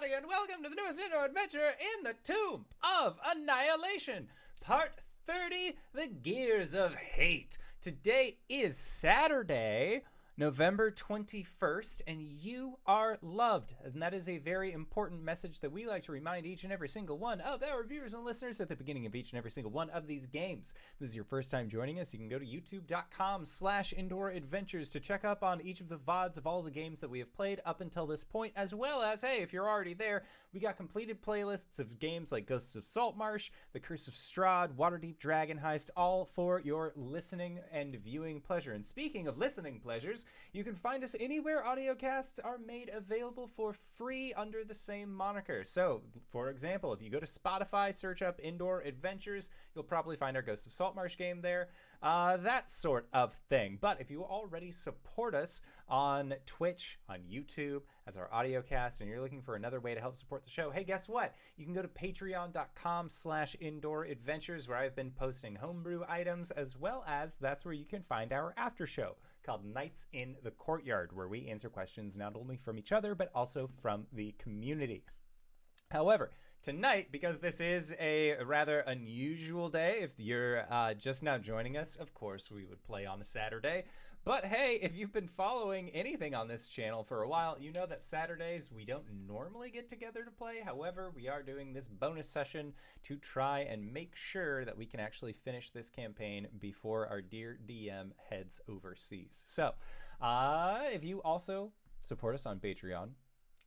everybody, and welcome to the newest indoor adventure in the Tomb of Annihilation, Part 30, The Gears of Hate. Today is Saturday, November 21st, and you are loved. And that is a very important message that we like to remind each and every single one of our viewers and listeners at the beginning of each and every single one of these games. If this is your first time joining us, you can go to youtube.com/indooradventures to check up on each of the VODs of all the games that we have played up until this point, as well as, hey, if you're already there, we got completed playlists of games like Ghosts of Saltmarsh, The Curse of Strahd, Waterdeep Dragon Heist, all for your listening and viewing pleasure. And speaking of listening pleasures, you can find us anywhere audiocasts are made available for free under the same moniker. So, for example, if you go to Spotify, search up Indoor Adventures, you'll probably find our Ghost of Saltmarsh game there. That sort of thing. But if you already support us on Twitch, on YouTube, as our audiocast, and you're looking for another way to help support the show, hey, guess what? You can go to patreon.com/indooradventures, where I've been posting homebrew items, as well as that's where you can find our after show called Nights in the Courtyard, where we answer questions not only from each other, but also from the community. However, tonight, because this is a rather unusual day, if you're just now joining us, of course, we would play on a Saturday. But hey, if you've been following anything on this channel for a while, you know that Saturdays we don't normally get together to play. However, we are doing this bonus session to try and make sure that we can actually finish this campaign before our dear DM heads overseas. So, if you also support us on Patreon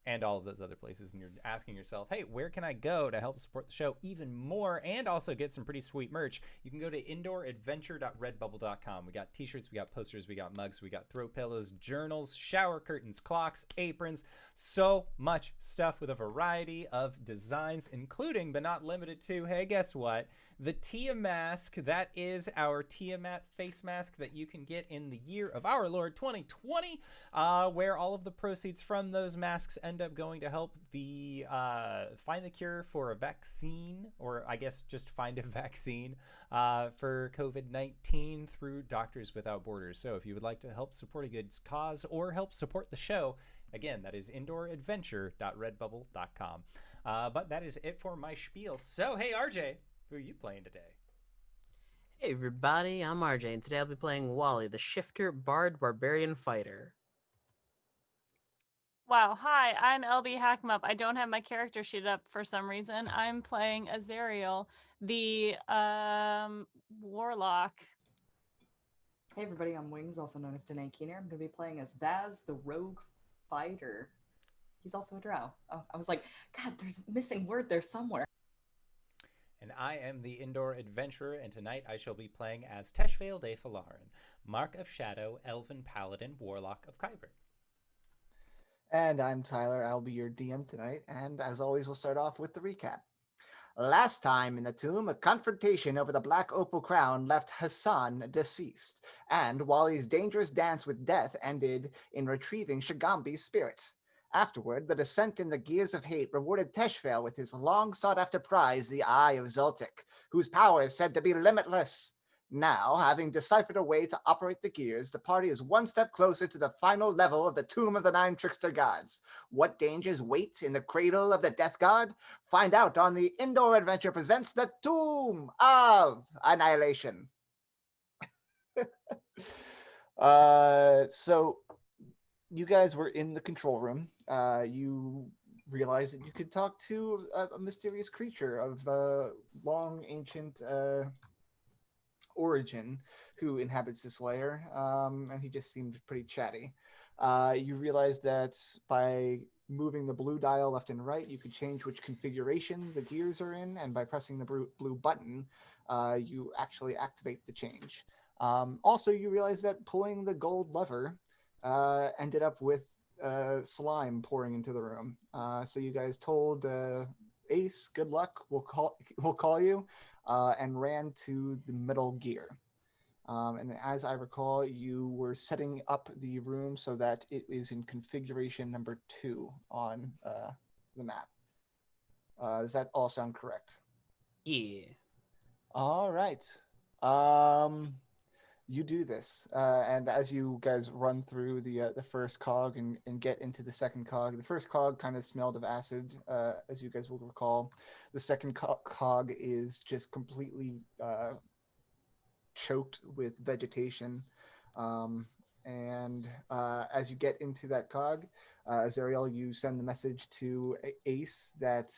and all of those other places, and you're asking yourself, hey, where can I go to help support the show even more and also get some pretty sweet merch, you can go to indooradventure.redbubble.com. We got t-shirts, we got posters, we got mugs, we got throw pillows, journals, shower curtains, clocks, aprons, so much stuff with a variety of designs, including but not limited to, hey, guess what? The Tia mask. That is our Tiamat face mask that you can get in the year of our Lord 2020, where all of the proceeds from those masks end up going to help the find the cure for a vaccine, or I guess just find a vaccine for COVID-19 through Doctors Without Borders. So if you would like to help support a good cause or help support the show, again, that is indooradventure.redbubble.com. But that is it for my spiel. So, hey, RJ, who are you playing today? Hey everybody, I'm RJ, and today I'll be playing Wally, the Shifter Bard Barbarian Fighter. Wow, hi, I'm LBHackEmUp. I don't have my character sheet up for some reason. I'm playing Azrael, the warlock. Hey everybody, I'm Wings, also known as Danae Keener. I'm going to be playing as Baz, the rogue fighter. He's also a drow. Oh, I was like, God, there's a missing word there somewhere. And I am the Indoor Adventurer, and tonight I shall be playing as Teshvael de Falarin, Mark of Shadow, Elven Paladin, Warlock of Kyber. And I'm Tyler. I'll be your DM tonight, and as always, we'll start off with the recap. Last time in the tomb, a confrontation over the Black Opal Crown left Hassan deceased, and Wally's dangerous dance with death ended in retrieving Shagambi's spirit. Afterward, the descent in the Gears of Hate rewarded Teshvael with his long-sought-after prize, the Eye of Zoltik, whose power is said to be limitless. Now, having deciphered a way to operate the gears, the party is one step closer to the final level of the Tomb of the Nine Trickster Gods. What dangers wait in the cradle of the Death God? Find out on the Indoor Adventure presents the Tomb of Annihilation. So, you guys were in the control room. You realized that you could talk to a mysterious creature of long ancient origin who inhabits this lair, and he just seemed pretty chatty. You realized that by moving the blue dial left and right, you could change which configuration the gears are in, and by pressing the blue button, you actually activate the change. Also, you realized that pulling the gold lever ended up with slime pouring into the room. So you guys told Ace, good luck, we'll call you, and ran to the middle gear. And as I recall, you were setting up the room so that it is in configuration number 2 on the map. Does that all sound correct? Yeah. All right. You do this, and as you guys run through the first cog and get into the second cog, the first cog kind of smelled of acid, as you guys will recall. The second cog is just completely choked with vegetation, and as you get into that cog, Azrael, you send the message to Ace that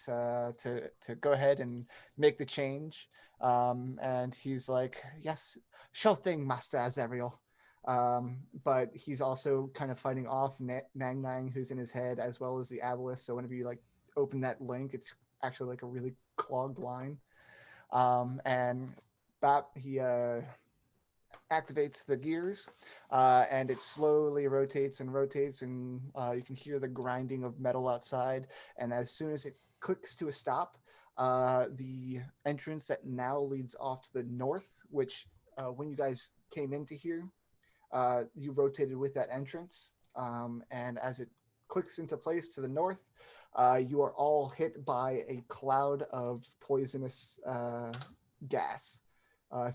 to go ahead and make the change, and he's like, "Yes, sure thing, Master Azrael." But he's also kind of fighting off Nang Nang, who's in his head, as well as the Aboleth. So whenever you like open that link, it's actually like a really clogged line. And Bap, he activates the gears, and it slowly rotates and rotates, and you can hear the grinding of metal outside. And as soon as it clicks to a stop, the entrance that now leads off to the north, which when you guys came into here, you rotated with that entrance, and as it clicks into place to the north, you are all hit by a cloud of poisonous gas.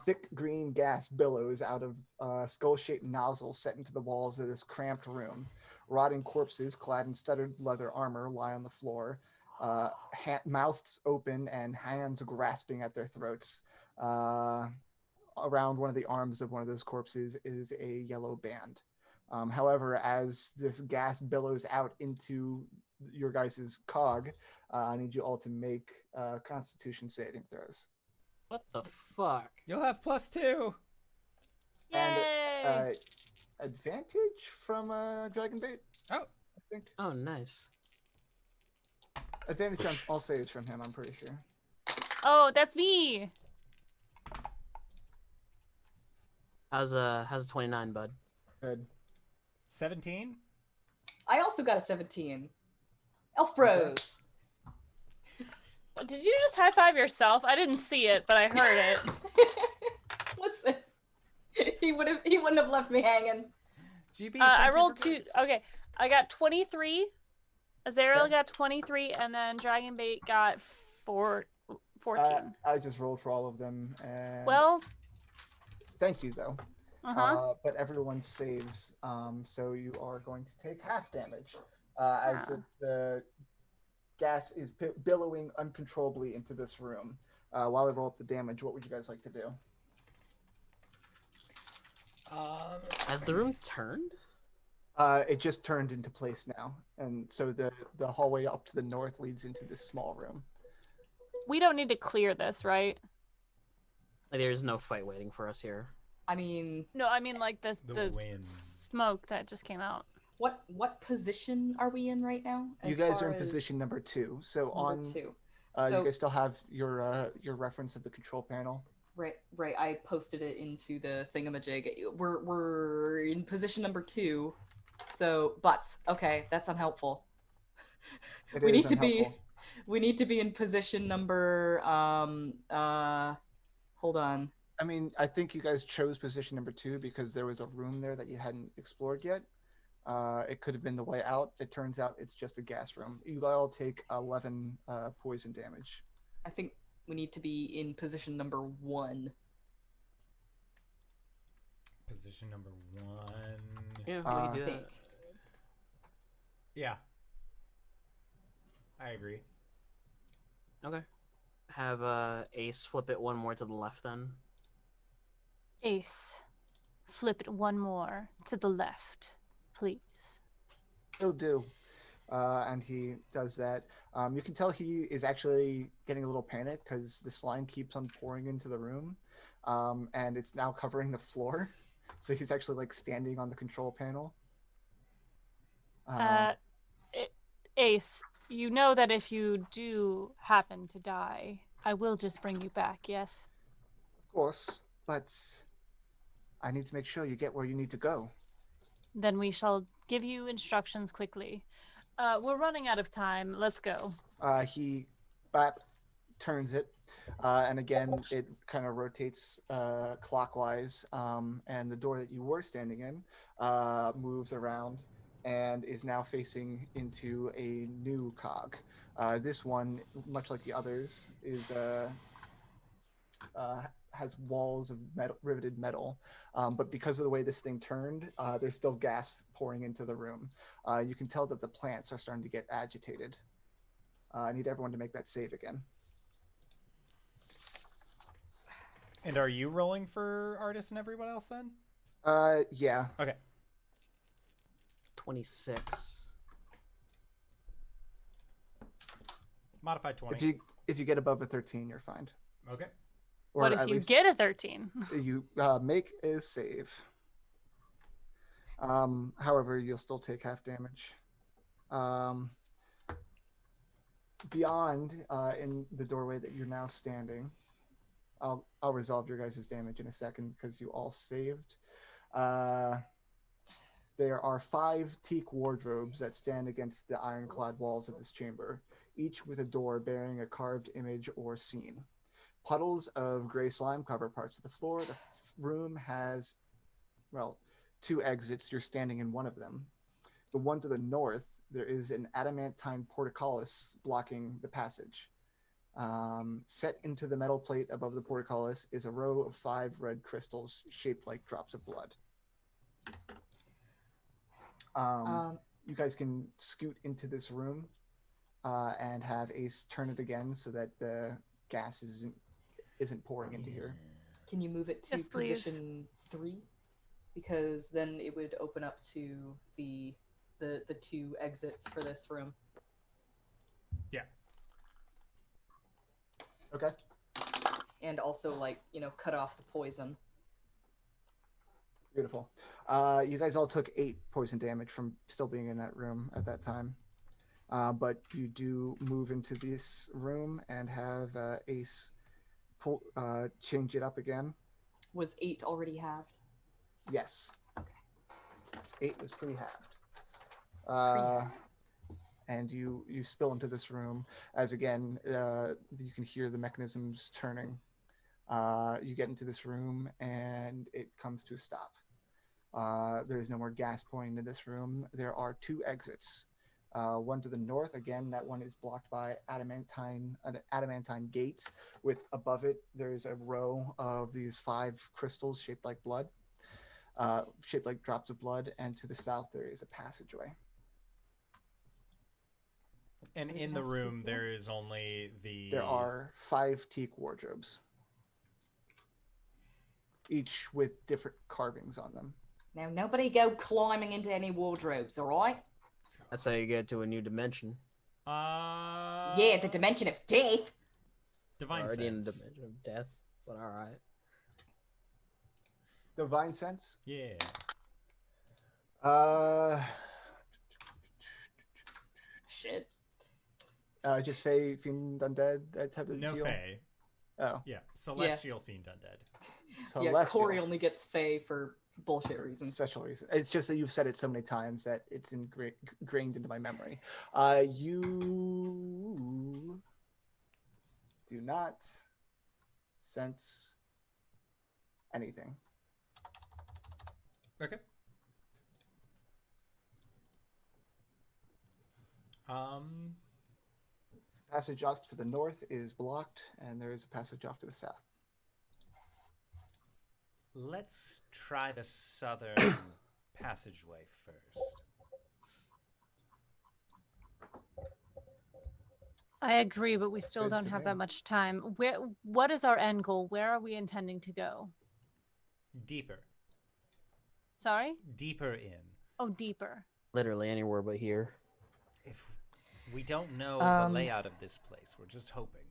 Thick green gas billows out of skull-shaped nozzles set into the walls of this cramped room. Rotting corpses clad in studded leather armor lie on the floor, mouths open and hands grasping at their throats. Around one of the arms of one of those corpses is a yellow band. However, as this gas billows out into your guys' cog, I need you all to make Constitution saving throws. What the fuck? You'll have +2. Yay! And advantage from Dragon Bait, Oh, I think. Oh, nice. Advantage on all saves from him, I'm pretty sure. Oh, that's me. How's a 29, bud? Good. 17. I also got a 17. Elf Bros. Did you just high five yourself? I didn't see it, but I heard it. Listen, he wouldn't have left me hanging. GB. I thank you rolled for 2. bits. Okay, I got 23. Azrael Okay. got 23, and then Dragonbait got 14. I just rolled for all of them. And Well, thank you though. uh-huh. But everyone saves, so you are going to take half damage as the gas is billowing uncontrollably into this room. While I roll up the damage, what would you guys like to do? Has the room turned? It just turned into place now, and so the hallway up to the north leads into this small room. We don't need to clear this, right? Like, there's no fight waiting for us here. I mean, No, I mean like the wind. smoke that just came out. what position are we in right now? You as guys are far in as position number 2. So number on 2. you So guys still have your reference of the control panel. right. I posted it into the thingamajig. We're in position number 2. So butts. Okay, that's unhelpful. It we is need to unhelpful. we need to be in position number hold on. I mean, I think you guys chose position number 2 because there was a room there that you hadn't explored yet. It could have been the way out. It turns out it's just a gas room. You all take 11 poison damage. I think we need to be in position number 1. Position number 1. Yeah, we Uh, can do I think. that. Yeah. I agree. Okay. Have Ace flip it one more to the left then. Ace, flip it one more to the left, please. He'll do. And he does that. You can tell he is actually getting a little panicked because the slime keeps on pouring into the room, and it's now covering the floor. So he's actually like standing on the control panel. Ace, you know that if you do happen to die, I will just bring you back, yes? Of course, but I need to make sure you get where you need to go. Then we shall give you instructions quickly. We're running out of time. Let's go. He turns it, and again it kind of rotates clockwise, and the door that you were standing in moves around and is now facing into a new cog. This one, much like the others, is has walls of metal, riveted metal, but because of the way this thing turned, there's still gas pouring into the room. You can tell that the plants are starting to get agitated. I need everyone to make that save again. And are you rolling for Artist and everyone else then? Yeah. Okay. 26. Modified 20. If you get above a 13, you're fine. Okay. Or What if at you least get a 13? you make a save. However, you'll still take half damage. Beyond in the doorway that you're now standing, I'll resolve your guys' damage in a second because you all saved. There are 5 teak wardrobes that stand against the ironclad walls of this chamber, each with a door bearing a carved image or scene. Puddles of gray slime cover parts of the floor. The room has, 2 exits. You're standing in one of them. The one to the north, there is an adamantine portcullis blocking the passage. Set into the metal plate above the portcullis is a row of 5 red crystals shaped like drops of blood. You guys can scoot into this room and have Ace turn it again so that the gas isn't pouring into here. Can you move it to Yes, please. position 3? Because then it would open up to the 2 exits for this room. Yeah. Okay. And also, cut off the poison. Beautiful. You guys all took 8 poison damage from still being in that room at that time. But you do move into this room and have Ace change it up again. Was 8 already halved? Yes. Okay. 8 was pre-halved. And you spill into this room as again you can hear the mechanisms turning. You get into this room and it comes to a stop. There is no more gas pouring into this room. There are 2 exits. One to the north, again, that one is blocked by an adamantine gate. With above it, there's a row of these 5 crystals shaped like blood, shaped like drops of blood. And to the south, there is a passageway. And in the room, there is only the... There are 5 teak wardrobes, each with different carvings on them. Now, nobody go climbing into any wardrobes, all right? That's how you get to a new dimension. Yeah, the dimension of death. Divine Already in the sense. dimension of death, but all right. Divine sense? Yeah. Shit. Just Fae, Fiend, Undead, that type of No deal? Fae. Oh. Yeah. Celestial Fiend Undead. Celestial. Yeah, Corey only gets Fae for bullshit reasons. Special reason. It's just that you've said it so many times that it's ingrained into my memory. You do not sense anything. Okay. Passage off to the north is blocked, and there is a passage off to the south. Let's try the southern passageway first. I agree, but we still Good don't to have know. that much time. What is our end goal? Where are we intending to go? Deeper. Sorry? Deeper in. Oh, deeper. Literally anywhere but here. If we don't know the layout of this place, we're just hoping.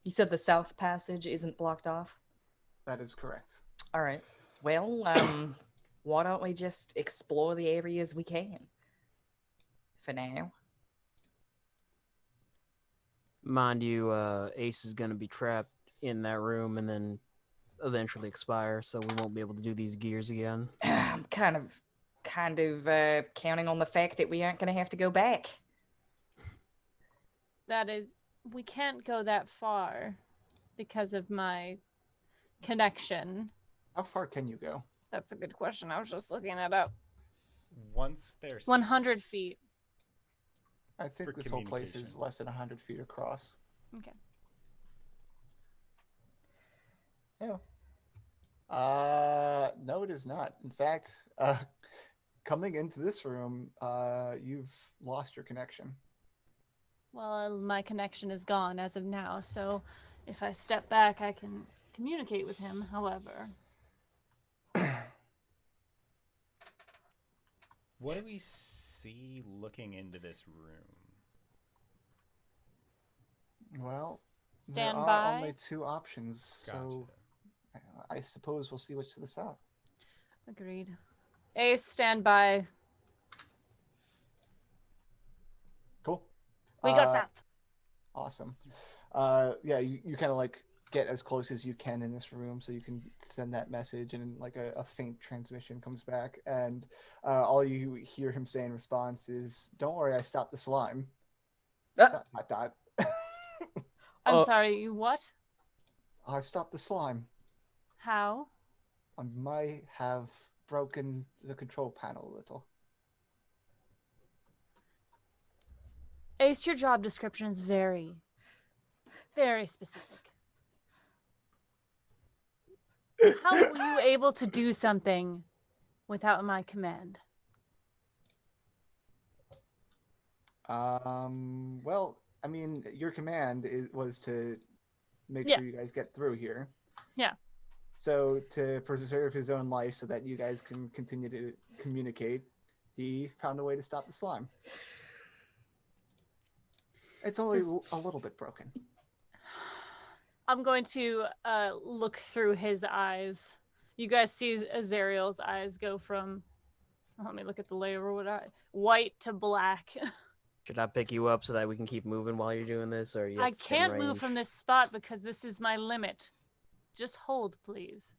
You said the south passage isn't blocked off? That is correct. All right. Well, why don't we just explore the areas we can? For now. Mind you, Ace is going to be trapped in that room and then eventually expire, so we won't be able to do these gears again. I'm kind of counting on the fact that we aren't going to have to go back. That is, we can't go that far because of my connection. How far can you go? That's a good question. I was just looking that up. Once there's 100 feet. I think For this whole place is communication. less than 100 feet across. Okay. Yeah. No, it is not. In fact, coming into this room, you've lost your connection. Well, my connection is gone as of now, so if I step back, I can communicate with him, however. What do we see looking into this room? Well, there Stand are by. only two options, so I suppose we'll see what's to the south. Agreed. Ace, stand by. Cool. We go south. Awesome. Yeah, you kind of like get as close as you can in this room so you can send that message, and like a faint transmission comes back, and all you hear him say in response is, "Don't worry, I stopped the slime." Dot, dot, dot. I'm sorry, you what? I stopped the slime. How? I might have broken the control panel a little. Ace, your job description is very, very specific. How were you able to do something without my command? Well, I mean, your command was to make Yeah. sure you guys get through here. Yeah. So to preserve his own life so that you guys can continue to communicate, he found a way to stop the slime. It's only a little bit broken. I'm going to look through his eyes. You guys see Azrael's eyes go from, let me look at the layer, white to black. Should I pick you up so that we can keep moving while you're doing this, or you I have to stay in can't move range? from this spot because this is my limit. Just hold, please.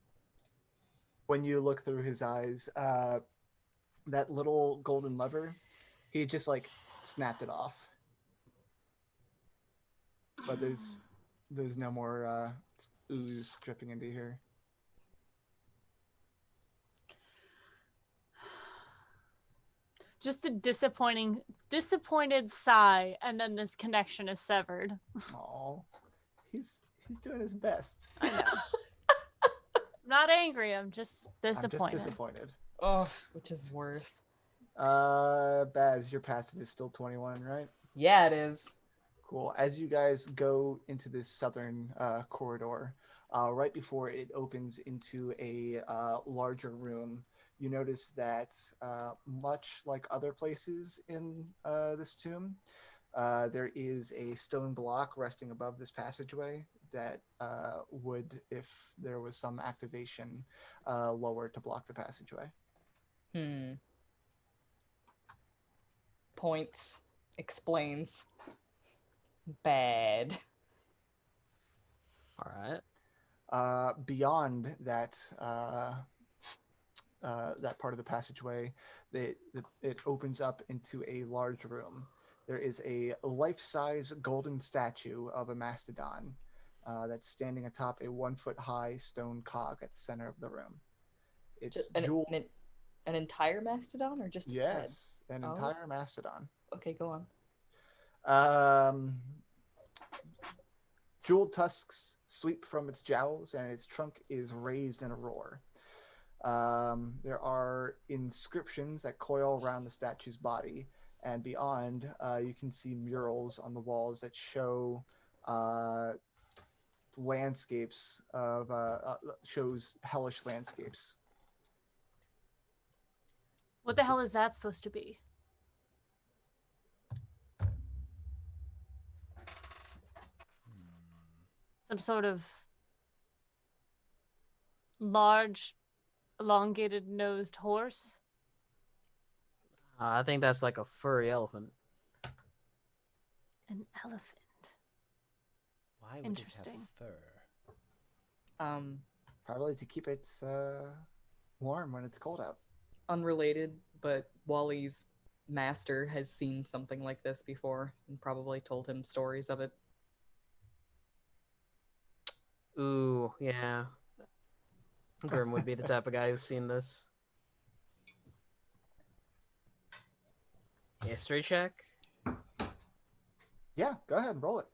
When you look through his eyes, that little golden lever, he just like snapped it off. But there's no more ooze dripping into here. Just a disappointed sigh, and then this connection is severed. Oh, he's doing his best. I know. I'm not angry. I'm just disappointed. I'm just disappointed. Oh, which is worse. Baz, your passive is still 21, right? Yeah, it is. Cool. As you guys go into this southern corridor, right before it opens into a larger room, you notice that much like other places in this tomb, there is a stone block resting above this passageway that would, if there was some activation, lower to block the passageway. Points. Explains. Bad. All right. Beyond that, that part of the passageway, it opens up into a large room. There is a life-size golden statue of a mastodon that's standing atop a 1-foot-high stone cog at the center of the room. It's an entire mastodon, or just its head? Yes, an entire mastodon. Okay, go on. Jeweled tusks sweep from its jowls, and its trunk is raised in a roar. There are inscriptions that coil around the statue's body, and beyond, you can see murals on the walls that show landscapes of shows hellish landscapes. What the hell is that supposed to be? Some sort of large, elongated-nosed horse? I think that's like a furry elephant. An elephant. Why would Interesting. it have fur? Probably to keep it warm when it's cold out. Unrelated, but Wally's master has seen something like this before and probably told him stories of it. Ooh, yeah. Grim would be the type of guy who's seen this. History check? Yeah, go ahead and roll it.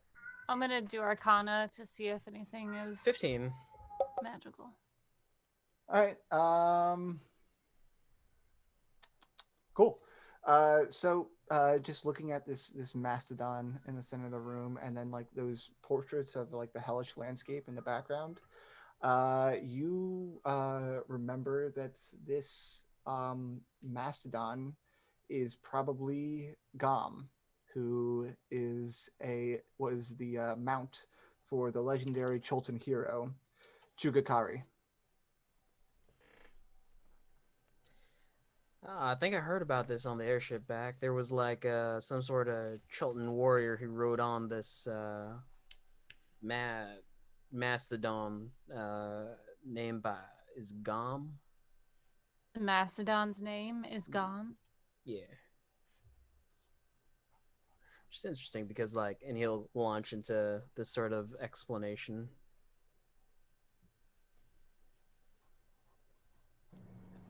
I'm gonna do Arcana to see if anything is... 15. magical. All right. Cool. So just looking at this mastodon in the center of the room, and then like those portraits of like the hellish landscape in the background, you remember that this mastodon is probably Gom, who was the mount for the legendary Cholton hero Chugakari. I think I heard about this on the airship back. There was like some sort of Chultan warrior who rode on this mastodon named by is Gom. Mastodon's name is Gom. Yeah. Which is interesting because and he'll launch into this sort of explanation.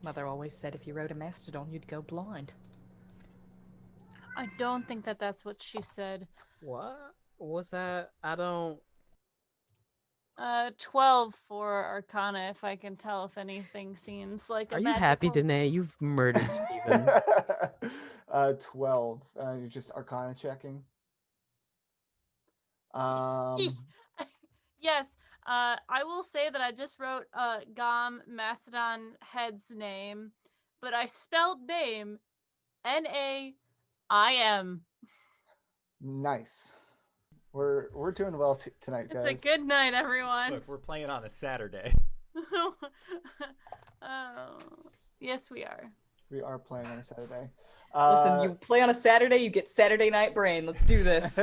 Mother always said if you rode a mastodon, you'd go blind. I don't think that's what she said. What? What's that? I don't... 12 for Arcana, if I can tell if anything seems like a Are you magical... happy, Danae? You've murdered Steven. 12. You're just Arcana checking. Yes. I will say that I just wrote Gom Mastodon head's name, but I spelled name Naim. Nice. We're doing well tonight, guys. It's a good night, everyone. Look, we're playing on a Saturday. Yes, we are. We are playing on a Saturday. Listen, you play on a Saturday, you get Saturday night brain. Let's do this.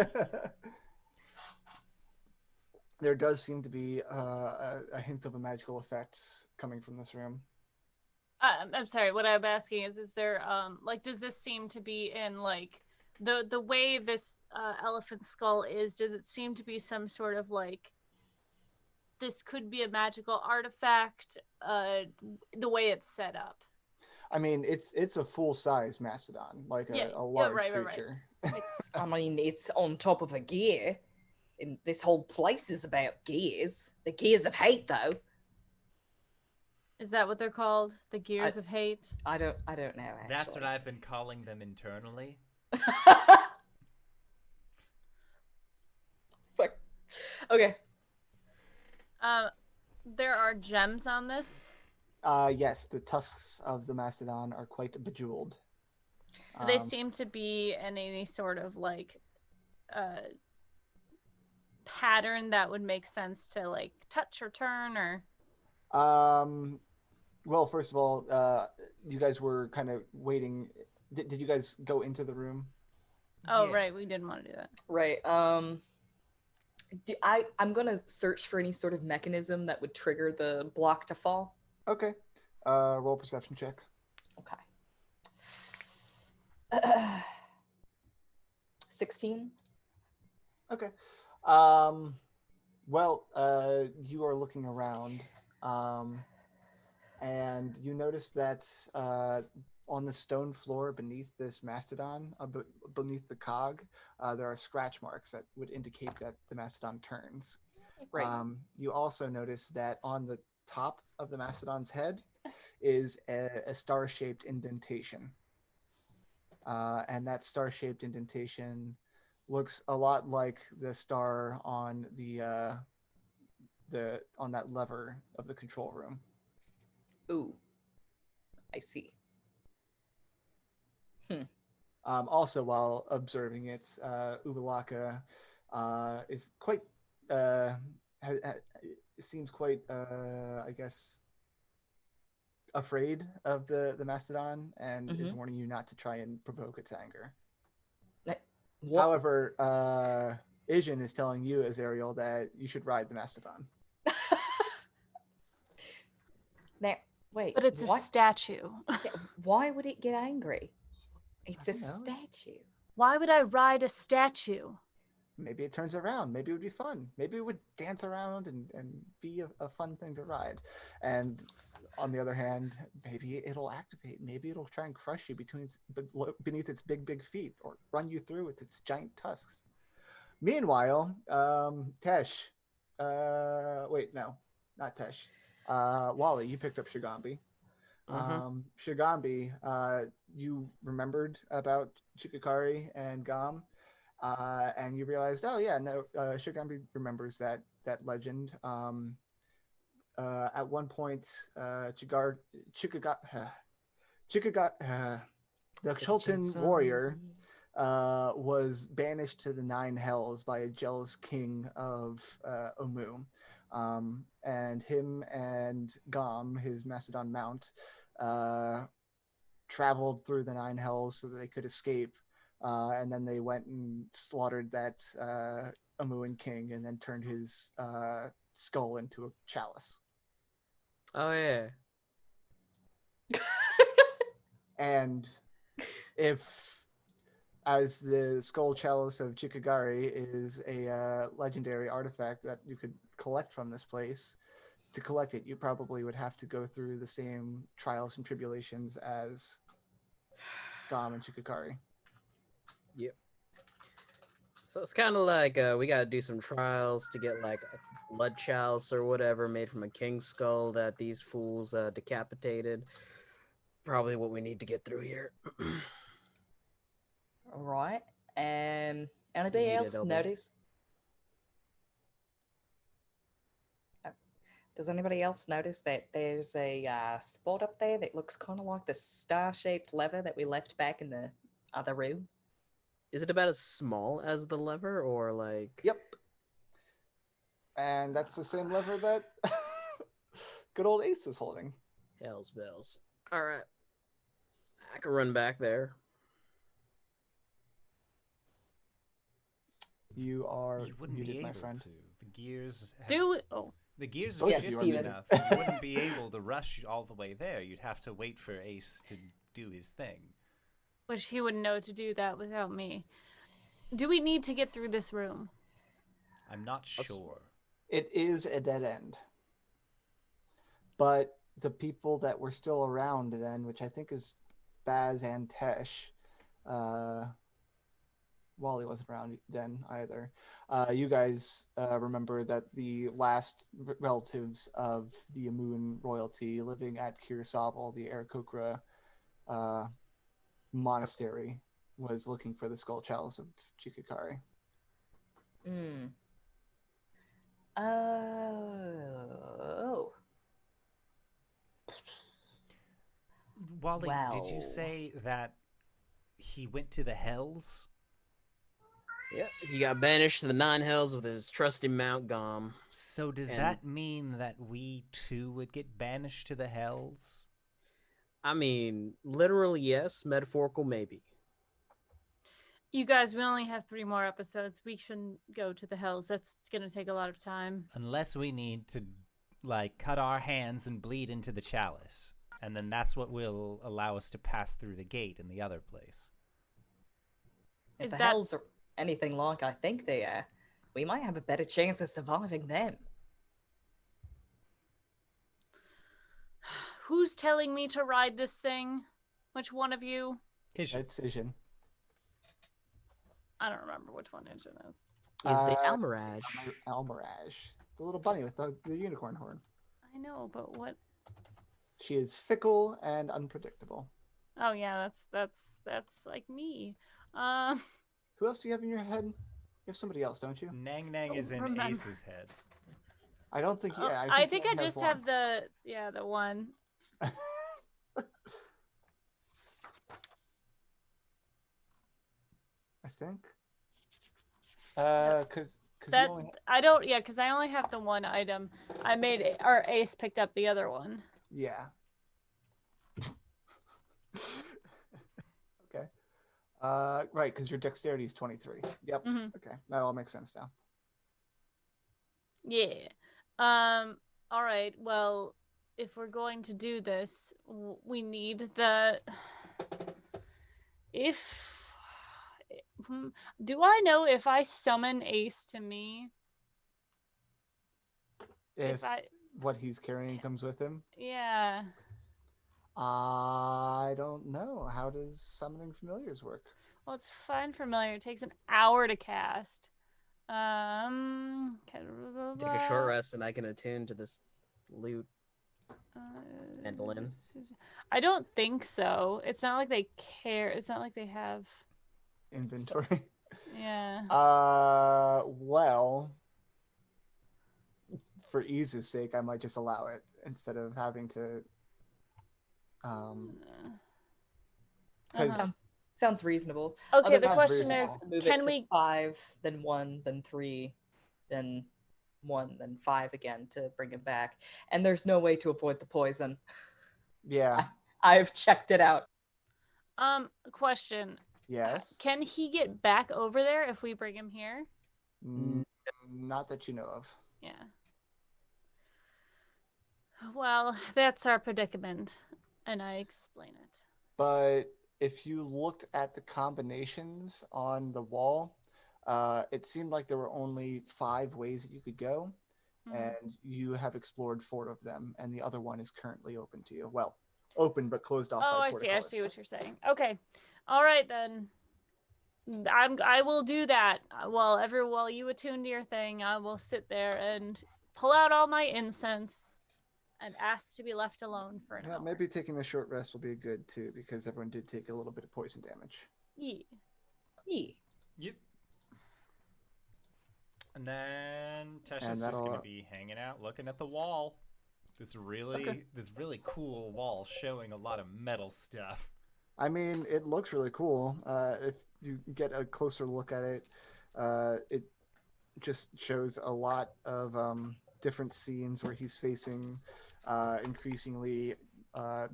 There does seem to be a hint of a magical effect coming from this room. I'm sorry. What I'm asking is there does this seem to be in like the way this elephant skull is? Does it seem to be some sort of like this could be a magical artifact? The way it's set up. I mean, it's a full size mastodon, like a large creature. Right. It's on top of a gear. And this whole place is about gears. The gears of hate, though. Is that what they're called? The gears of hate? I don't know. Actually. That's what I've been calling them internally. Fuck. Okay. There are gems on this. Yes, the tusks of the mastodon are quite bejeweled. They seem to be in any sort of like pattern that would make sense to like touch or turn or. Well, first of all, you guys were kind of waiting. Did you guys go into the room? Oh, yeah. Right. We didn't want to do that. Right. I'm going to search for any sort of mechanism that would trigger the block to fall. Okay. Roll perception check. Okay. 16. Okay. Well, you are looking around, and you notice that on the stone floor beneath this mastodon, beneath the cog, there are scratch marks that would indicate that the mastodon turns. Right. You also notice that on the top of the mastodon's head is a star-shaped indentation, and that star-shaped indentation looks a lot like the star on on that lever of the control room. Ooh, I see. Also, while observing it, Ubalaka is quite. It seems quite, I guess, afraid of the mastodon, and is warning you not to try and provoke its anger. What? However, Ijin is telling you, Azrael, that you should ride the mastodon. Now, wait. But it's a statue. Why would it get angry? It's a statue. Why would I ride a statue? Maybe it turns around. Maybe it would be fun. Maybe it would dance around and be a fun thing to ride. And on the other hand, maybe it'll activate. Maybe it'll try and crush you beneath its big feet, or run you through with its giant tusks. Meanwhile, Tesh. Wait, no, not Tesh. Wally, you picked up Shigambi. Shigambi, you remembered about Chikakari and Gam, and you realized, oh yeah, no, Shigambi remembers that legend. At one point, the Chultan warrior was banished to the Nine Hells by a jealous king of Omu. And him and Gam, his mastodon mount, traveled through the Nine Hells so that they could escape. And then they went and slaughtered that Omuan king and then turned his skull into a chalice. Oh, yeah. And if, as the skull chalice of Chikagari is a legendary artifact that you could collect from this place, to collect it, you probably would have to go through the same trials and tribulations as Gam and Chikagari. Yep. So it's kind of like we got to do some trials to get like a blood chalice or whatever made from a king's skull that these fools decapitated. Probably what we need to get through here. All right. Anybody Need it, else LB. notice? Does anybody else notice that there's a spot up there that looks kind of like the star-shaped lever that we left back in the other room? Is it about as small as the lever or like... Yep. And that's the same lever that good old Ace is holding. Hell's bells. All right. I can run back there. You are You wouldn't muted, be my able friend. to. The gears. Do it. Oh, The gears Oh, are yes, shifted Steven. enough. You wouldn't be able to rush all the way there. You'd have to wait for Ace to do his thing. which he wouldn't know to do that without me. Do we need to get through this room? I'm not sure. It is a dead end. But the people that were still around then, which I think is Baz and Tesh, Wally wasn't around then either. You guys remember that the last relatives of the Amun royalty living at Kirsabal, the Aarakocra monastery, was looking for the skull chalice of Chikakari. Hmm. Oh. Wally, did you Wow. say that he went to the Hells? Yeah, he got banished to the Nine Hells with his trusty mount Gam. So does And- that mean that we too would get banished to the Hells? I mean, literal yes, metaphorical maybe. You guys, we only have 3 more episodes. We shouldn't go to the Hells. That's going to take a lot of time. Unless we need to, like, cut our hands and bleed into the chalice. And then that's what will allow us to pass through the gate in the other place. If Is the that- hells are anything like I think they are, we might have a better chance of surviving them. Who's telling me to ride this thing? Which one of you? Ish. That's Cision. I don't remember which one Engine is. Is the Uh, Almirage. Almirage, the little bunny with the unicorn horn. I know, but what? She is fickle and unpredictable. Oh yeah, that's like me. Who else do you have in your head? You have somebody else, don't you? Nang Nang is in remember. Ace's head. I don't think. Oh, Yeah, I think you I just one. have the one. I think. Because you That only. I don't. Yeah, because I only have the one item. I made or Ace picked up the other one. Yeah. Okay. Right, because your dexterity is 23. Yep. hmm Okay, that all makes sense now. Yeah. All right. Well, if we're going to do this, we need the. Do I know if I summon Ace to me? If I. what he's carrying comes with him, Yeah. I don't know. How does summoning familiars work? Well, it's fine familiar. It takes an hour to cast. Take a short rest and I can attune to this loot. Mandolin? I don't think so. It's not like they care. It's not like they have. Inventory. Yeah. Well, for ease's sake, I might just allow it instead of having to. Because Sounds reasonable. Okay, Other the than question we is, have to move can it to we? 5, then 1, then 3, then 1, then 5 again to bring it back. And there's no way to avoid the poison. yeah, I've checked it out. Question. yes, Can he get back over there if we bring him here? not that you know of. Yeah. Well, that's our predicament, and I explain it. But if you looked at the combinations on the wall, it seemed like there were only 5 ways that you could go, and you have explored 4 of them, and the other one is currently open to you. Well, open but closed off Oh, by I portcullis. see what you're saying. Okay. All right then. I will do that. While you attune to your thing, I will sit there and pull out all my incense and ask to be left alone for an Yeah, hour. maybe taking a short rest will be good too, because everyone did take a little bit of poison damage. Yeah. Yep. And then Tesh And is just gonna that'll- be hanging out, looking at the wall. This really cool wall showing a lot of metal stuff. I mean, it looks really cool. If you get a closer look at it, it just shows a lot of different scenes where he's facing increasingly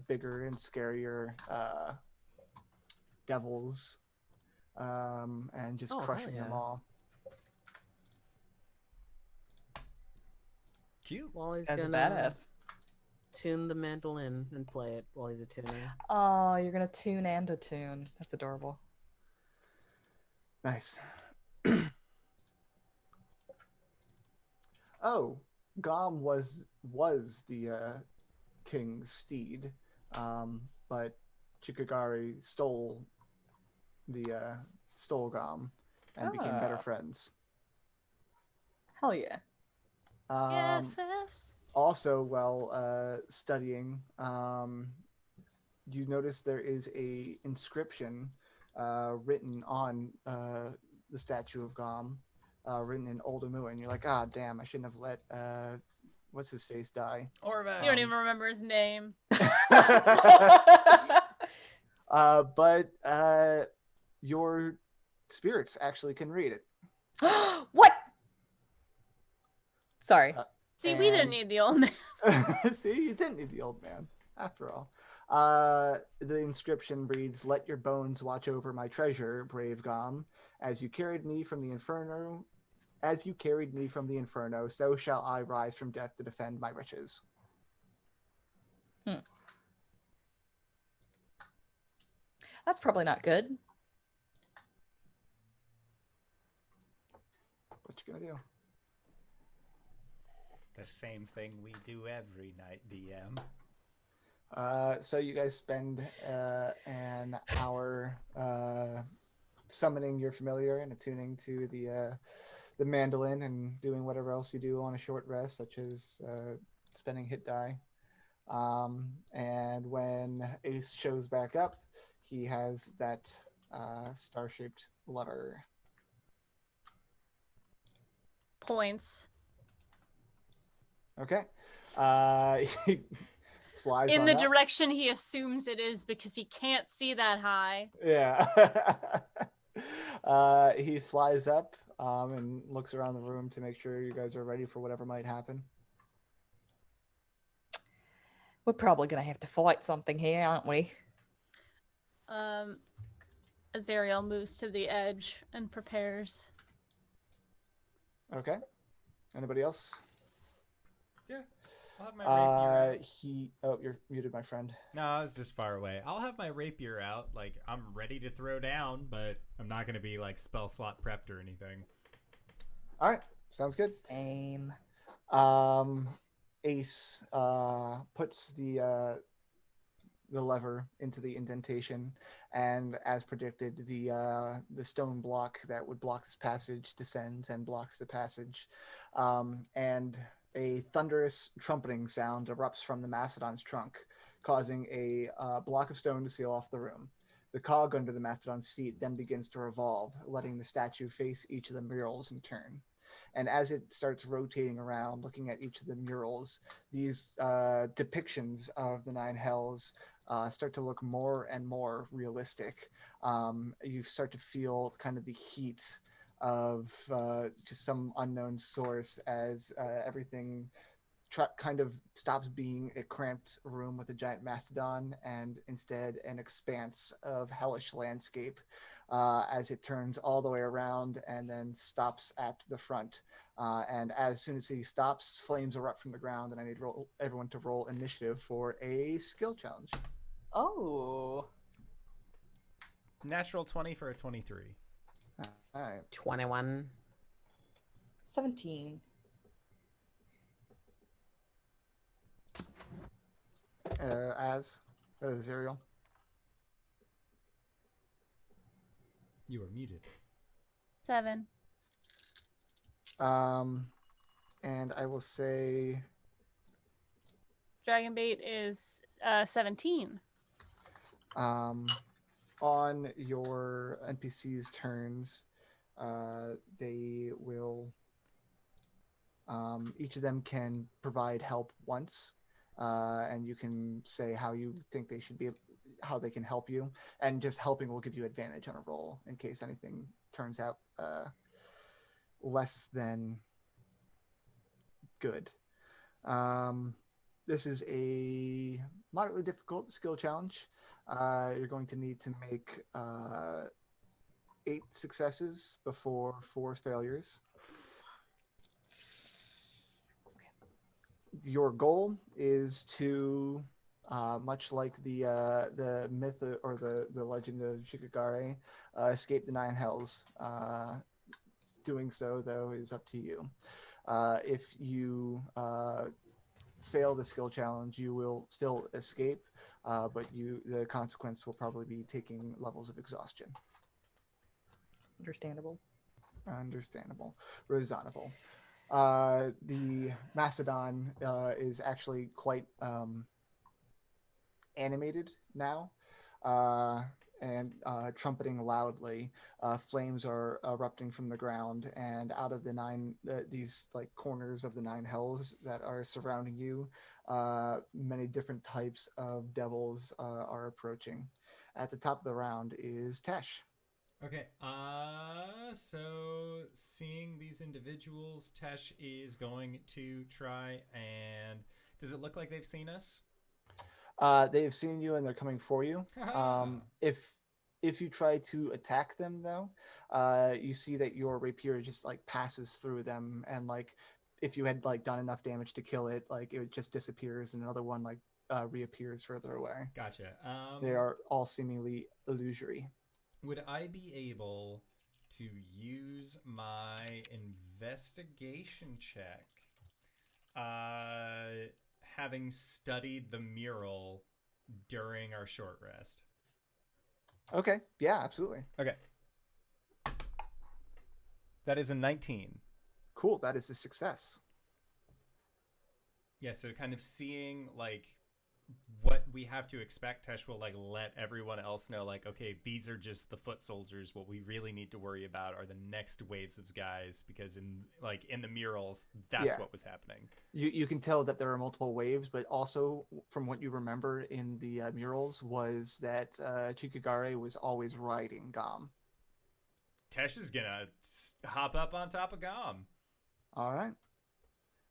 bigger and scarier devils, and just Oh, hell crushing them yeah. all. Cute. Wally's As a gonna badass. tune the mandolin and play it while he's attuning. Oh, you're gonna tune and attune. That's adorable. Nice. Oh, Gom was the king's steed, but Chikagari stole Gom and became better Ah. friends. Hell yeah. Yeah, Um, Fifs. also, while studying, you notice there is a inscription written on the statue of Gom, written in Old Amu, you're like, ah, damn, I shouldn't have let what's his face die. Orvax. You don't even remember his name. But your spirits actually can read it. What? Sorry. See, we didn't And- need the old man. See, you didn't need the old man, after all. The inscription reads, "Let your bones watch over my treasure, brave Gom. As you carried me from the inferno, so shall I rise from death to defend my riches." That's probably not good. What you gonna do? The same thing we do every night, DM. So you guys spend an hour summoning your familiar and attuning to the mandolin and doing whatever else you do on a short rest, such as spending hit die. And when Ace shows back up, he has that star-shaped lever. Points. Okay. He flies In on the up. direction he assumes it is because he can't see that high. Yeah. He flies up and looks around the room to make sure you guys are ready for whatever might happen. We're probably gonna have to fight something here, aren't we? Azrael moves to the edge and prepares. Okay. Anybody else? Yeah. I'll have my rapier out. You're muted, my friend. No, I was just far away. I'll have my rapier out. Like, I'm ready to throw down, but I'm not going to be, like, spell slot prepped or anything. All right. Sounds good. Same. Ace puts the lever into the indentation, and as predicted, the stone block that would block this passage descends and blocks the passage. And a thunderous trumpeting sound erupts from the mastodon's trunk, causing a block of stone to seal off the room. The cog under the mastodon's feet then begins to revolve, letting the statue face each of the murals in turn. And as it starts rotating around, looking at each of the murals, these depictions of the nine hells start to look more and more realistic. You start to feel kind of the heat of just some unknown source as everything kind of stops being a cramped room with a giant mastodon and instead an expanse of hellish landscape as it turns all the way around and then stops at the front. And as soon as he stops, flames erupt from the ground, and I need everyone to roll initiative for a skill challenge. Oh. Natural 20 for a 23. All right. 21. 17. Azrael. You are muted. 7. And I will say Dragon bait is 17. on your NPC's turns, they will each of them can provide help once, and you can say how you think they should be, how they can help you, and just helping will give you advantage on a roll in case anything turns out less than good. This is a moderately difficult skill challenge. You're going to need to make 8 successes before 4 failures. Your goal is to, much like the myth or the legend of Shikigare, escape the 9 hells. Doing so, though, is up to you. If you fail the skill challenge, you will still escape, but the consequence will probably be taking levels of exhaustion. Understandable. Reasonable. The mastodon is actually quite animated now, and trumpeting loudly. Flames are erupting from the ground, and out of the these like corners of the 9 hells that are surrounding you, many different types of devils are approaching. At the top of the round is Tesh. Okay, so seeing these individuals, Tesh is going to try and... Does it look like they've seen us? They've seen you and they're coming for you. If you try to attack them, though, you see that your rapier just like passes through them, and like if you had like done enough damage to kill it, like it just disappears, and another one like reappears further away. Gotcha. They are all seemingly illusory. Would I be able to use my investigation check, having studied the mural during our short rest? Okay. Yeah, absolutely. Okay. That is a 19. Cool. That is a success. Yeah, so kind of seeing like what we have to expect, Tesh will like let everyone else know, like, okay, these are just the foot soldiers. What we really need to worry about are the next waves of guys, because in the murals, that's what was happening. You can tell that there are multiple waves, but also from what you remember in the murals was that Chikigare was always riding Gom. Tesh is gonna hop up on top of Gom. All right.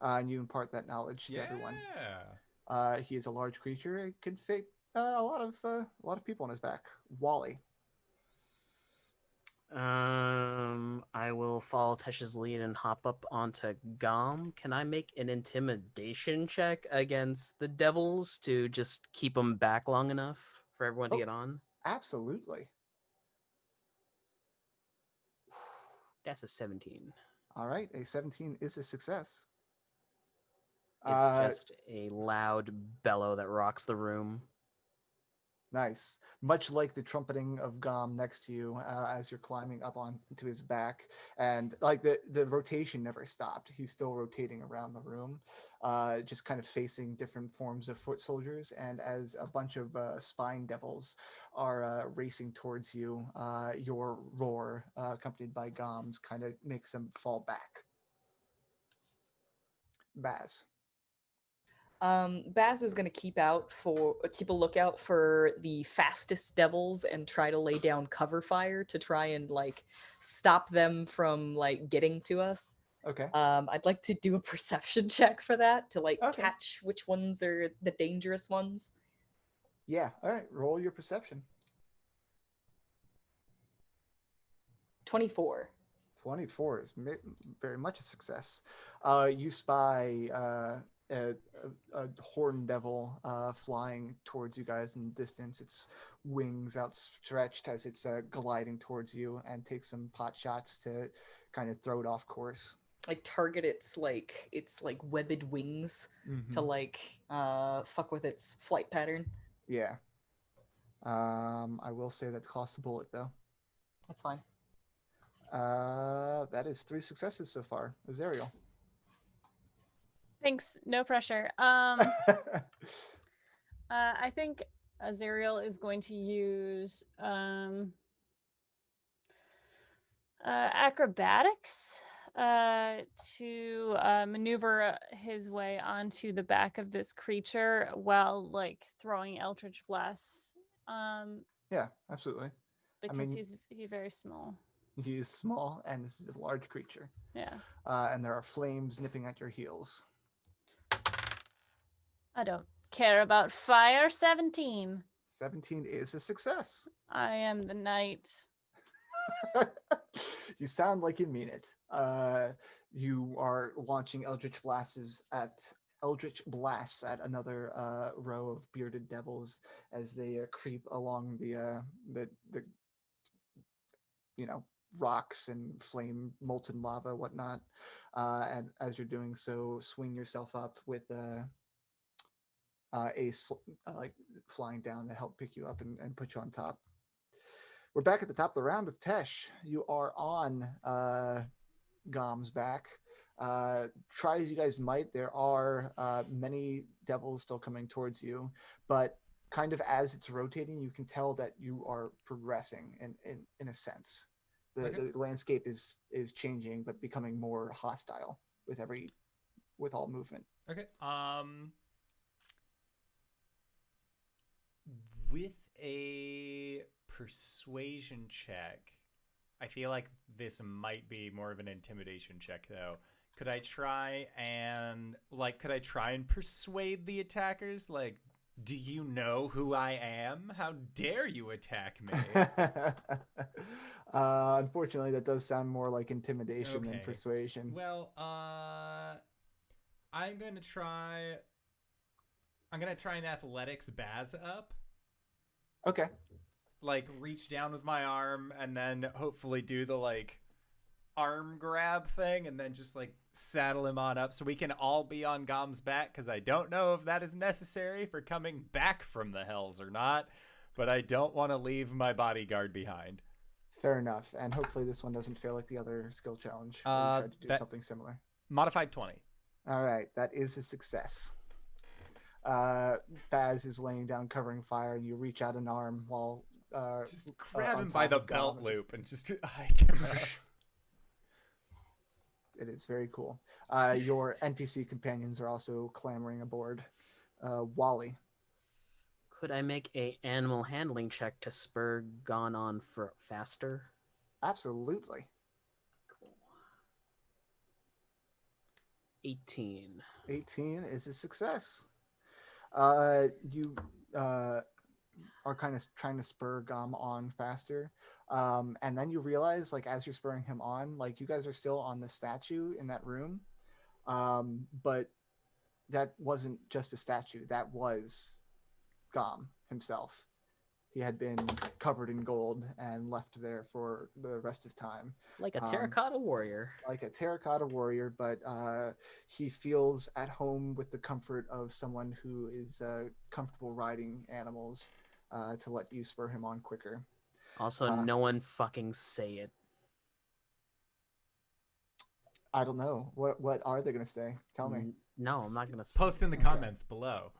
And you impart that knowledge to everyone. He is a large creature. It could fit a lot of people on his back. Wally. I will follow Tesh's lead and hop up onto Gom. Can I make an intimidation check against the devils to just keep them back long enough for everyone to get on? Absolutely. That's a 17. All right, a 17 is a success. It's just a loud bellow that rocks the room. Nice. Much like the trumpeting of Gom next to you as you're climbing up onto his back. And like the rotation never stopped. He's still rotating around the room, just kind of facing different forms of foot soldiers. And as a bunch of spine devils are racing towards you, your roar, accompanied by Gom's, kind of makes them fall back. Baz. Baz is going to keep a lookout for the fastest devils and try to lay down cover fire to try and like stop them from like getting to us. Okay. I'd like to do a perception check for that to like Okay. catch which ones are the dangerous ones. Yeah. All right. Roll your perception. 24. 24 is very much a success. You spy a horn devil flying towards you guys in the distance. Its wings outstretched as it's gliding towards you, and take some pot shots to kind of throw it off course. Like target its webbed wings to like fuck with its flight pattern. Yeah. I will say that costs a bullet though. That's fine. That is 3 successes so far. Azrael. Thanks. No pressure. I think Azrael is going to use acrobatics to maneuver his way onto the back of this creature while like throwing eldritch blasts. Yeah, absolutely. Because he's very small. He is small, and this is a large creature. Yeah. And there are flames nipping at your heels. I don't care about fire. 17. 17 is a success. I am the knight. You sound like you mean it. You are launching eldritch blasts at another row of bearded devils as they creep along the rocks and flame, molten lava, whatnot. And as you're doing so, swing yourself up with Ace flying down to help pick you up and put you on top. We're back at the top of the round with Tesh. You are on Gom's back. Try as you guys might, there are many devils still coming towards you, but kind of as it's rotating, you can tell that you are progressing in a sense. The landscape is changing, but becoming more hostile with all movement. Okay. With a persuasion check, I feel like this might be more of an intimidation check, though. Could I try and persuade the attackers? Like, do you know who I am? How dare you attack me? Unfortunately, that does sound more like intimidation than persuasion. Well, I'm gonna try an athletics Baz up. Okay. Like, reach down with my arm and then hopefully do the like arm grab thing and then just like saddle him on up so we can all be on Gom's back, because I don't know if that is necessary for coming back from the hells or not, but I don't want to leave my bodyguard behind. Fair enough. And hopefully this one doesn't feel like the other skill challenge where you tried to do something similar. Modified 20. All right, that is a success. Baz is laying down covering fire, and you reach out an arm while just grab him by the belt loop and just It is very cool. Your NPC companions are also clamoring aboard. Wally. Could I make a animal handling check to spur Gon on for faster? Absolutely. Cool. 18. 18 is a success. You are kind of trying to spur Gom on faster. And then you realize, like, as you're spurring him on, like, you guys are still on the statue in that room. But that wasn't just a statue. That was Gom himself. He had been covered in gold and left there for the rest of time. Like a terracotta warrior. Like a terracotta warrior, but he feels at home with the comfort of someone who is comfortable riding animals to let you spur him on quicker. Also, no one fucking say it. I don't know. What are they gonna say? Tell me. No, I'm not gonna say. Post in the comments below.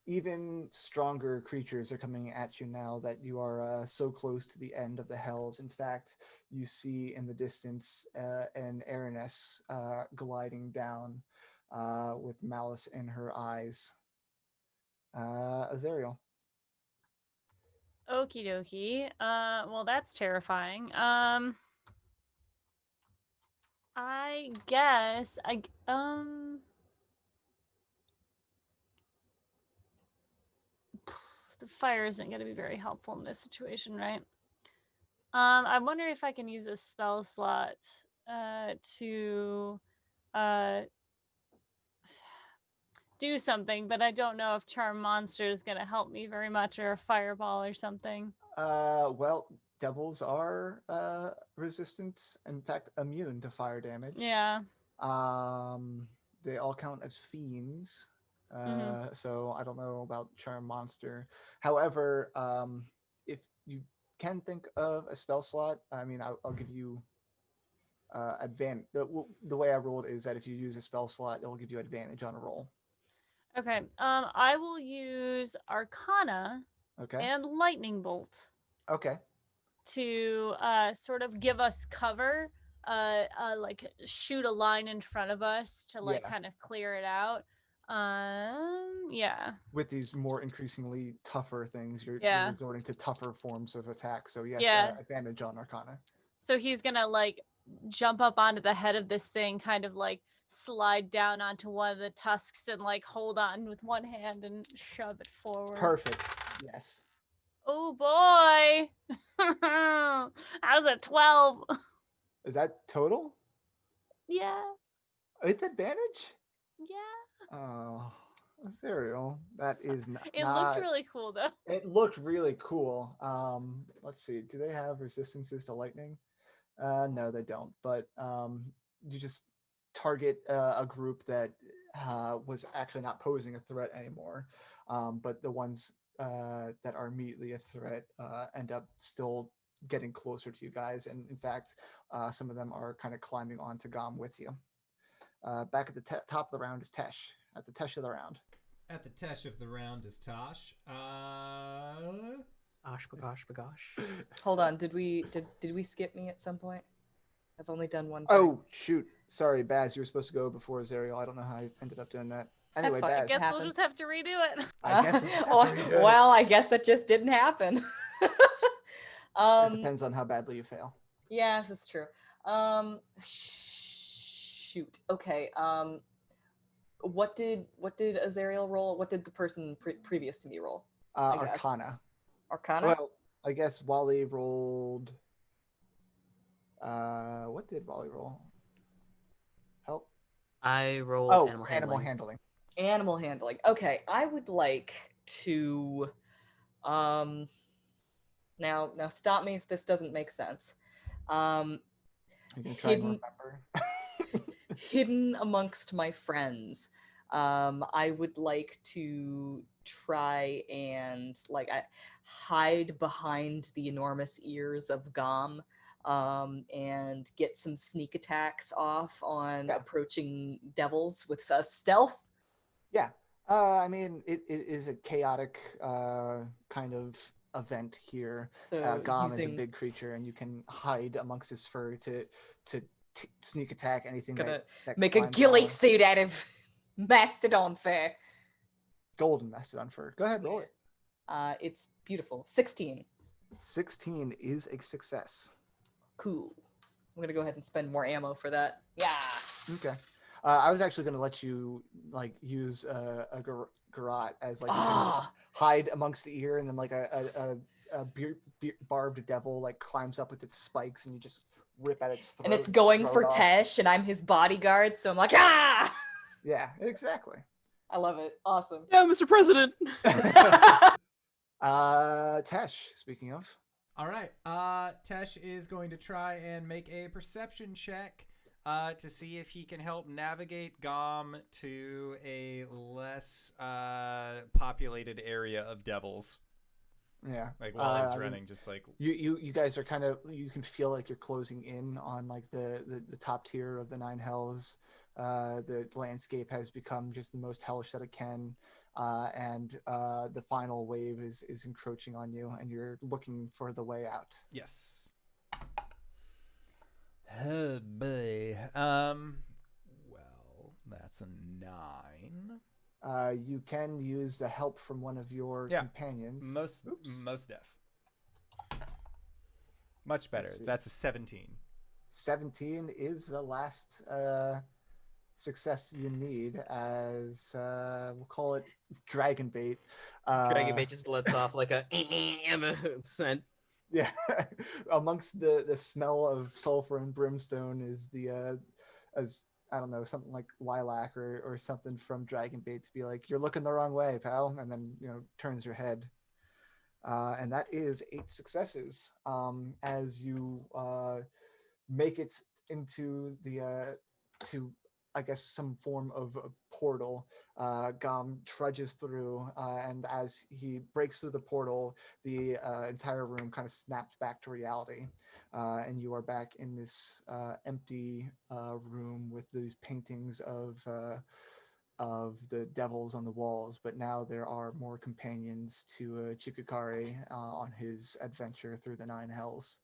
Even stronger creatures are coming at you now that you are so close to the end of the hells. In fact, you see in the distance an Araness gliding down with malice in her eyes. Azrael. Okie dokie. Well, that's terrifying. I guess the fire isn't going to be very helpful in this situation, right? I wonder if I can use a spell slot to do something, but I don't know if Charm Monster is going to help me very much, or a fireball or something. Well, devils are resistant, in fact, immune to fire damage. Yeah. They all count as fiends. So I don't know about Charm Monster. However, if you can think of a spell slot, I mean, I'll give you advantage. The way I rolled is that if you use a spell slot, it'll give you advantage on a roll. Okay. I will use Arcana and Lightning Bolt. Okay. To sort of give us cover, like shoot a line in front of us to kind of clear it out. Yeah. With these more increasingly tougher things, you're resorting to tougher forms of attack. So yes, advantage on Arcana. So he's gonna like jump up onto the head of this thing, kind of like slide down onto one of the tusks and like hold on with one hand and shove it forward. Perfect. Yes. Oh boy. I was at 12. Is that total? Yeah. With advantage? Yeah. Oh, Azrael. That is not. It looked really cool though. It looked really cool. Let's see. Do they have resistances to lightning? No, they don't. But you just target a group that was actually not posing a threat anymore. But the ones that are immediately a threat end up still getting closer to you guys. And in fact, some of them are kind of climbing onto Gom with you. Back at the top of the round is Tesh. At the Tesh of the round. At the Tesh of the round is Tosh. Bagosh. Hold on, did we skip me at some point? I've only done one thing. Oh shoot! Sorry, Baz. You were supposed to go before Azrael. I don't know how I ended up doing that. Anyway, fine. Baz. I guess we'll just have to redo it. I guess well, I guess that just didn't happen. It depends on how badly you fail. Yes, it's true. Shoot. Okay. What did Azrael roll? What did the person previous to me roll? Arcana. Arcana? Well, I guess Wally rolled. What did Wally roll? Help. I rolled animal handling. Animal handling. Okay, I would like to now stop me if this doesn't make sense. I'm gonna try and remember. Hidden amongst my friends, I would like to try and hide behind the enormous ears of Gom, and get some sneak attacks off on approaching devils with stealth. Yeah, I mean it is a chaotic kind of event here. So Gom is a big creature, and you can hide amongst his fur to sneak attack anything. That make a ghillie suit out of mastodon fur. Golden mastodon fur. Go ahead, roll it. It's beautiful. 16. 16 is a success. Cool. I'm gonna go ahead and spend more ammo for that. Yeah. Okay. I was actually gonna let you use a garrote as hide amongst the ear, and then a barbed devil climbs up with its spikes, and you just rip at its throat. And it's going for Tesh, and I'm his bodyguard, so I'm like, ah! Yeah, exactly. I love it. Awesome. Yeah, Mr. President. Tesh, speaking of. All right. Tesh is going to try and make a perception check to see if he can help navigate Gom to a less populated area of devils. Yeah. Like while he's I mean, running, just like you guys are kind of, you can feel like you're closing in on like the top tier of the Nine Hells. The landscape has become just the most hellish that it can, and the final wave is encroaching on you, and you're looking for the way out. yes. Oh boy. Well, that's a 9. You can use the help from one of your companions. Most def. Much better. That's a 17. 17 is the last success you need, as we'll call it dragon bait. Dragon bait just lets off like a scent. Yeah, amongst the smell of sulfur and brimstone is the as I don't know, something like lilac or something from dragon bait to be like, you're looking the wrong way, pal, and then turns your head. And that is 8 successes. As you make it into the to I guess some form of portal, Gom trudges through, and as he breaks through the portal, the entire room kind of snaps back to reality, and you are back in this empty room with these paintings of the devils on the walls. But now there are more companions to Chikukare on his adventure through the Nine Hells.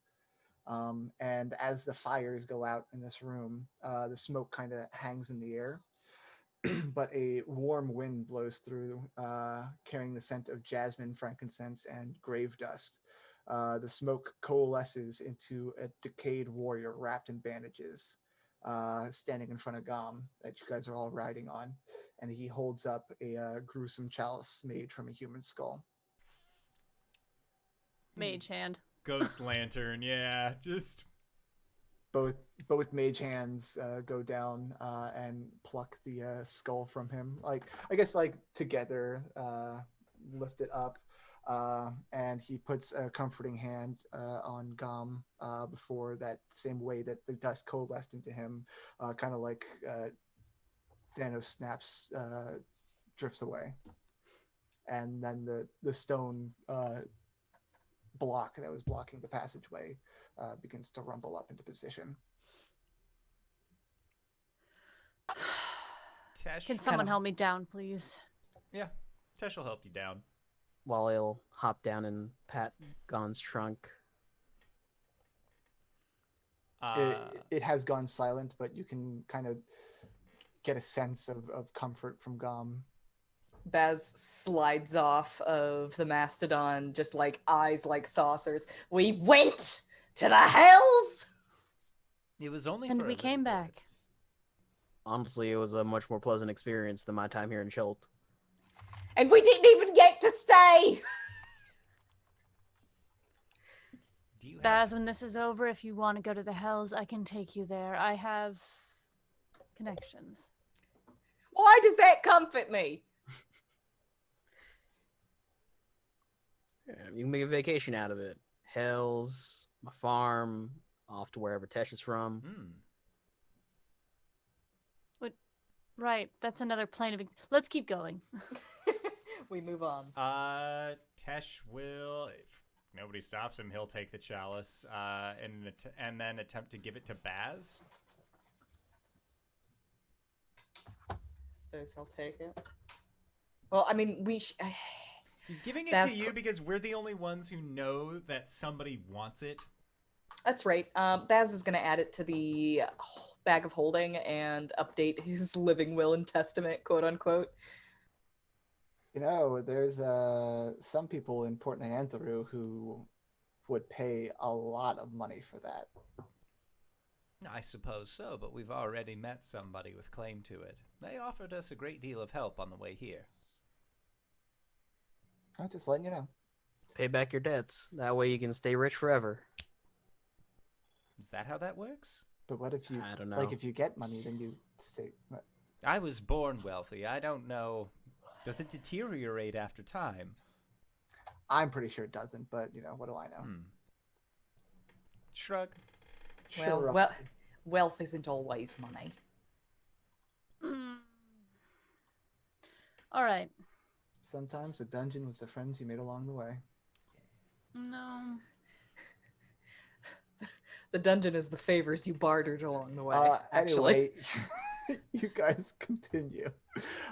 And as the fires go out in this room, the smoke kind of hangs in the air, but a warm wind blows through, carrying the scent of jasmine, frankincense, and grave dust. The smoke coalesces into a decayed warrior wrapped in bandages, standing in front of Gom that you guys are all riding on, and he holds up a gruesome chalice made from a human skull. Mage hand. Ghost lantern, yeah, just Both mage hands go down and pluck the skull from him. Like, I guess, like together, lift it up, and he puts a comforting hand on Gom before that same way that the dust coalesced into him, kind of like Thanos snaps, drifts away, and then the stone block that was blocking the passageway begins to rumble up into position. Tesh. Can someone help me down, please? Yeah, Tesh will help you down. Wally'll hop down and pat Gon's trunk. It has gone silent, but you can kind of get a sense of comfort from Gom. Baz slides off of the mastodon, just like eyes like saucers. We went to the hells! It was only And for we a came little back. bit. Honestly, it was a much more pleasant experience than my time here in Chult. And we didn't even get to stay! Do you have Baz, when this is over, if you want to go to the hells, I can take you there. I have connections. Why does that comfort me? Yeah, you can make a vacation out of it. Hells, my farm, off to wherever Tesh is from. Right, that's another plane of... Let's keep going. We move on. Tesh will, if nobody stops him, he'll take the chalice and then attempt to give it to Baz. Suppose he'll take it. Well, I mean, He's giving it Baz to you because we're the only ones who know that somebody wants it. That's right. Baz is going to add it to the bag of holding and update his living will and testament, quote unquote. There's some people in Port Nyanthru who would pay a lot of money for that. I suppose so, but we've already met somebody with claim to it. They offered us a great deal of help on the way here. I'm just letting you know. Pay back your debts. That way you can stay rich forever. Is that how that works? But what if you, I don't know. like, if you get money, then you say, what? I was born wealthy. I don't know. Does it deteriorate after time? I'm pretty sure it doesn't, but, what do I know? Shrug. Sure. wealth isn't always money. All right. Sometimes the dungeon was the friends you made along the way. No. The dungeon is the favors you bartered along the way, actually. Anyway, you guys continue.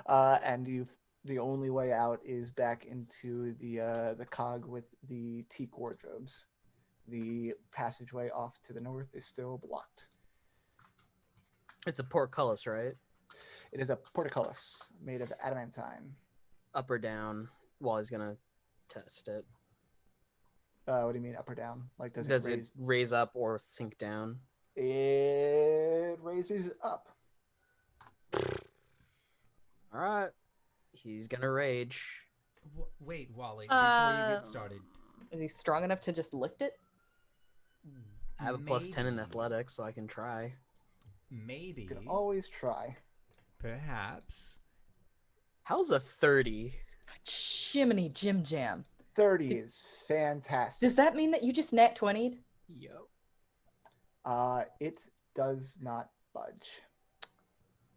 And the only way out is back into the cog with the teak wardrobes. The passageway off to the north is still blocked. It's a portcullis, right? It is a portcullis made of adamantine. Up or down? Wally's gonna test it. What do you mean up or down? Like does it raise up or sink down? It raises up. All right. He's gonna rage. Wait, Wally, before you get started. Is he strong enough to just lift it? I have a +10 in athletics, so I can try. Maybe. You can always try. Perhaps. How's a 30? Jiminy Jim Jam. 30 is fantastic. Does that mean that you just nat 20'd? Yo. It does not budge.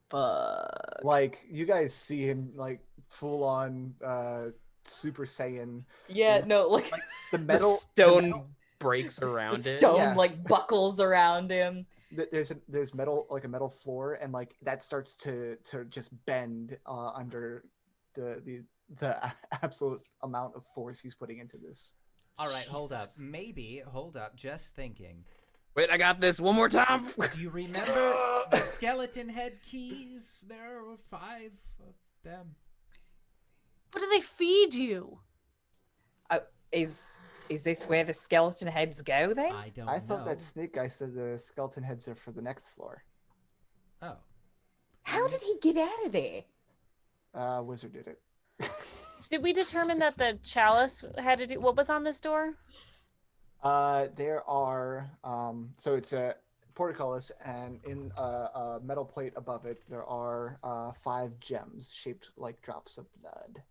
But Like, you guys see him, like, full on Super Saiyan. yeah, no, like The The metal stone breaks around the it. stone Yeah. like buckles around him. There's metal, like a metal floor, and like that starts to just bend under the absolute amount of force he's putting into this. All right, hold up. Jesus. Maybe, hold up. Just thinking. Wait, I got this one more time. Do you remember the skeleton head keys? There were 5 of them. What do they feed you? Is this where the skeleton heads go then? I don't I know. thought that Snake Guy said the skeleton heads are for the next floor. Oh. How did he get out of there? Wizard did it. Did we determine that the chalice had to do what was on this door? There are so it's a portcullis, and in a metal plate above it there are 5 gems shaped like drops of blood.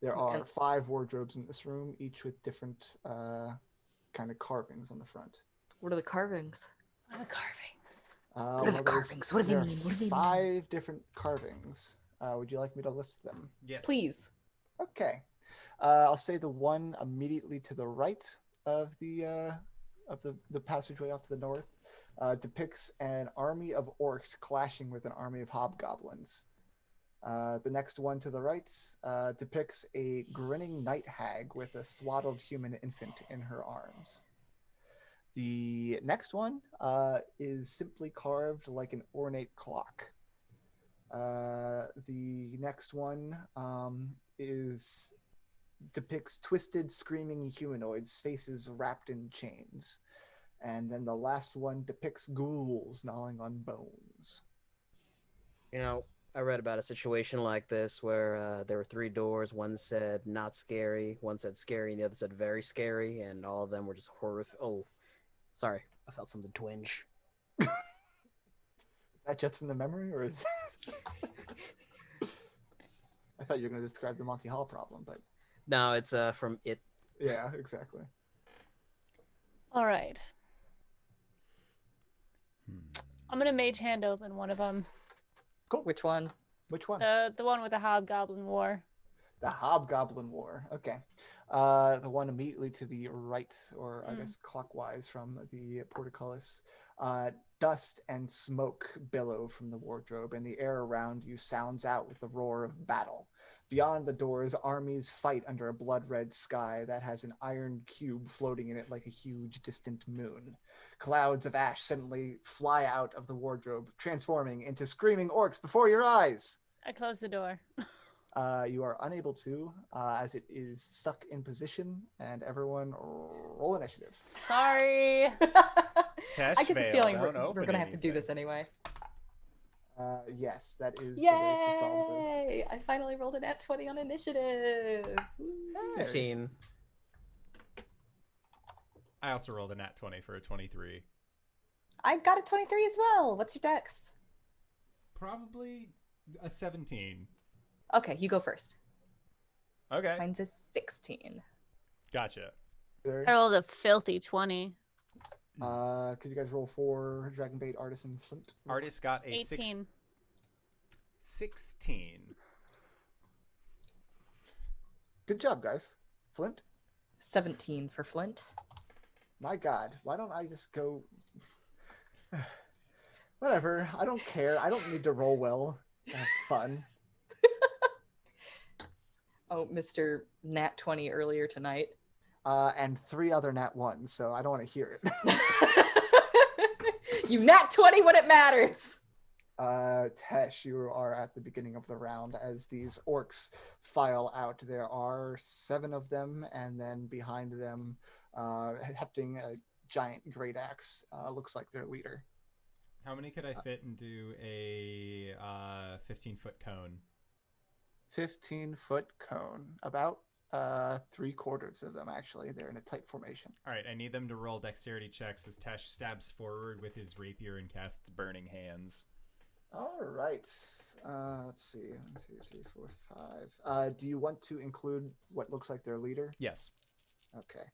There are Okay. 5 wardrobes in this room, each with different kind of carvings on the front. What are the carvings? The carvings. What are the carvings? What do they there are mean? What do they mean? 5 different carvings. Would you like me to list them? Yes. Please. Okay. I'll say the one immediately to the right of the passageway off to the north depicts an army of orcs clashing with an army of hobgoblins. The next one to the right depicts a grinning night hag with a swaddled human infant in her arms. The next one is simply carved like an ornate clock. The next one depicts twisted, screaming humanoids, faces wrapped in chains. And then the last one depicts ghouls gnawing on bones. You know, I read about a situation like this where there were 3 doors. One said not scary, one said scary, and the other said very scary, and all of them were just horrific. Oh, sorry, I felt something twinge. Is that just from the memory, or is I thought you were going to describe the Monty Hall problem, but No, it's from it. yeah, exactly. All right. I'm gonna mage hand open one of them. Cool. Which one? Which one? The one with the hobgoblin war. The Hobgoblin War. Okay. The one immediately to the right, or I guess clockwise from the portcullis. Dust and smoke billow from the wardrobe, and the air around you sounds out with the roar of battle. Beyond the doors, armies fight under a blood-red sky that has an iron cube floating in it like a huge distant moon. Clouds of ash suddenly fly out of the wardrobe, transforming into screaming orcs before your eyes. I close the door. You are unable to, as it is stuck in position, and everyone roll initiative. Sorry. I get the Teshvael, feeling don't we're open gonna have to do anything. this anyway. Yes, that is the way to solve Yay! I finally rolled an at 20 on initiative. it. 15. I also rolled a nat 20 for a 23. I got a 23 as well. What's your dex? Probably a 17. Okay, you go first. Okay, Mine's a 16. gotcha. I rolled a filthy 20. Could you guys roll for Dragonbait Artisan Flint? Artist got a 18. 16. Good job, guys. Flint? 17 for Flint. My God, why don't I just go... Whatever, I don't care. I don't need to roll well. Have fun. Oh, Mr. Nat 20 earlier tonight. And 3 other nat 1s, so I don't want to hear it. You Nat 20 when it matters. Tesh, you are at the beginning of the round as these orcs file out. There are 7 of them, and then behind them, hefting a giant great axe, looks like their leader. How many could I fit into a 15-foot cone? 15-foot cone. About 3/4 of them, actually. They're in a tight formation. All right, I need them to roll dexterity checks as Tesh stabs forward with his rapier and casts Burning Hands. All right. Let's see. 1, 2, 3, 4, 5. Do you want to include what looks like their leader? Yes. Okay.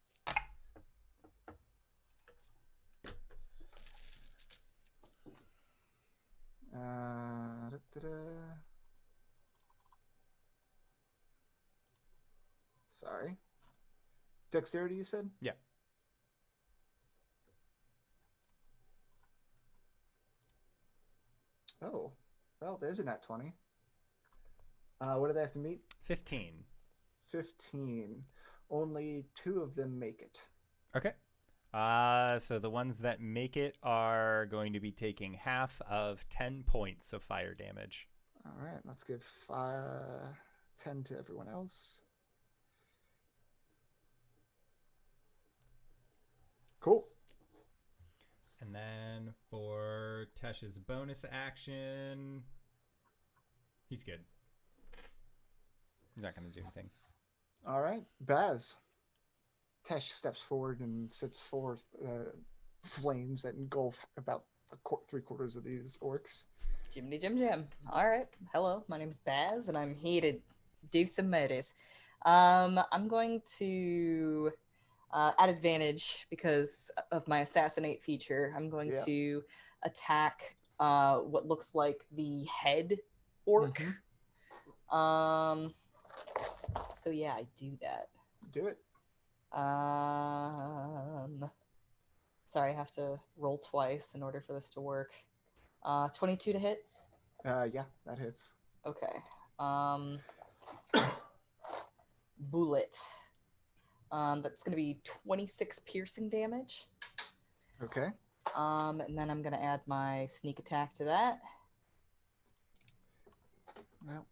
Sorry. Dexterity, you said? Yeah. Oh, well, there's a nat 20. What do they have to meet? 15. 15. Only 2 of them make it. Okay. So the ones that make it are going to be taking half of 10 points of fire damage. All right, let's give 10 to everyone else. Cool. And then for Tesh's bonus action, he's good. He's not going to do anything. All right, Baz. Tesh steps forward and sits forth flames that engulf about 3/4 of these orcs. Jiminy Jim Jam. All right. Hello, my name's Baz, and I'm here to do some murders. I'm going to, at advantage because of my assassinate feature, I'm going to attack what looks like the head orc. Mm-hmm. So yeah, I do that. Do it. Sorry, I have to roll twice in order for this to work. 22 to hit. Yeah, that hits. Okay. Bullet. That's gonna be 26 piercing damage. Okay. And then I'm gonna add my sneak attack to that. Well,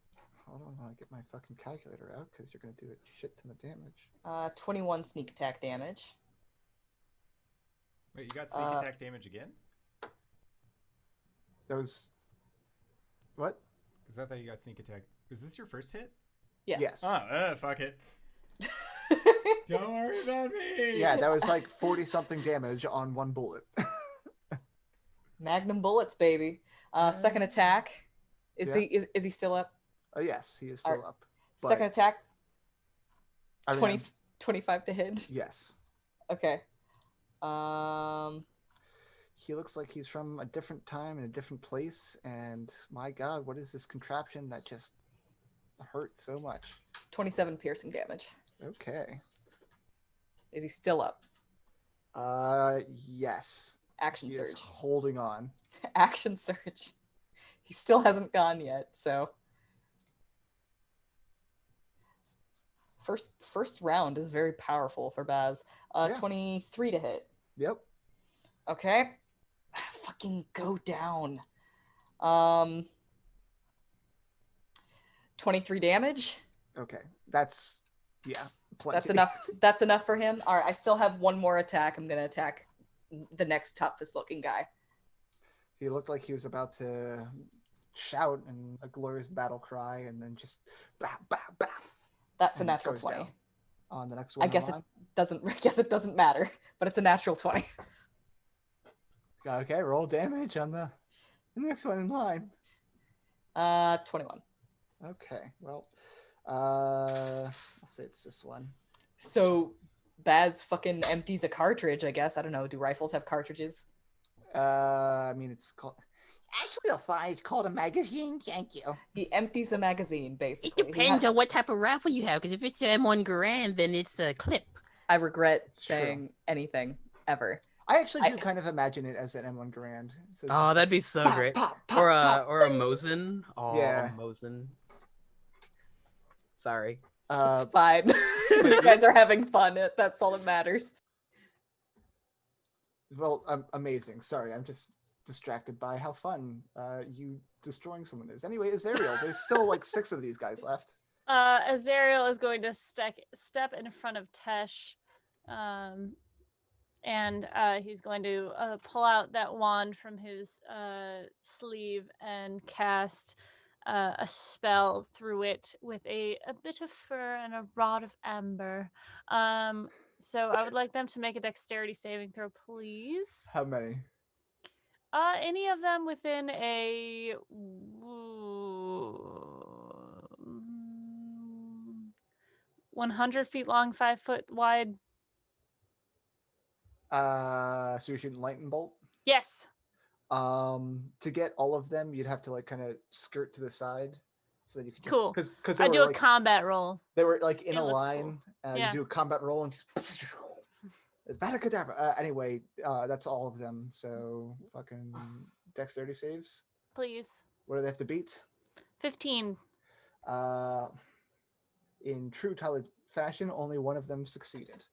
hold on while I get my fucking calculator out, because you're gonna do a shit ton of damage. 21 sneak attack damage. Wait, you got sneak attack damage again? That was... What? Because I thought you got sneak attack. Was this your first hit? Yes. Yes. Oh, fuck it. Don't worry about me. Yeah, that was like 40-something damage on 1 bullet. Magnum bullets, baby. Second attack. Is he still up? Oh, yes, he is still up. But, Second attack. I mean, 20, 25 to hit. Yes. Okay. He looks like he's from a different time in a different place, and my God, what is this contraption that just hurt so much? 27 piercing damage. Okay. Is he still up? Yes. Action He surge. is holding on. Action surge. He still hasn't gone yet, so first round is very powerful for Baz. 23 to hit. Yep. Okay. Fucking go down. 23 damage. Okay. That's plenty. That's enough. That's enough for him. All right, I still have one more attack. I'm gonna attack the next toughest looking guy. He looked like he was about to shout in a glorious battle cry, and then just bah, bah, bah. That's a And natural goes 20. down. On the next one. I guess it doesn't matter, but it's a natural 20. Okay, roll damage on the next one in line. 21. Okay, well, I'll say it's this one. So Baz fucking empties a cartridge, I guess. I don't know. Do rifles have cartridges? I mean, it's called. Actually, a fine. It's called a magazine. Thank you. He empties a magazine, It basically. depends on what type of rifle you have, because if it's M1 Garand, then it's a clip. I regret It's true. saying anything ever. I actually do kind of imagine it as an M1 Garand. So Oh, just that'd be so pop, great. pop, pop, Or pop. a Mosin. Oh, Yeah. a Mosin. Sorry. It's fine. You guys are having fun. That's all that matters. Well, amazing. Sorry, I'm just distracted by how fun you destroying someone is. Anyway, Azrael, there's still like 6 of these guys left. Azrael is going to step in front of Tesh, and he's going to pull out that wand from his sleeve and cast a spell through it with a bit of fur and a rod of amber. So I would like them to make a dexterity saving throw, please. How many? Any of them within a 100 feet long, 5 foot wide. So you're shooting lightning bolt? Yes. To get all of them, you'd have to like kind of skirt to the side so that you could Cool. Because I do a like, combat roll. they were like in It a looks line. Yeah. You do a combat roll and it's Badacadabra. Anyway, that's all of them. So fucking dexterity saves. Please. What do they have to beat? 15. In true Tyler fashion, only one of them succeeded.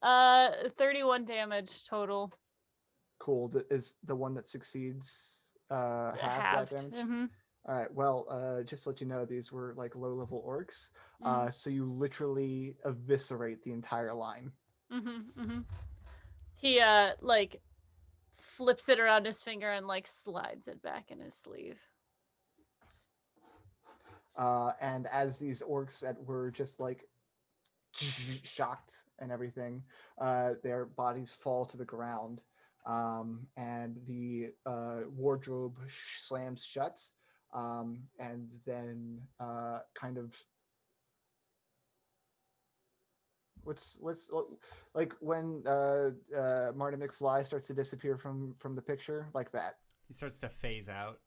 31 damage total. Cool. Is the one that succeeds half Halved. that damage? Mm-hmm. All right. Well, just to let you know, these were like low-level orcs. So you literally eviscerate the entire line. Mm-hmm. Mm-hmm. He like flips it around his finger and like slides it back in his sleeve. And as these orcs that were just like shocked and everything, their bodies fall to the ground, and the wardrobe slams shut, and then kind of what's like when Marty McFly starts to disappear from the picture, like that. He starts to phase out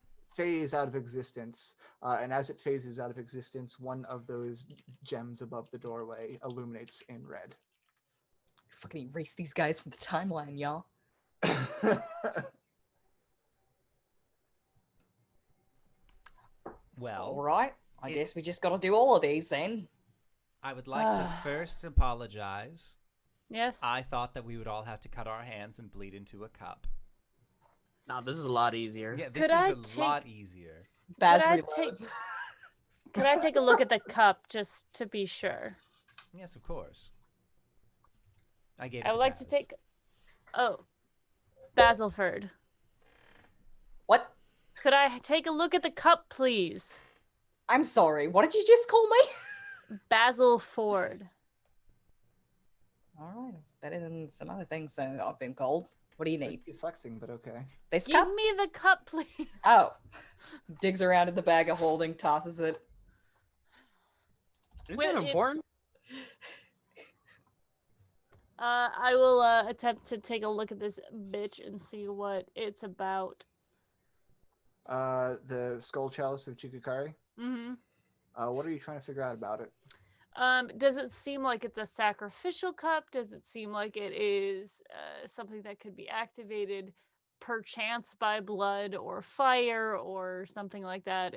of existence, and as it phases out of existence, one of those gems above the doorway illuminates in red. Fucking erase these guys from the timeline, y'all. Well, All right. I guess we just got to do all of these then. I would like to first apologize. Yes. I thought that we would all have to cut our hands and bleed into a cup. No, this is a lot easier. Yeah, this is a lot easier. Baz Could I reloads. Could I take a look at the cup just to be sure? Yes, of course. I gave it I would like Baz. to take. Oh, Basilford. What? Could I take a look at the cup, please? I'm sorry. What did you just call me? Basil Ford. All right. It's better than some other things I've been called. What do you need? Deflecting, but okay. This Give cup? me the cup, please. Oh. Digs around in the bag of holding, tosses it. Isn't Wait, that important? I will attempt to take a look at this bitch and see what it's about. The skull chalice of Chikukari. Mm-hmm. What are you trying to figure out about it? Does it seem like it's a sacrificial cup? Does it seem like it is something that could be activated perchance by blood or fire or something like that?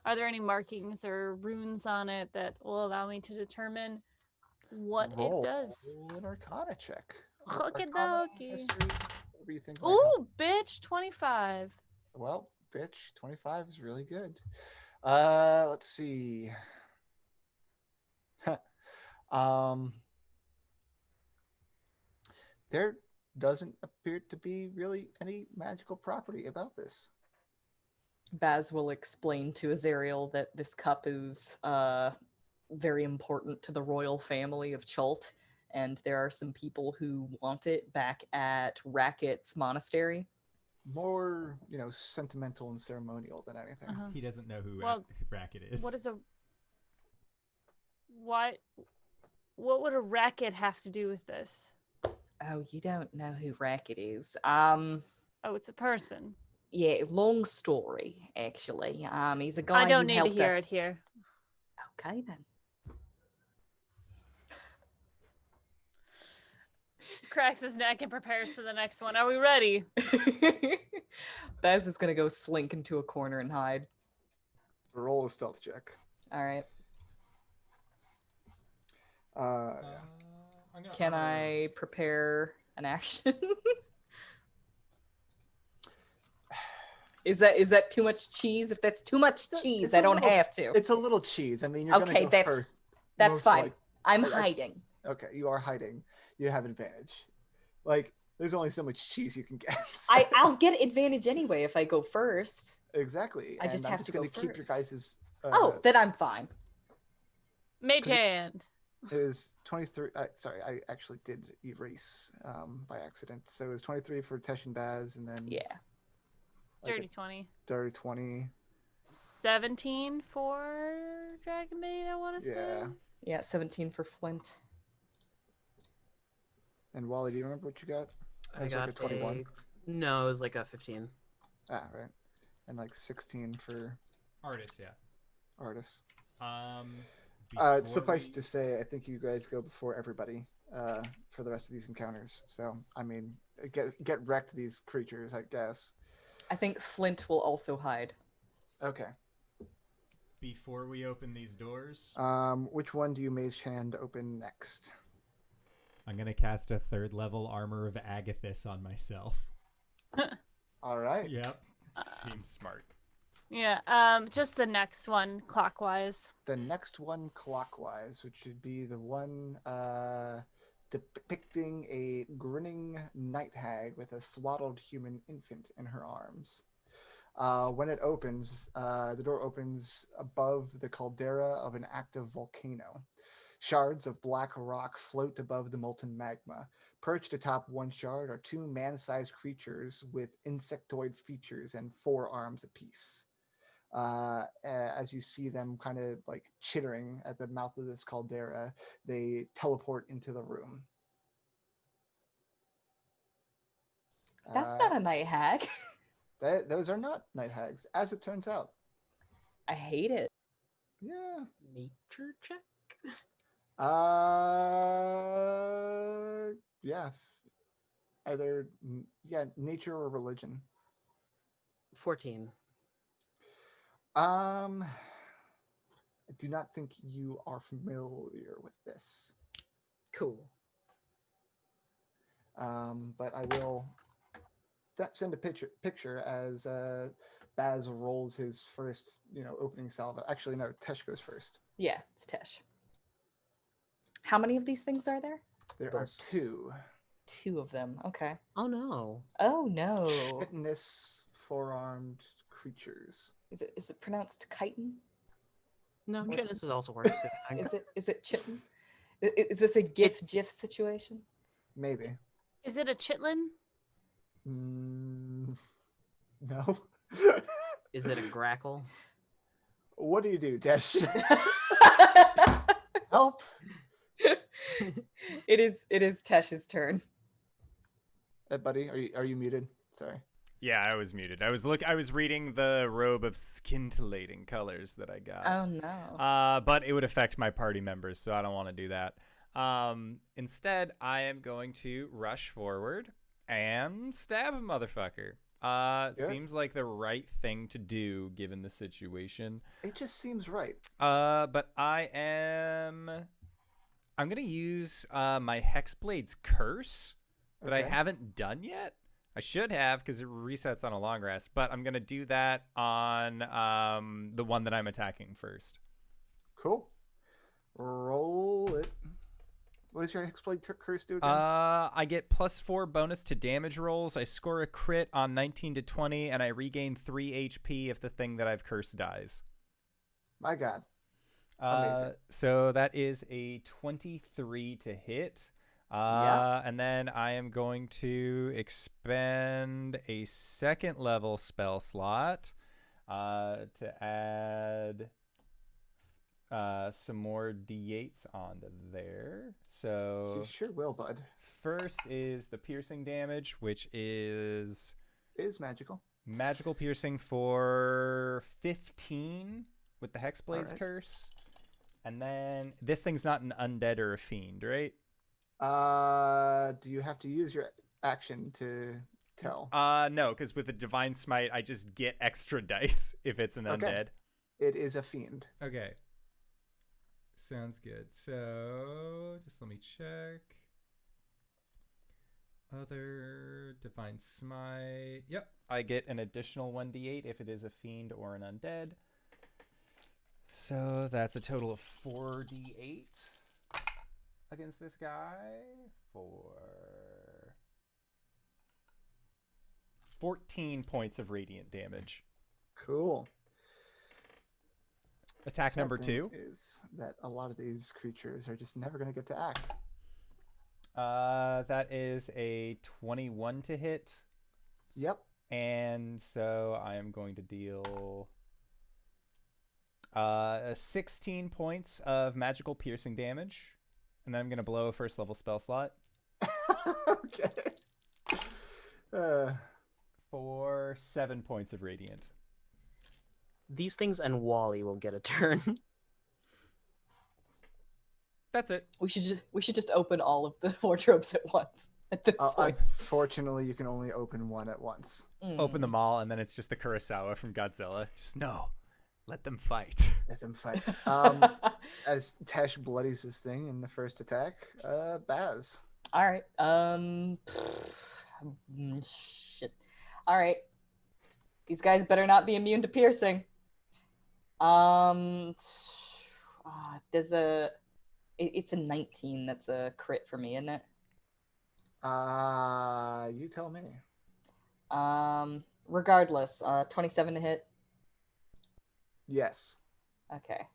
Are there any markings or runes on it that will allow me to determine what Roll it does? an Arcana check. Okey-dokey. History, whatever you think might Ooh, help. bitch, 25. Well, bitch, 25 is really good. Let's see. There doesn't appear to be really any magical property about this. Baz will explain to Azrael that this cup is very important to the royal family of Chult, and there are some people who want it back at Racket's monastery. More, sentimental and ceremonial than anything. Uh-huh. He doesn't know who Well, Racket is. What is a... Why What would a racket have to do with this? Oh, you don't know who Racket is. Oh, it's a person. Yeah, long story, actually. He's a guy I don't who need to helped hear us. it here. Okay, then. Cracks his neck and prepares for the next one. Are we ready? Bez is gonna go slink into a corner and hide. Roll a stealth check. All right. Yeah. I'm gonna Can armor- I prepare an action? Is that too much cheese? If that's too much cheese, It's I a don't little- have to. It's a little cheese. I mean, you're Okay, gonna go that's- first. That's most fine. like- I'm I- hiding. Okay, you are hiding. You have advantage. Like, there's only so much cheese you can get. I'll get advantage anyway if I go first. Exactly. I just and have I'm to gonna go keep your first. guys' Oh, then I'm fine. Mage 'Cause it- hand. It was 23. Sorry, I actually did erase by accident. So it was 23 for Tesh and Baz, and then Yeah. like Dirty 20. dirty 20. 17 for Dragon Maid, I want to Yeah. say. Yeah, 17 for Flint. And Wally, do you remember what you got? It I was got like a 21. No, it was like a 15. Ah, right. And like 16 for Artist, yeah. artists. Before Suffice we- to say, I think you guys go before everybody for the rest of these encounters. So, I mean, get wrecked, these creatures, I guess. I think Flint will also hide. Okay. Before we open these doors, Which one do you mage hand open next? I'm gonna cast a 3rd level Armor of Agathis on myself. All right. Yep. Seems smart. Yeah, just the next one clockwise. The next one clockwise, which would be the one depicting a grinning night hag with a swaddled human infant in her arms. When it opens, the door opens above the caldera of an active volcano. Shards of black rock float above the molten magma. Perched atop one shard are two man-sized creatures with insectoid features and 4 arms apiece. As you see them kind of like chittering at the mouth of this caldera, they teleport into the room. That's not a night hag. Those are not night hags, as it turns out. I hate it. Yeah. Nature check? Yeah. Either, nature or religion. 14. I do not think you are familiar with this. Cool. But I will send a picture as Baz rolls his first, opening salvo. Actually, no, Tesh goes first. Yeah, it's Tesh. How many of these things are there? There Those- are 2 2 of them. Okay. Oh no. Oh no. chitinous 4-armed creatures. Is it pronounced chitin? No, What- chitinous is also worse. Is it chitin? Is this a GIF situation? Maybe. Is it a chitlin? No. Is it a grackle? What do you do, Tesh? Help! It is Tesh's turn. Buddy, are you muted? Sorry. Yeah, I was muted. I was reading the robe of scintillating colors that I got. Oh no. But it would affect my party members, so I don't want to do that. Instead, I am going to rush forward and stab a motherfucker. Seems like the right thing to do given the situation. It just seems right. But I'm gonna use my Hexblade's Curse that I Okay. haven't done yet. I should have because it resets on a long rest, but I'm gonna do that on the one that I'm attacking first. Cool. Roll it. What does your Hexblade curse do again? I get +4 bonus to damage rolls. I score a crit on 19 to 20, and I regain 3 HP if the thing that I've cursed dies. My God. Amazing. So that is a 23 to hit. Yeah. And then I am going to expend a 2nd level spell slot to add some more d8s onto there. So You sure will, bud. first is the piercing damage, which is Magical. magical piercing for 15 with the Hexblade's Alright. curse. And then this thing's not an undead or a fiend, right? Do you have to use your action to tell? No, because with the divine smite, I just get extra dice if it's an Okay. undead. It is a fiend. Okay. Sounds good. So just let me check. Other divine smite. Yep. I get an additional 1d8 if it is a fiend or an undead. So that's a total of 4d8 against this guy for 14 points of radiant damage. Cool. Attack Sad number thing 2. is that a lot of these creatures are just never going to get to act. That is a 21 to hit. Yep. And so I am going to deal 16 points of magical piercing damage. And then I'm going to blow a first level spell slot Okay. for 7 points of radiant. These things and Wally will get a turn. That's it. We should just open all of the wardrobes at once at this point. Unfortunately, you can only open one at once. Open them all, and then it's just the Kurosawa from Godzilla. Just no. Let them fight. Let them fight. As Tesh bloodies this thing in the first attack, Baz. All right. Shit. All right. These guys better not be immune to piercing. It's a 19. That's a crit for me, isn't it? You tell me. Regardless, 27 to hit. Yes. Okay.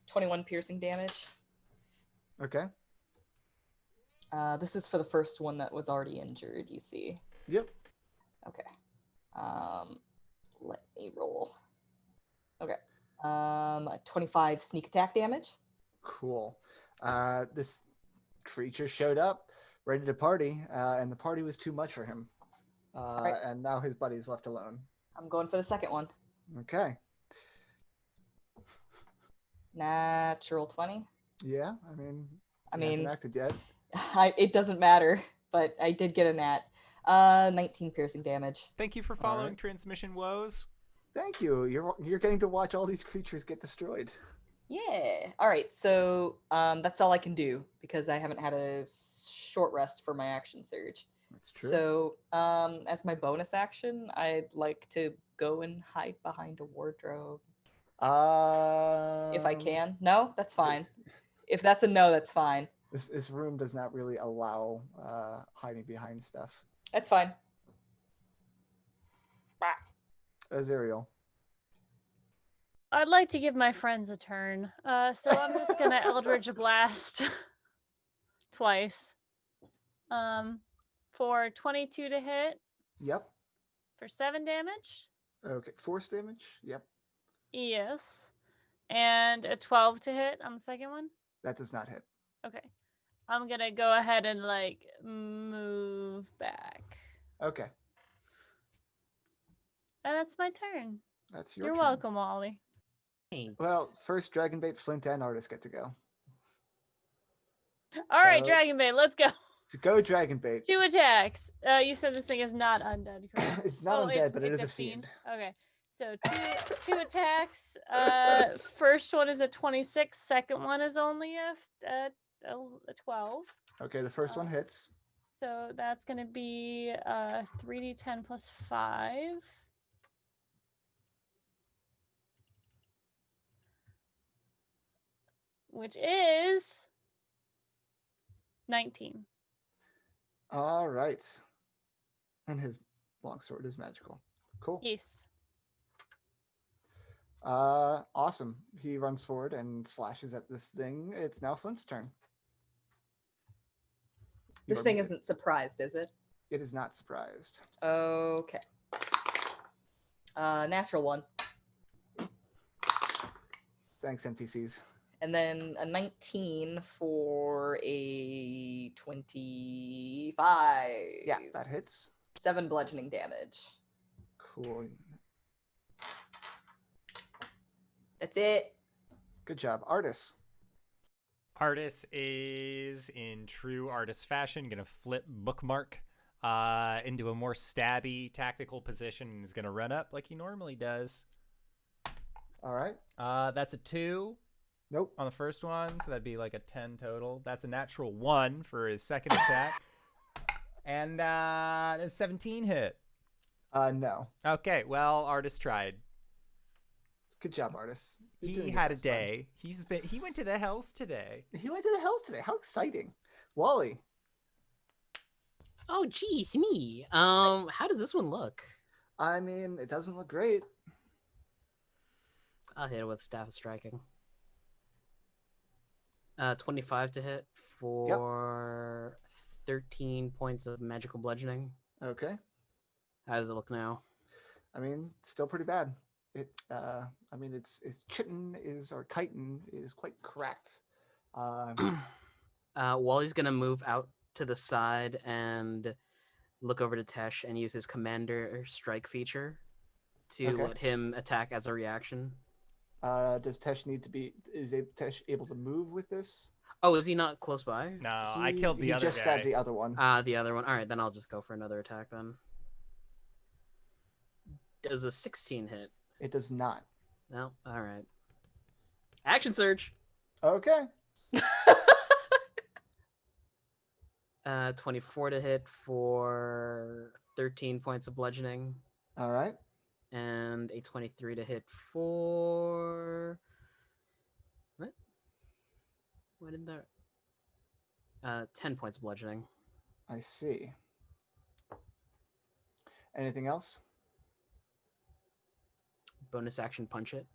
21 piercing damage. Okay. This is for the first one that was already injured, you see. Yep. Okay. Let me roll. Okay. 25 sneak attack damage. Cool. This creature showed up, ready to party, and the party was too much for him. Right. And now his buddy's left alone. I'm going for the second one. Okay. Natural 20. Yeah, I mean, I he hasn't mean, acted yet. it doesn't matter, but I did get a nat. 19 piercing damage. Thank you for following right. Transmission Woes. Thank you. You're getting to watch all these creatures get destroyed. Yeah. All right. So that's all I can do because I haven't had a short rest for my action surge. That's true. So as my bonus action, I'd like to go and hide behind a wardrobe. If I can. No, that's fine. If that's a no, that's fine. This room does not really allow hiding behind stuff. That's fine. Azrael. I'd like to give my friends a turn. So I'm just gonna Eldritch Blast twice. For 22 to hit Yep. for 7 damage. Okay. Force damage. Yep. Yes. And a 12 to hit on the second one. That does not hit. Okay. I'm gonna go ahead and move back. Okay. And that's my turn. That's your You're turn. welcome, Wally. Thanks. Well, first Dragonbait, Flint, and Artist get to go. All right, So- Dragonbait, let's go. To go Dragonbait. 2 attacks. You said this thing is not undead, correct? It's not Oh, undead, but it it's is a fiend. Okay. So two attacks. First one is a 26. Second one is only a 12. Okay, the first one hits. So that's going to be 3d10 plus 5. Which is 19. All right. And his longsword is magical. Cool. Yes. Awesome. He runs forward and slashes at this thing. It's now Flint's turn. This You are thing muted. isn't surprised, is it? It is not surprised. Okay. Natural 1. Thanks, NPCs. And then a 19 for a 25. Yeah, that hits. 7 bludgeoning damage. Cool. That's it. Good job. Artis. Artis is in true artist fashion gonna flip bookmark into a more stabby tactical position and is gonna run up like he normally does. All right. That's a 2 Nope. on the first one, so that'd be like a 10 total. That's a natural 1 for his second attack. And a 17 hit. No. Okay, well, Artis tried. Good job, Artis. You're He doing had good a this time. day. He went to the hells today. He went to the hells today. How exciting. Wally. Oh, geez, me. How does this one look? I mean, it doesn't look great. I'll hit it with Staff of Striking. 25 to hit for 13 points of magical bludgeoning. Okay. How does it look now? I mean, still pretty bad. I mean, its chitin is, or chitin is quite cracked. Wally's gonna move out to the side and look over to Tesh and use his Commander Strike feature to Okay. let him attack as a reaction. Does Tesh need to be? Is Tesh able to move with this? Oh, is he not close by? No, I killed the he other just guy. stabbed the other one. The other one. All right, then I'll just go for another attack then. Does a 16 hit? It does not. No. All right. Action surge. Okay. 24 to hit for 13 points of bludgeoning, All right. and a 23 to hit for what? Why did that? 10 points of bludgeoning. I see. Anything else? Bonus action punch it.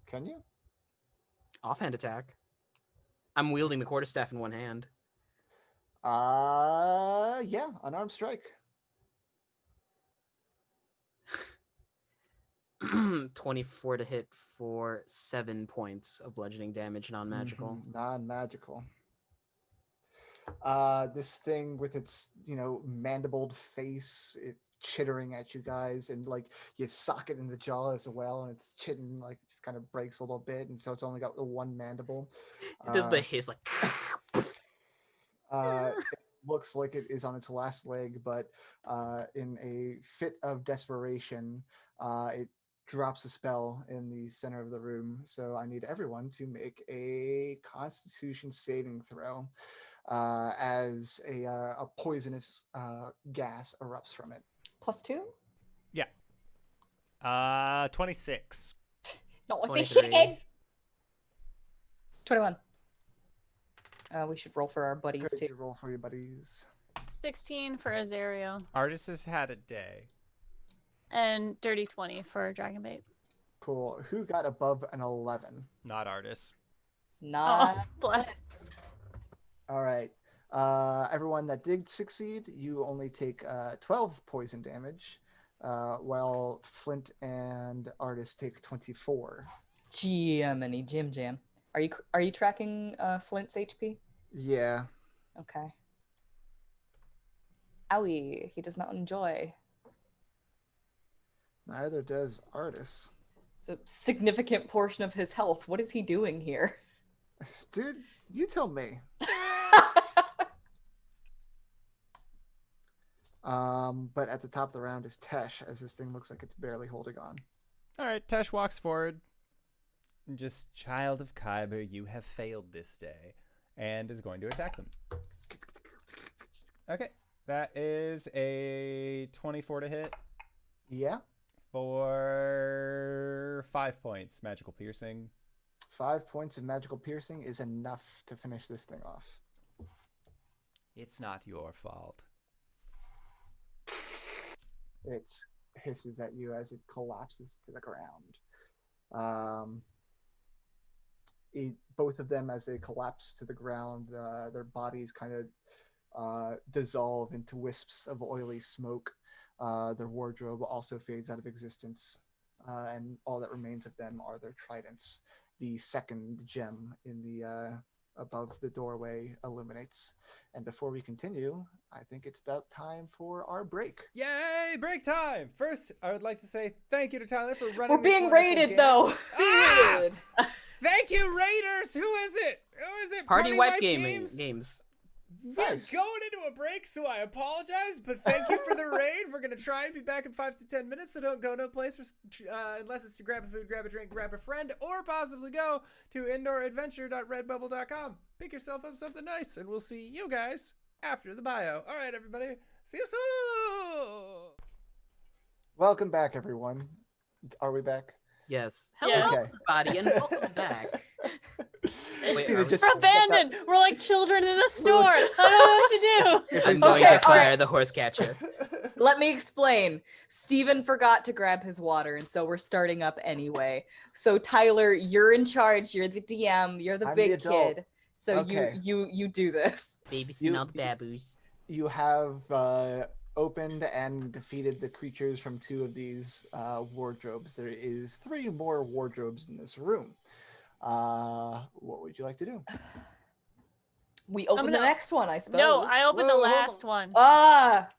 Can you? Offhand attack. I'm wielding the quarterstaff in one hand. Yeah, unarmed strike. 24 to hit for 7 points of bludgeoning damage, non-magical. Mhm, non-magical. This thing with its, mandibled face, it's chittering at you guys, and like you sock it in the jaw as well, and its chin like just kind of breaks a little bit, and so it's only got the one mandible. It does the hiss like. It looks like it is on its last leg, but in a fit of desperation, it drops a spell in the center of the room. So I need everyone to make a Constitution saving throw as a poisonous gas erupts from it. +2? Yeah. 26. Not like this 23. shit again. 21. We should roll for our buddies Great, too. you roll for your buddies. 16 for Azrael. Artis has had a day. And dirty 20 for Dragonbait. Cool. Who got above an 11? Not Artis. Not Oh, bless. All right. Everyone that did succeed, you only take 12 poison damage, while Flint and Artis take 24. Jiminy Jim Jam. Are you tracking Flint's HP? Yeah. Okay. Owie, he does not enjoy. Neither does Artis. It's a significant portion of his health. What is he doing here? Dude, you tell me. But at the top of the round is Tesh, as this thing looks like it's barely holding on. All right, Tesh walks forward. Just, child of Kyber, you have failed this day, and is going to attack them. Okay, that is a 24 to hit Yeah. for 5 points magical piercing. 5 points of magical piercing is enough to finish this thing off. It's not your fault. It hisses at you as it collapses to the ground. Both of them, as they collapse to the ground, their bodies kind of dissolve into wisps of oily smoke. Their wardrobe also fades out of existence, and all that remains of them are their tridents the second gem in the above the doorway illuminates. And before we continue, I think it's about time for our break. Yay, break time! First, I would like to say thank you to Tyler for running We're this being wonderful raided, game. though. Ah! Raided. Thank you, Raiders! Who is it? Who is it? Party wipe Games? games. Nice. We're going into a break, so I apologize, but thank you for the raid. We're going to try and be back in 5 to 10 minutes, so don't go to a place unless it's to grab a food, grab a drink, grab a friend, or possibly go to indooradventure.redbubble.com. Pick yourself up something nice, and we'll see you guys after the bio. All right, everybody. See you soon! Welcome back, everyone. Are we back? Yes. Hello, Yes. Okay. everybody, and welcome back. Wait, Steven are we- just We're stepped up. abandoned. We're like children in a store. I don't know what to do. If I'm we- going Okay, to fire alright. the horse catcher. Let me explain. Steven forgot to grab his water, and so we're starting up anyway. So Tyler, you're in charge. You're the DM. You're the I'm big the adult. kid. So Okay. you do this. Babysitting all the baboos. You have opened and defeated the creatures from 2 of these wardrobes. There is 3 more wardrobes in this room. What would you like to do? We open the gonna- next one, I suppose. No, I opened the Whoa, hold last one. Ah.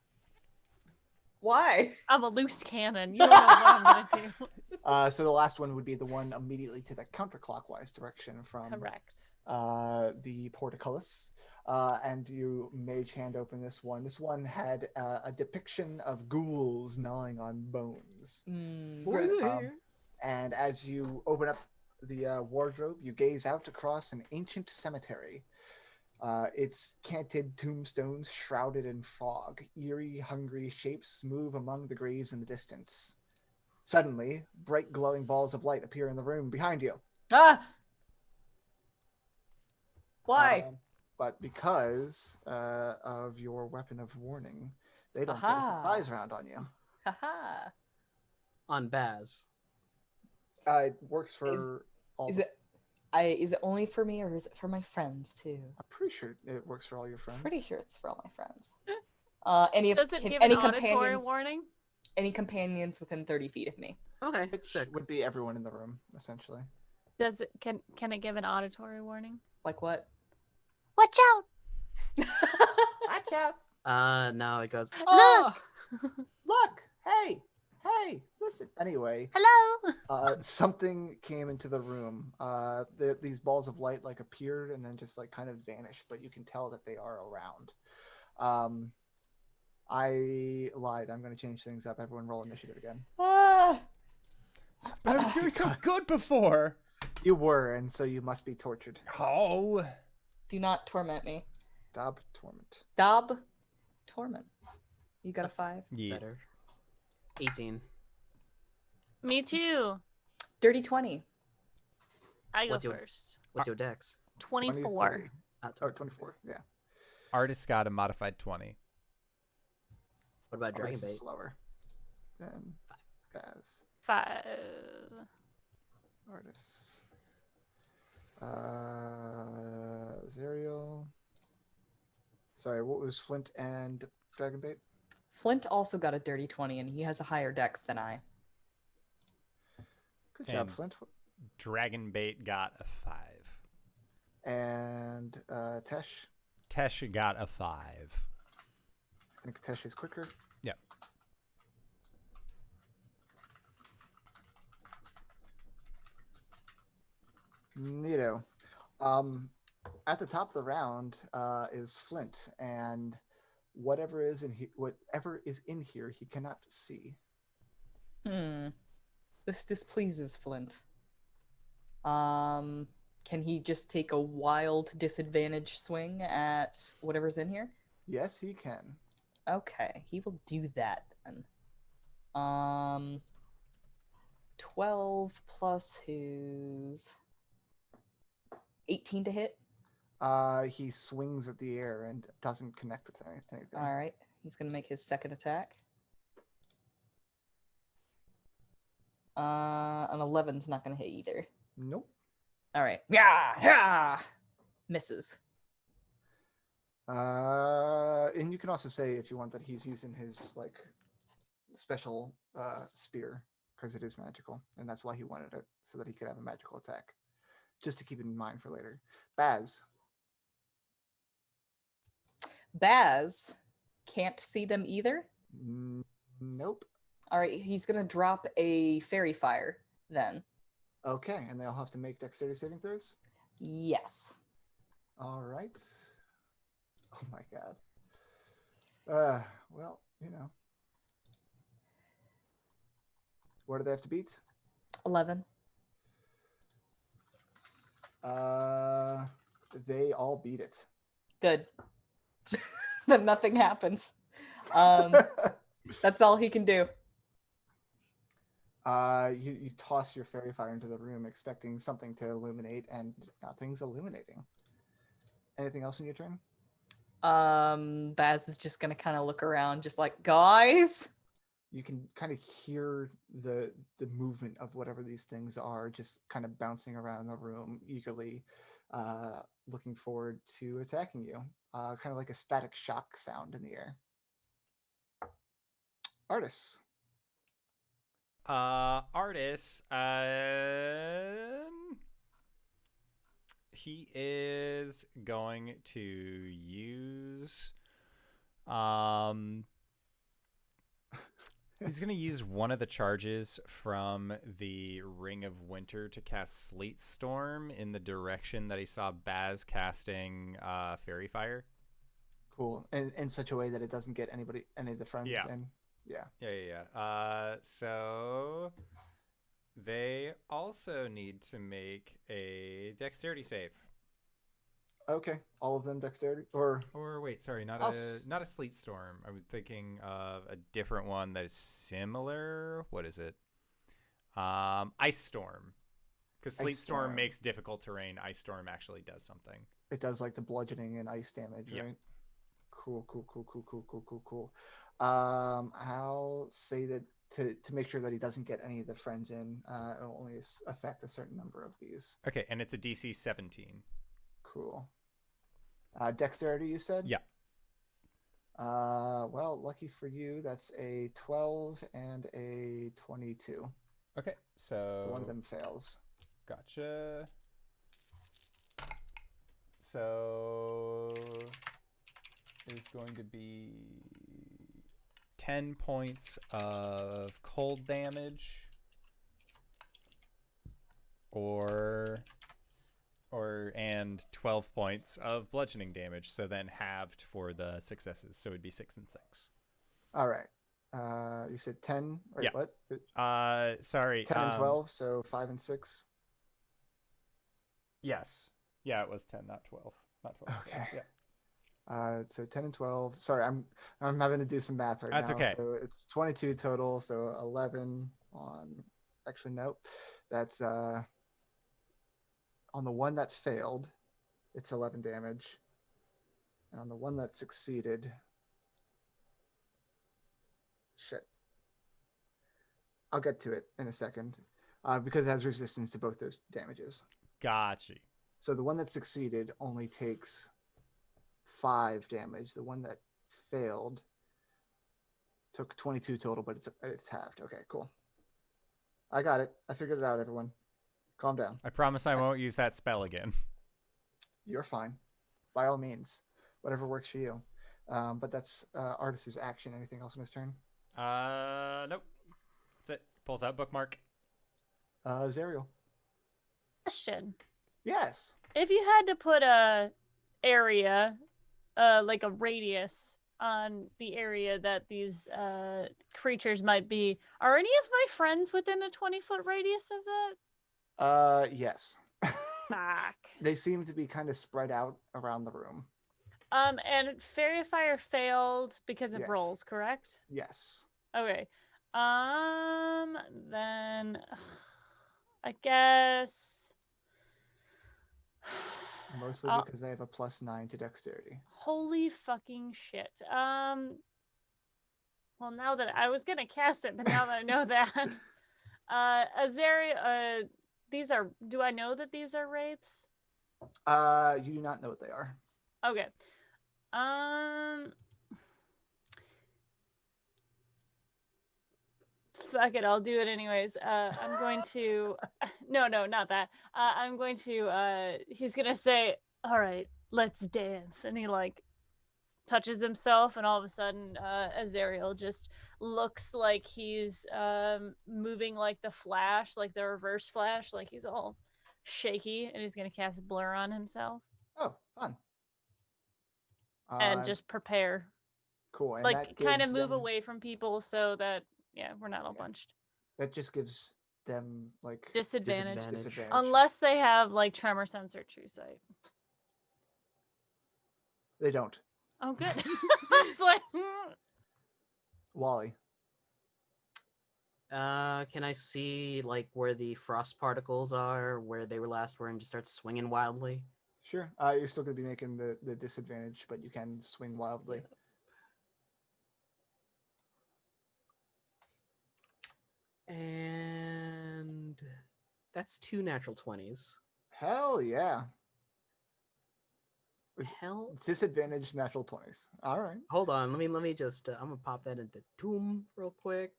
Why? I'm a loose cannon. You don't know what I'm gonna do. So the last one would be the one immediately to the counterclockwise direction from Correct. the portcullis. And you mage hand open this one. This one had a depiction of ghouls gnawing on bones. Gross. And as you open up the wardrobe, you gaze out across an ancient cemetery. Its canted tombstones shrouded in fog. Eerie, hungry shapes move among the graves in the distance. Suddenly, bright glowing balls of light appear in the room behind you. Ah. Why? But because of your weapon of warning, they don't get a Aha. surprise round on you. Haha. On Baz. It works for all. Is it only for me, or is it for my friends too? I'm pretty sure it works for all your friends. Pretty sure it's for all my friends. Any of Does it give any an auditory companions? warning? Any companions within 30 feet of me? Okay, Which sick. would be everyone in the room, essentially. Does it can it give an auditory warning? Like what? Watch out! Watch out! Now it goes. Look! Look! Hey! Hey! Listen! Anyway, Hello! something came into the room. These balls of light like appeared and then just like kind of vanished, but you can tell that they are around. I lied. I'm going to change things up. Everyone roll initiative again. Ah! But I was doing so good before. You were, and so you must be tortured. Oh. Do not torment me. Dob torment. Dob torment. You got That's- a 5? Yeah. Better. 18. Me too. Dirty 20. I go What's your- first. What's your dex? 24. 23. Or 24, yeah. Artist got a modified 20. What about Dragon Artist is Bait? slower than Baz. 5. Artists. Azrael. Sorry, what was Flint and Dragonbait? Flint also got a dirty 20, and he has a higher dex than I. Good job, And- Flint. Dragon Bait got a 5. And Tesh. Tesh got a 5. I think Tesh is quicker. Yeah. Neato. At the top of the round is Flint, and whatever is in here, he cannot see. This displeases Flint. Can he just take a wild disadvantage swing at whatever's in here? Yes, he can. Okay, he will do that then. 12 plus his 18 to hit. He swings at the air and doesn't connect with anything. All right, he's gonna make his second attack. An 11's not gonna hit either. Nope. All right, yeah, misses. And you can also say if you want that he's using his like special spear because it is magical, and that's why he wanted it so that he could have a magical attack. just to keep in mind for later. Baz. Baz can't see them either. Nope. All right, he's gonna drop a fairy fire then. Okay, and they'll have to make dexterity saving throws. Yes. All right. Oh my god. Well, what do they have to beat? 11. They all beat it. Good. Then nothing happens. That's all he can do. You toss your fairy fire into the room, expecting something to illuminate, and nothing's illuminating. Anything else in your turn? Baz is just gonna kind of look around, just like, guys. You can kind of hear the movement of whatever these things are, just kind of bouncing around the room, eagerly looking forward to attacking you. Kind of like a static shock sound in the air. Artis. Artis, he is going to use, he's going to use one of the charges from the Ring of Winter to cast Sleet Storm in the direction that he saw Baz casting Fairy Fire. Cool. In such a way that it doesn't get any of the friends in. Yeah. So they also need to make a dexterity save. Okay, all of them dexterity, or wait, sorry, not a sleet storm. I was thinking of a different one that is similar. What is it? Ice storm. Because sleet storm makes difficult terrain. Ice storm actually does something. It does like the bludgeoning and ice damage, right? Cool. I'll say that to make sure that he doesn't get any of the friends in, it'll only affect a certain number of these. Okay, and it's a DC 17. Cool. Dexterity, you said? Yeah. Well, lucky for you, that's a 12 and a 22. Okay, so one of them fails. Gotcha. So is going to be 10 points of cold damage and 12 points of bludgeoning damage, so then halved for the successes, so it'd be 6 and 6. All right. You said 10 or yeah. What? Sorry, 10 and 12, so 5 and 6. Yes. Yeah, it was 10, not 12. Okay. Yeah. So 10 and 12. Sorry, I'm having to do some math right now. That's okay. So it's 22 total. So 11 on. Actually, nope. That's on the one that failed, it's 11 damage, and on the one that succeeded, shit. I'll get to it in a second, because it has resistance to both those damages. Gotcha. So the one that succeeded only takes 5 damage. The one that failed took 22 total, but it's halved. Okay, cool. I got it. I figured it out, everyone. Calm down. I promise I won't use that spell again. You're fine. By all means. Whatever works for you. But that's Artis's action. Anything else on his turn? Nope. That's it. Pulls out bookmark. Azrael. Question. Yes. If you had to put a area, like a radius on the area that these creatures might be, are any of my friends within a 20-foot radius of that? Yes. Fuck. They seem to be kind of spread out around the room. And Fairy Fire failed because of Yes. rolls, correct? Yes. Okay. Then I guess Mostly because I have a +9 to dexterity. holy fucking shit. Well, now that I was gonna cast it, but now that I know that, Azrael, these are. Do I know that these are wraiths? You do not know what they are. Okay. Fuck it, I'll do it anyways. I'm going to. No, not that. I'm going to. He's gonna say, "All right, let's dance," and he like touches himself, and all of a sudden, Azrael just looks like he's moving like the Flash, like the Reverse Flash, like he's all shaky, and he's gonna cast Blur on himself Oh, fun. and just prepare, cool. And like that kind of gives move them- away from people so that we're not all Yeah. bunched. That just gives them like Disadvantage. disadvantage. Unless they have like tremor sense or true sight. They don't. Oh, good. It's like, Wally. Can I see like where the frost particles are, where they were last were, and just start swinging wildly? Sure. You're still going to be making the disadvantage, but you can swing wildly. And that's 2 natural 20s. Hell yeah. Hell, Disadvantage natural 20s. All right. hold on. Let me just. I'm gonna pop that into Tomb real quick.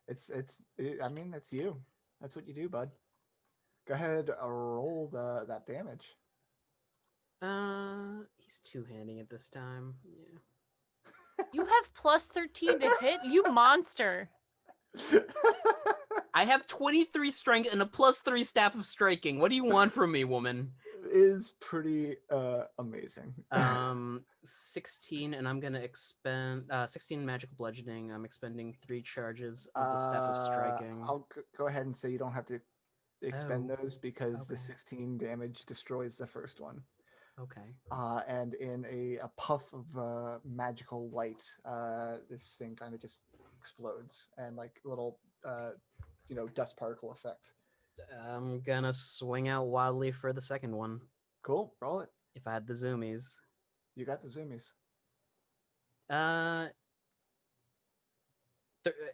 I mean, that's you. That's what you do, bud. Go ahead, roll that damage. He's two-handing it this time. Yeah. you have plus 13 to hit, you monster. I have 23 strength and a +3 staff of striking. What do you want from me, woman? Is pretty amazing. 16, and I'm gonna expend 16 magical bludgeoning. I'm expending 3 charges of the staff of striking. I'll go ahead and say you don't have to expend Oh, those because the okay. 16 damage destroys the first one. Okay. And in a puff of magical light, this thing kind of just explodes and like little dust particle effect. I'm gonna swing out wildly for the second one. Cool, roll it. If I had the zoomies. You got the zoomies.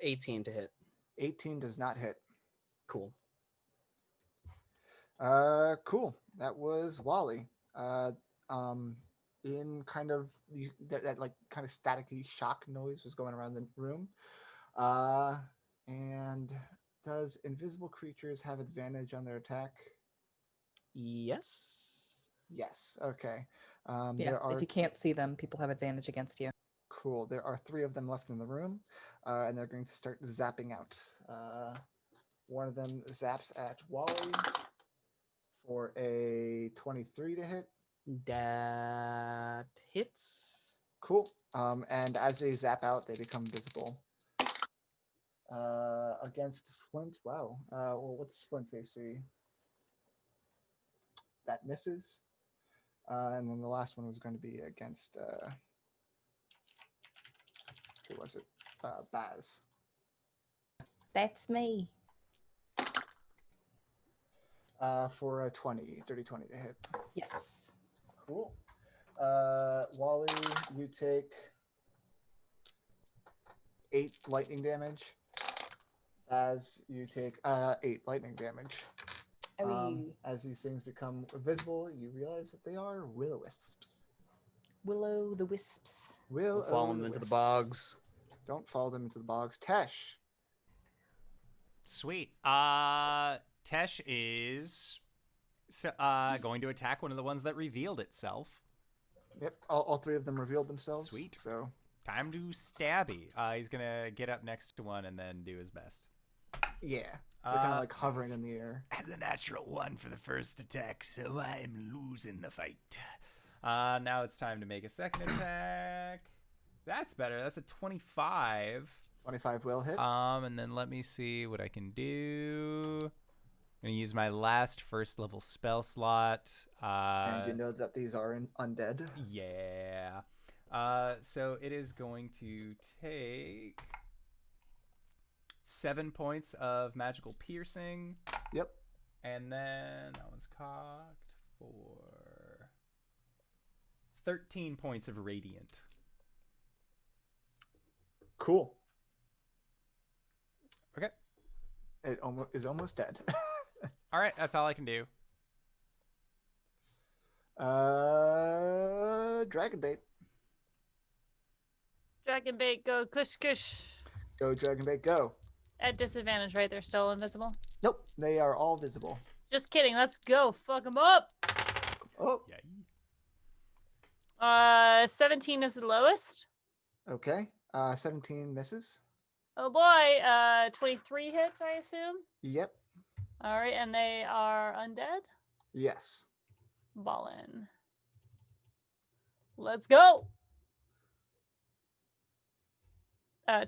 18 to hit. 18 does not hit. Cool. Cool. That was Wally. In kind of that like kind of staticky shock noise was going around the room. And does invisible creatures have advantage on their attack? Yes. Yes. Okay. Yeah, There are if you can't see them, people have advantage against you. cool. There are 3 of them left in the room, and they're going to start zapping out. One of them zaps at Wally for a 23 to hit. That hits. Cool. And as they zap out, they become visible. Against Flint. Wow. Well, what's Flint's AC? That misses. And then the last one was going to be against who was it? Baz. That's me. For a 30 20 to hit. Yes. Cool. Wally, you take 8 lightning damage. As you take 8 lightning damage. As these things become visible, you realize that they are will-o-wisps. Will-o the wisps. Don't fall them into the bogs. Don't follow them into the bogs. Tesh. Sweet. Tesh is going to attack one of the ones that revealed itself. Yep, all 3 of them revealed themselves. Sweet. So Time to stabby. He's gonna get up next to one and then do his best. yeah, they're kind of like hovering in the air. I have the natural 1 for the first attack, so I'm losing the fight. Now it's time to make a second attack. That's better. That's a 25. 25 will hit. And then let me see what I can do. I'm gonna use my last first level spell slot. And you know that these are undead. Yeah. So it is going to take 7 points of magical piercing. Yep. And then that one's cocked for 13 points of radiant. Cool. Okay. It is almost dead. All right, that's all I can do. Dragon bait. Dragon bait, go kush kush. Go dragon bait. Go. At disadvantage, right? They're still invisible. Nope, they are all visible. Just kidding. Let's go. Fuck them up. Oh, Yeah. 17 is the lowest. okay. 17 misses. Oh boy. 23 hits, I assume. Yep. All right, and they are undead. Yes. Ballin'. Let's go.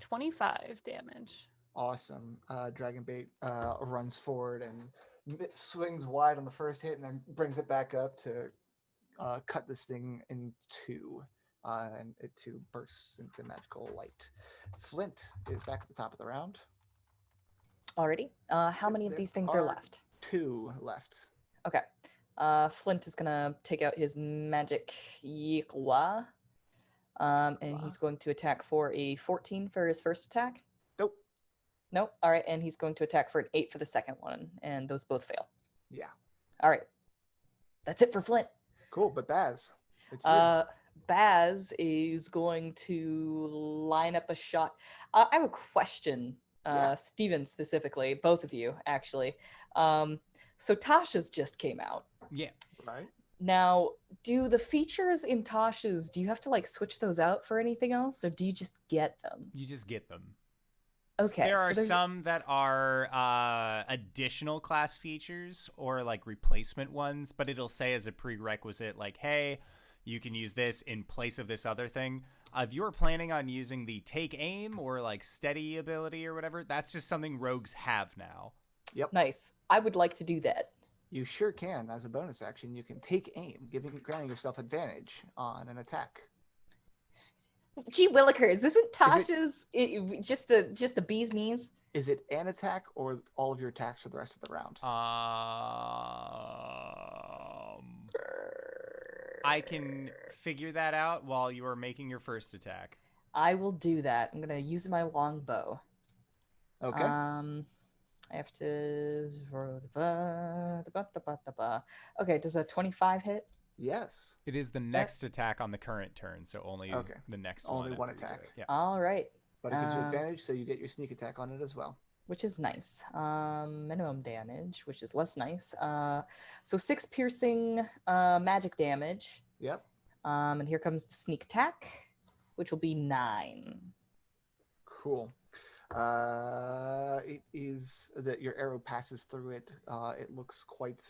25 damage. Awesome. Dragonbait runs forward and it swings wide on the first hit and then brings it back up to cut this thing in two. And it too bursts into magical light. Flint is back at the top of the round. Alrighty. How many of There these things are are left? 2 left. Okay. Flint is gonna take out his magic Yikwa. And he's going to attack for a 14 for his first attack. Nope. Nope. All right, and he's going to attack for an 8 for the second one, and those both fail. Yeah. All right. That's it for Flint. Cool, but Baz, it's you. Baz is going to line up a shot. I have a question, Yeah. Steven specifically, both of you, actually. So Tasha's just came out. Yeah. Right? Now, do the features in Tasha's, do you have to like switch those out for anything else, or do you just get them? You just get them. Okay. There so are there's- some that are additional class features or like replacement ones, but it'll say as a prerequisite, like, hey, you can use this in place of this other thing. If you were planning on using the take aim or like steady ability or whatever, that's just something rogues have now. Nice. I would like to do that. You sure can. As a bonus action, you can take aim, granting yourself advantage on an attack. Gee willikers, isn't Tasha's just the bee's knees? Is it an attack or all of your attacks for the rest of the round? I can figure that out while you are making your first attack. I will do that. I'm gonna use my longbow. Okay. I have to. Okay, does a 25 hit? Yes. It is the next attack on the current turn, so only Okay. the next Only one. one after you do attack. it. Yeah. All right, But it gives you Uh, advantage, so you get your sneak attack on it as well. which is nice. Minimum damage, which is less nice. So 6 piercing magic damage. Yep. And here comes the sneak attack, which will be 9. Cool. It is that your arrow passes through it. It looks quite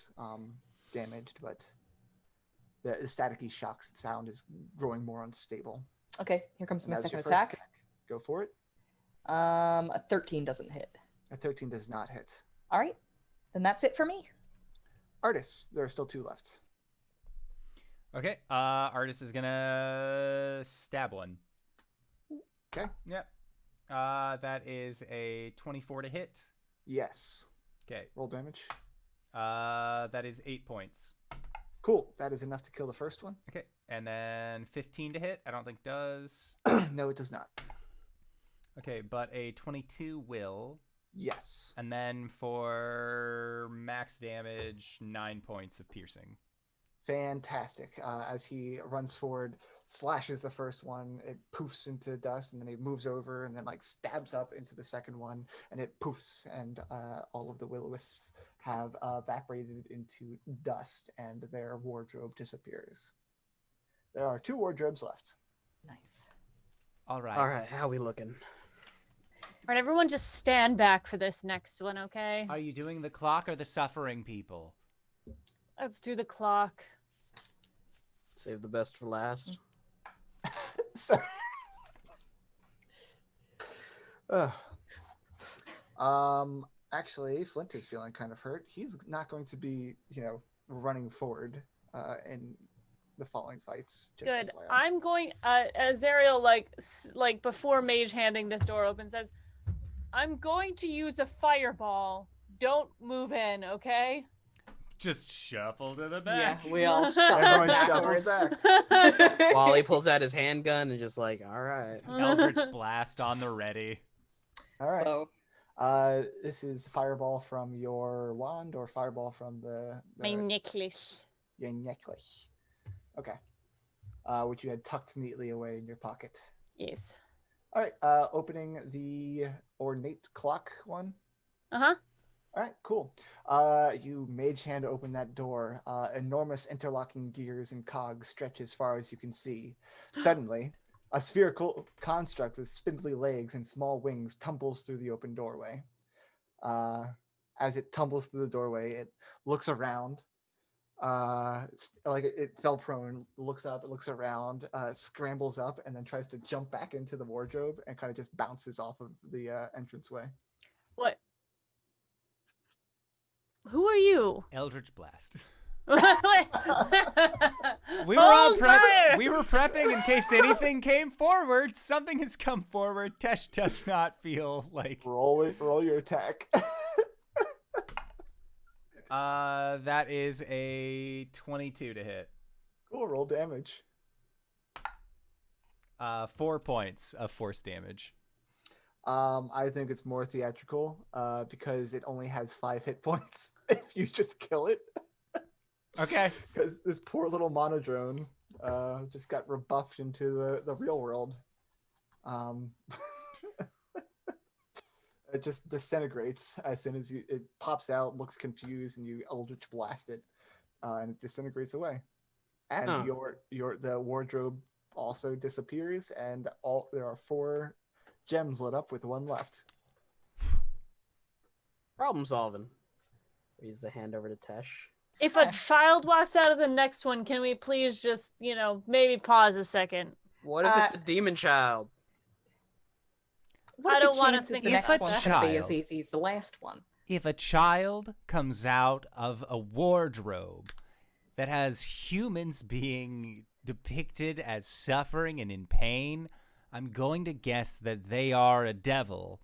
damaged, but the staticky shock sound is growing more unstable. Okay, here comes And my that's second your first attack. Go for it. A 13 doesn't hit. A 13 does not hit. All right, then that's it for me. Artists, there are still 2 left. Okay. Artist is gonna stab one. Okay. Yep. That is a 24 to hit. Yes. Okay. Roll damage. That is 8 points. Cool. That is enough to kill the first one. Okay. And then 15 to hit. I don't think does. No, it does not. Okay, but a 22 will. Yes. And then for max damage, 9 points of piercing. Fantastic. As he runs forward, slashes the first one, it poofs into dust, and then he moves over and then like stabs up into the second one, and it poofs, and all of the will-o-wisps have evaporated into dust, and their wardrobe disappears. There are 2 wardrobes left. Nice. All right. All right, how we looking? All right, everyone just stand back for this next one, okay? Are you doing the clock or the suffering people? Let's do the clock. Save the best for last. Sorry. Actually, Flint is feeling kind of hurt. He's not going to be, running forward in the following fights. Just Good. FYI. I'm going. Azrael, like before Mage handing this door open, says, "I'm going to use a fireball. Don't move in, okay?" Just shuffle to the Yeah, back. we all Everyone shuffle shuffles backwards. back. Wally pulls out his handgun and just like, all right. Eldritch blast on the ready. All right. Oh, This is fireball from your wand or fireball from My necklace. your necklace. Okay. Which you had tucked neatly away in your pocket. Yes. All right, opening the ornate clock one. Uh-huh. All right, cool. You mage hand open that door. Enormous interlocking gears and cogs stretch as far as you can see. Suddenly, a spherical construct with spindly legs and small wings tumbles through the open doorway. As it tumbles through the doorway, it looks around. Like it fell prone, looks up, it looks around, scrambles up, and then tries to jump back into the wardrobe and kind of just bounces off of the entranceway. What? Who are you? Eldritch Blast. Wait. We were all Hold fire! we were prepping in case anything came forward. Something has come forward. Tesh does not feel like Roll your attack. that is a 22 to hit. Cool, roll damage. 4 points of force damage. I think it's more theatrical because it only has 5 hit points if you just kill it. Okay. Because this poor little monodrone just got rebuffed into the real world. It just disintegrates as soon as it pops out, looks confused, and you eldritch blast it, and it disintegrates away. And the wardrobe also disappears, and there are 4 gems lit up with 1 left. Problem solving. Raise the hand over to Tesh. If a child walks out of the next one, can we please just, maybe pause a second? What if it's a demon child? What I are the don't wanna chances think the if next a one's going to be as child- easy as the last one? If a child comes out of a wardrobe that has humans being depicted as suffering and in pain, I'm going to guess that they are a devil,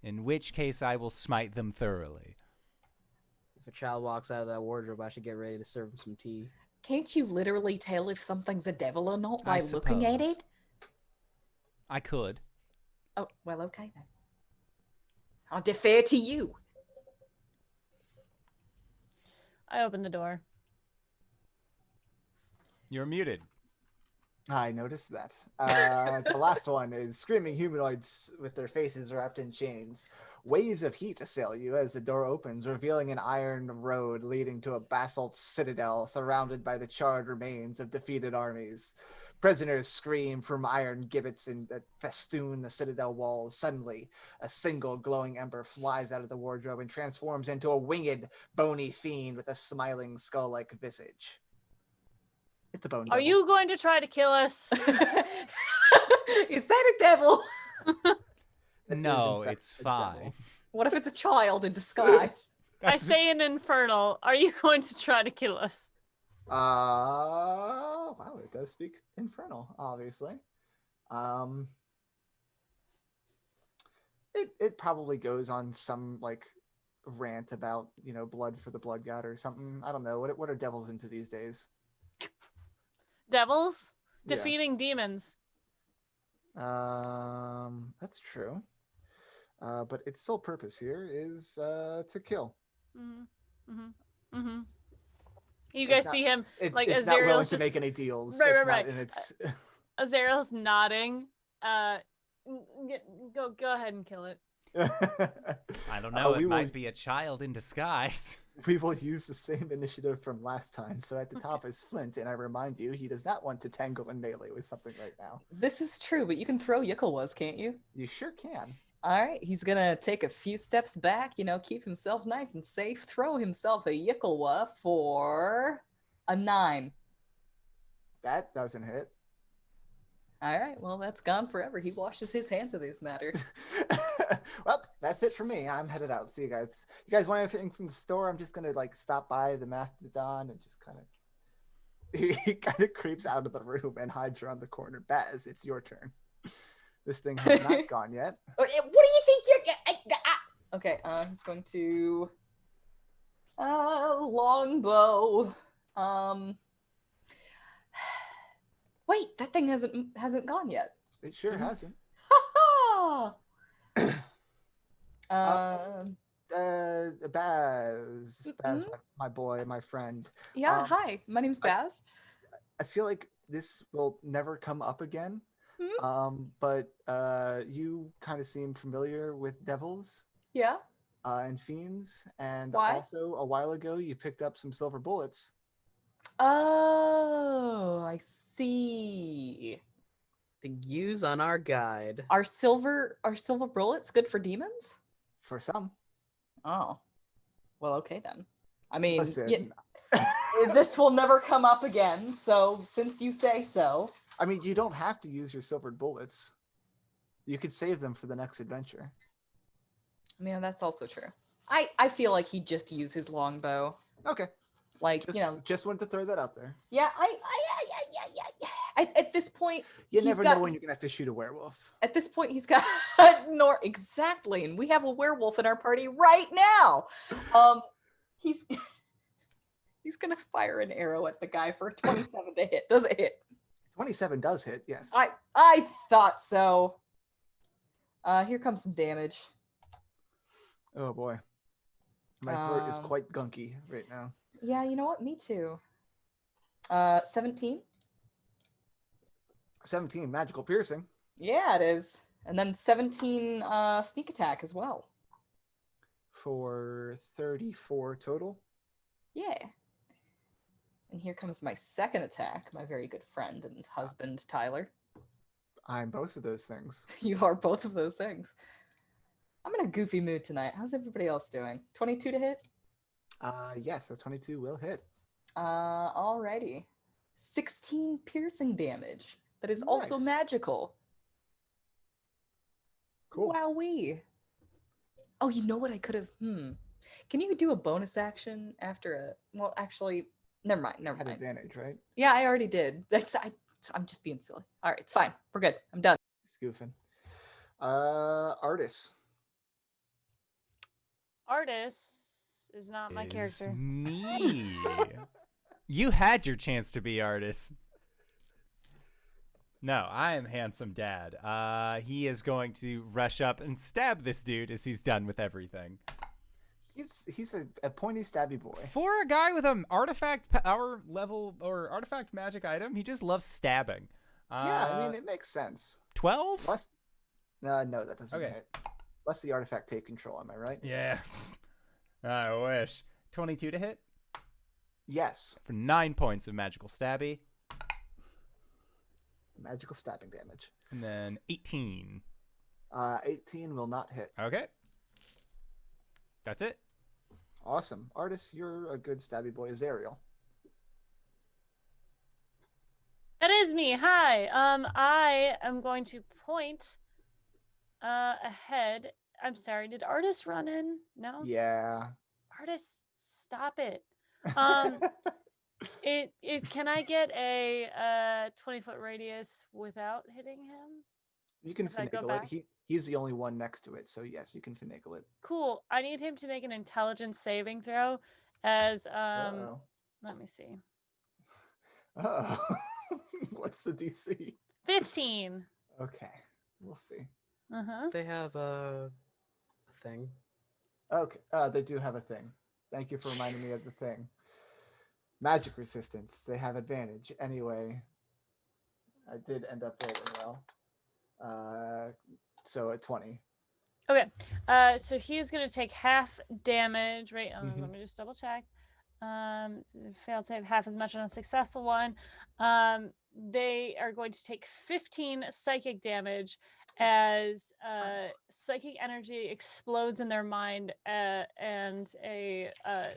in which case I will smite them thoroughly. If a child walks out of that wardrobe, I should get ready to serve him some tea. Can't you literally tell if something's a devil or not I by looking at suppose. it? I could. Oh, well, okay then. I'll defer to you. I open the door. You're muted. I noticed that. The last one is screaming humanoids with their faces wrapped in chains. Waves of heat assail you as the door opens, revealing an iron road leading to a basalt citadel surrounded by the charred remains of defeated armies. Prisoners scream from iron gibbets that festoon the citadel walls. Suddenly, a single glowing ember flies out of the wardrobe and transforms into a winged, bony fiend with a smiling skull-like visage. Hit the bone Are devil. you going to try to kill us? Is that a devil? It is, No, in fact, it's a devil. fine. What if it's a child in disguise? I say in Infernal. Are you going to try to kill us? Wow, it does speak infernal, obviously. It probably goes on some like rant about blood for the blood god or something. I don't know. What are devils into these days? Devils? Yes. Defeating demons. That's true. But its sole purpose here is to kill. You guys not- see him It's like not willing Azrael's to just make any deals. Right, It's right, not right. in its. Azrael's nodding. Go ahead and kill it. I don't know. we It will- might be a child in disguise. We will use the same initiative from last time. So at the top is Flint, and I remind you, he does not want to tangle in melee with something right now. This is true, but you can throw Yickelwas, can't you? You sure can. All right, he's gonna take a few steps back, keep himself nice and safe, throw himself a Yickelwa for a 9. That doesn't hit. All right, well, that's gone forever. He washes his hands of this matter. Well, that's it for me. I'm headed out. See you guys. You guys want anything from the store? I'm just gonna stop by the Mastodon and just kind of. He kind of creeps out of the room and hides around the corner. Baz, it's your turn. This thing has not gone yet. What do you think you're Okay, he's going to longbow. Wait, that thing hasn't gone yet. It sure hasn't. Ha Baz, my boy, my friend. Yeah, hi. My name's Baz. I feel like this will never come up again, But you kind of seem familiar with devils Yeah. and fiends, and Why? also a while ago you picked up some silver bullets. Oh, I see. To use on our guide. Are silver bullets good for demons? For some. Oh. Well, okay then. I mean, Listen. this will never come up again, so since you say so. I mean, you don't have to use your silvered bullets. You could save them for the next adventure. I mean, that's also true. I feel like he'd just use his longbow. Okay. Like, Just wanted to throw that out there. Yeah, at this point, You he's never got- know when you're gonna have to shoot a werewolf. At this point, he's got exactly, and we have a werewolf in our party right now. He's gonna fire an arrow at the guy for a 27 to hit. Does it hit? 27 does hit, yes. I thought so. Here comes some damage. Oh boy. My throat is quite gunky right now. Yeah, you know what? Me too. 17. 17 magical piercing. Yeah, it is. And then 17 sneak attack as well. For 34 total. Yeah. And here comes my second attack, my very good friend and husband, Tyler. I'm both of those things. You are both of those things. I'm in a goofy mood tonight. How's everybody else doing? 22 to hit? Yes, a 22 will hit. Alrighty. 16 piercing damage. That is also Nice. magical. Cool. Wowee. Oh, you know what I could have? Can you do a bonus action after a? Well, actually, never mind. Had advantage, right? Yeah, I already did. I'm just being silly. All right, it's fine. We're good. I'm done. Just goofing. Artis. Artis is not my Is character. me. You had your chance to be Artis. No, I am handsome dad. He is going to rush up and stab this dude as he's done with everything. He's a pointy stabby boy. For a guy with an artifact power level or artifact magic item, he just loves stabbing. Yeah, I mean, it makes sense. 12? Less. No, that doesn't Okay. hit. Less the artifact take control, am I right? Yeah. I wish. 22 to hit Yes. for 9 points of magical stabby. Magical stabbing damage. And then 18. 18 will not hit. Okay. That's it. Awesome. Artis, you're a good stabby boy. Azrael. That is me. Hi. I am going to point ahead. I'm sorry. Did Artis run in? No. Yeah. Artis, stop it. Can I get a 20-foot radius without hitting him? You can Does that go finagle back? it. He's the only one next to it, so yes, you can finagle it. Cool. I need him to make an intelligence saving throw as Uh-oh. let me see. Uh-oh. What's the DC? 15. Okay. We'll see. Uh-huh. They have a thing. Okay. They do have a thing. Thank you for reminding me of the thing. Magic resistance. They have advantage. Anyway, I did end up rolling well. So at 20. Okay. So he's gonna take half damage. Right. Let me just double check. Failed to have half as much on a successful one. They are going to take 15 psychic damage as psychic energy explodes in their mind and a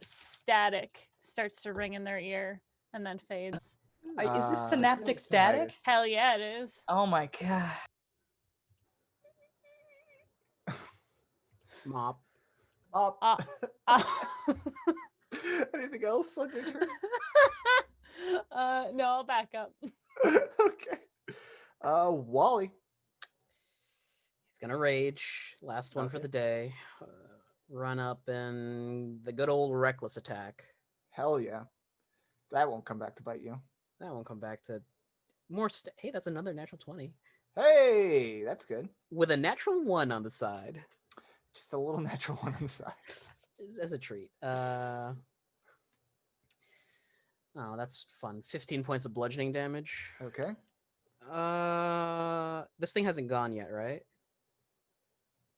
static starts to ring in their ear and then fades. Is this synaptic static? tinnitus. Hell yeah, it is. Oh my god. Mop. Up. Uh, Anything else on your turn? no, I'll back up. Okay. Wally. He's gonna rage. Last one for Okay. the day. Run up and the good old reckless attack. Hell yeah. That won't come back to bite you. That won't come back to more. Hey, that's another natural 20 Hey, that's good. with a natural 1 on the side. Just a little natural one on the side. As a treat. Oh, that's fun. 15 points of bludgeoning damage. Okay. This thing hasn't gone yet, right?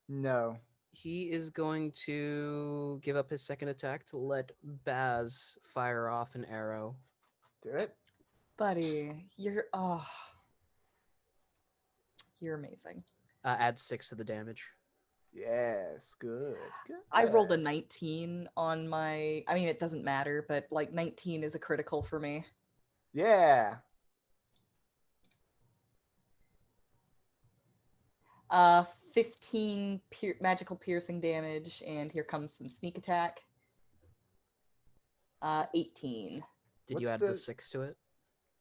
No. He is going to give up his second attack to let Baz fire off an arrow. Do it. Buddy, you're amazing. Add 6 to the damage. Yes, good. I rolled a 19 on my. I mean, it doesn't matter, but like 19 is a critical for me. Yeah. 15 magical piercing damage, and here comes some sneak attack. 18. Did you What's add the 6 to it?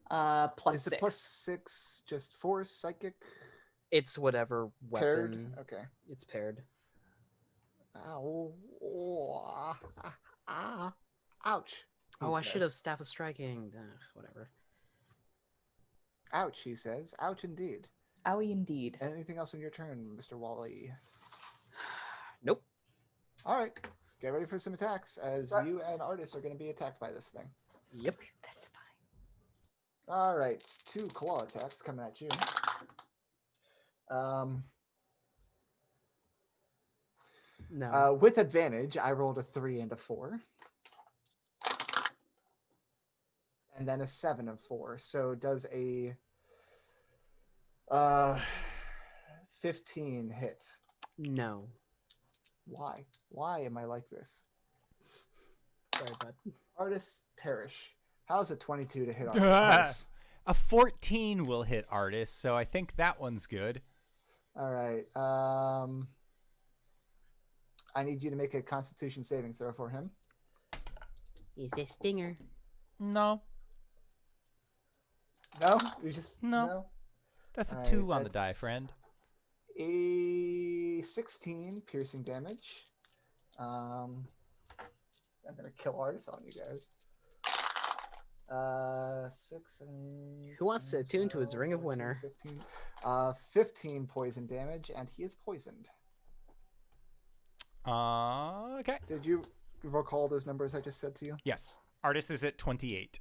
Plus Is 6. the plus 6 just force, psychic? It's whatever Paired? weapon. Okay. It's paired. Ow. Oh, ouch. Oh, he I should have says. Staff of Striking. Whatever. Ouch, he says. Ouch indeed. Owie indeed. Anything else on your turn, Mr. Wally? Nope. All right. Get ready for some attacks, as you and Artis are going to be attacked by this thing. Yep. That's fine. All right. 2 claw attacks coming at you. No. With advantage, I rolled a 3 and a 4. And then a 7 and 4. So does a 15 hit. No. Why? Why am I like this? Sorry, bud. Artists perish. How's a 22 to hit Artis? A 14 will hit Artis, so I think that one's good. All right. I need you to make a Constitution saving throw for him. Is a stinger. No, No, you just No. that's a All 2 right, on the die, that's friend. A 16 piercing damage. I'm gonna kill Artis on you guys. 6 and Who wants to attune to his Ring of Winter? 15. 15 poison damage, and he is poisoned. Okay. Did you recall those numbers I just said to you? Yes. Artis is at 28.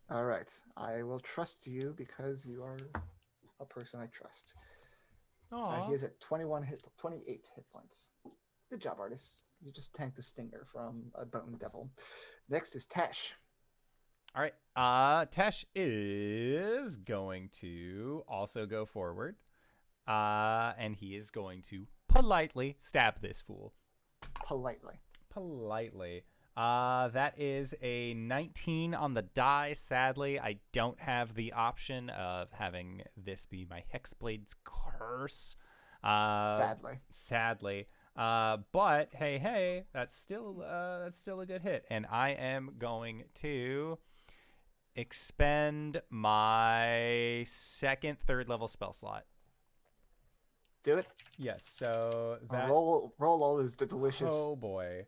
All right. I will trust you because you are a person I trust. He is at 28 hit points. Good job, Artis. You just tanked a stinger from a bone devil. Next is Tesh. All right. Tesh is going to also go forward. And he is going to politely stab this fool. Politely. That is a 19 on the die. Sadly, I don't have the option of having this be my Hexblade's curse. Sadly. But hey, that's still a good hit, and I am going to expend my second third level spell slot. Do it. Yes. So that Roll all those delicious. Oh boy.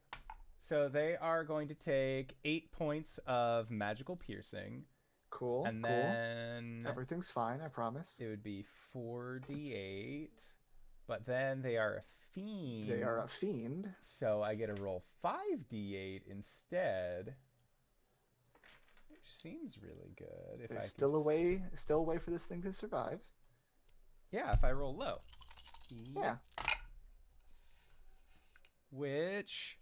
So they are going to take 8 points of magical piercing. Cool. And cool. then Everything's fine, I promise. it would be 4d8. But then they are a fiend. They are a fiend. So I get to roll 5d8 instead. Which seems really good. If There's I still can... a way for this thing to survive. Yeah, if I roll low. Yeah. Which...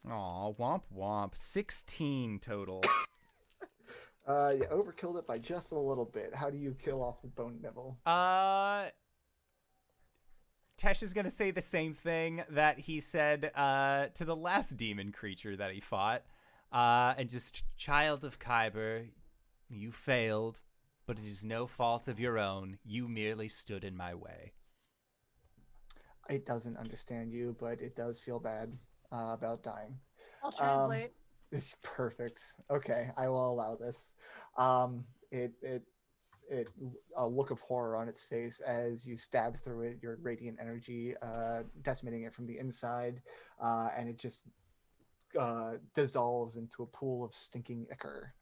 Aw, womp womp. 16 total. You overkilled it by just a little bit. How do you kill off the bone devil? Tesh is going to say the same thing that he said to the last demon creature that he fought. And just, child of Kyber, you failed, but it is no fault of your own. You merely stood in my way. It doesn't understand you, but it does feel bad about dying. I'll translate. It's perfect. Okay, I will allow this. A look of horror on its face as you stab through it, your radiant energy decimating it from the inside, and it just dissolves into a pool of stinking ichor.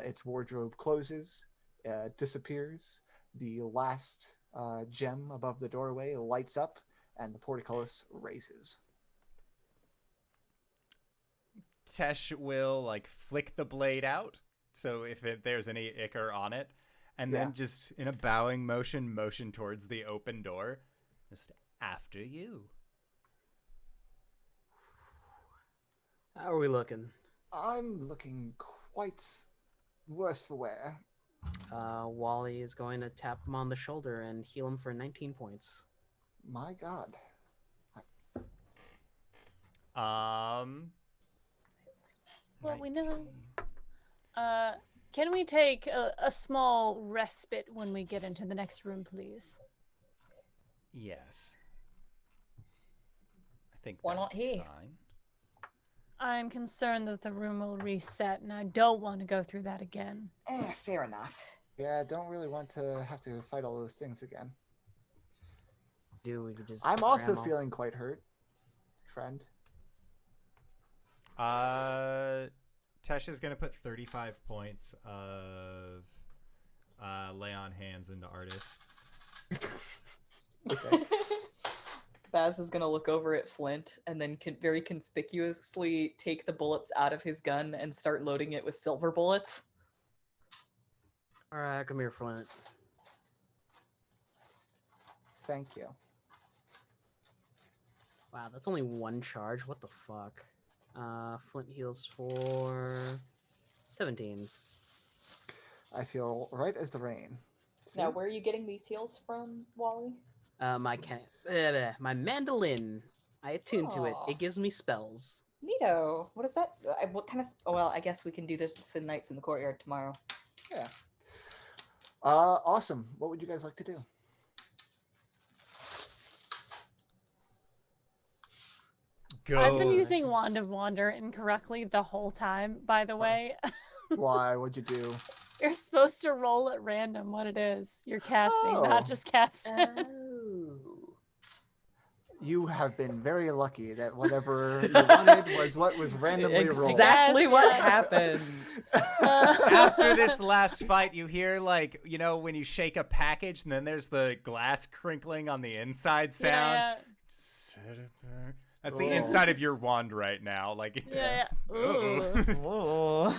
Its wardrobe closes, disappears. The last gem above the doorway lights up, and the portcullis raises. Tesh will, flick the blade out, so if there's any ichor on it, And then just in a bowing motion towards the open door. Just after you. How are we looking? I'm looking quite worse for wear. Wally is going to tap him on the shoulder and heal him for 19 points. My God. Well, we know. 19. Can we take a small respite when we get into the next room, please? Yes. I think Why that'd not be he? fine. I'm concerned that the room will reset, and I don't want to go through that again. Fair enough. Yeah, I don't really want to have to fight all those things again. We could just. I'm also cram all- feeling quite hurt, friend. Tesh is going to put 35 points of lay on hands into Artis. Okay. Baz is gonna look over at Flint and then very conspicuously take the bullets out of his gun and start loading it with silver bullets. All right, come here, Flint. Thank you. Wow, that's only one charge. What the fuck? Flint heals for 17. I feel right as the rain. Now, where are you getting these heals from, Wally? My mandolin. I attune to it. Aw. It gives me spells. Neato. What is that? What kind of? Well, I guess we can do this in Nights in the Courtyard tomorrow. Yeah. Awesome. What would you guys like to do? I've been using Wand of Wander incorrectly the whole time, by the way. Why? What'd you do? You're supposed to roll at random what it is you're casting, Oh. not just cast it. Oh. You have been very lucky that whatever you wanted was what was randomly rolled. Exactly what Yes. happened. After this last fight, you hear, like, you know, when you shake a package and then there's the glass crinkling on the inside sound. Yeah, Set it back. That's the Oh. inside of your wand right now. Like, yeah. Uh-oh. Ooh.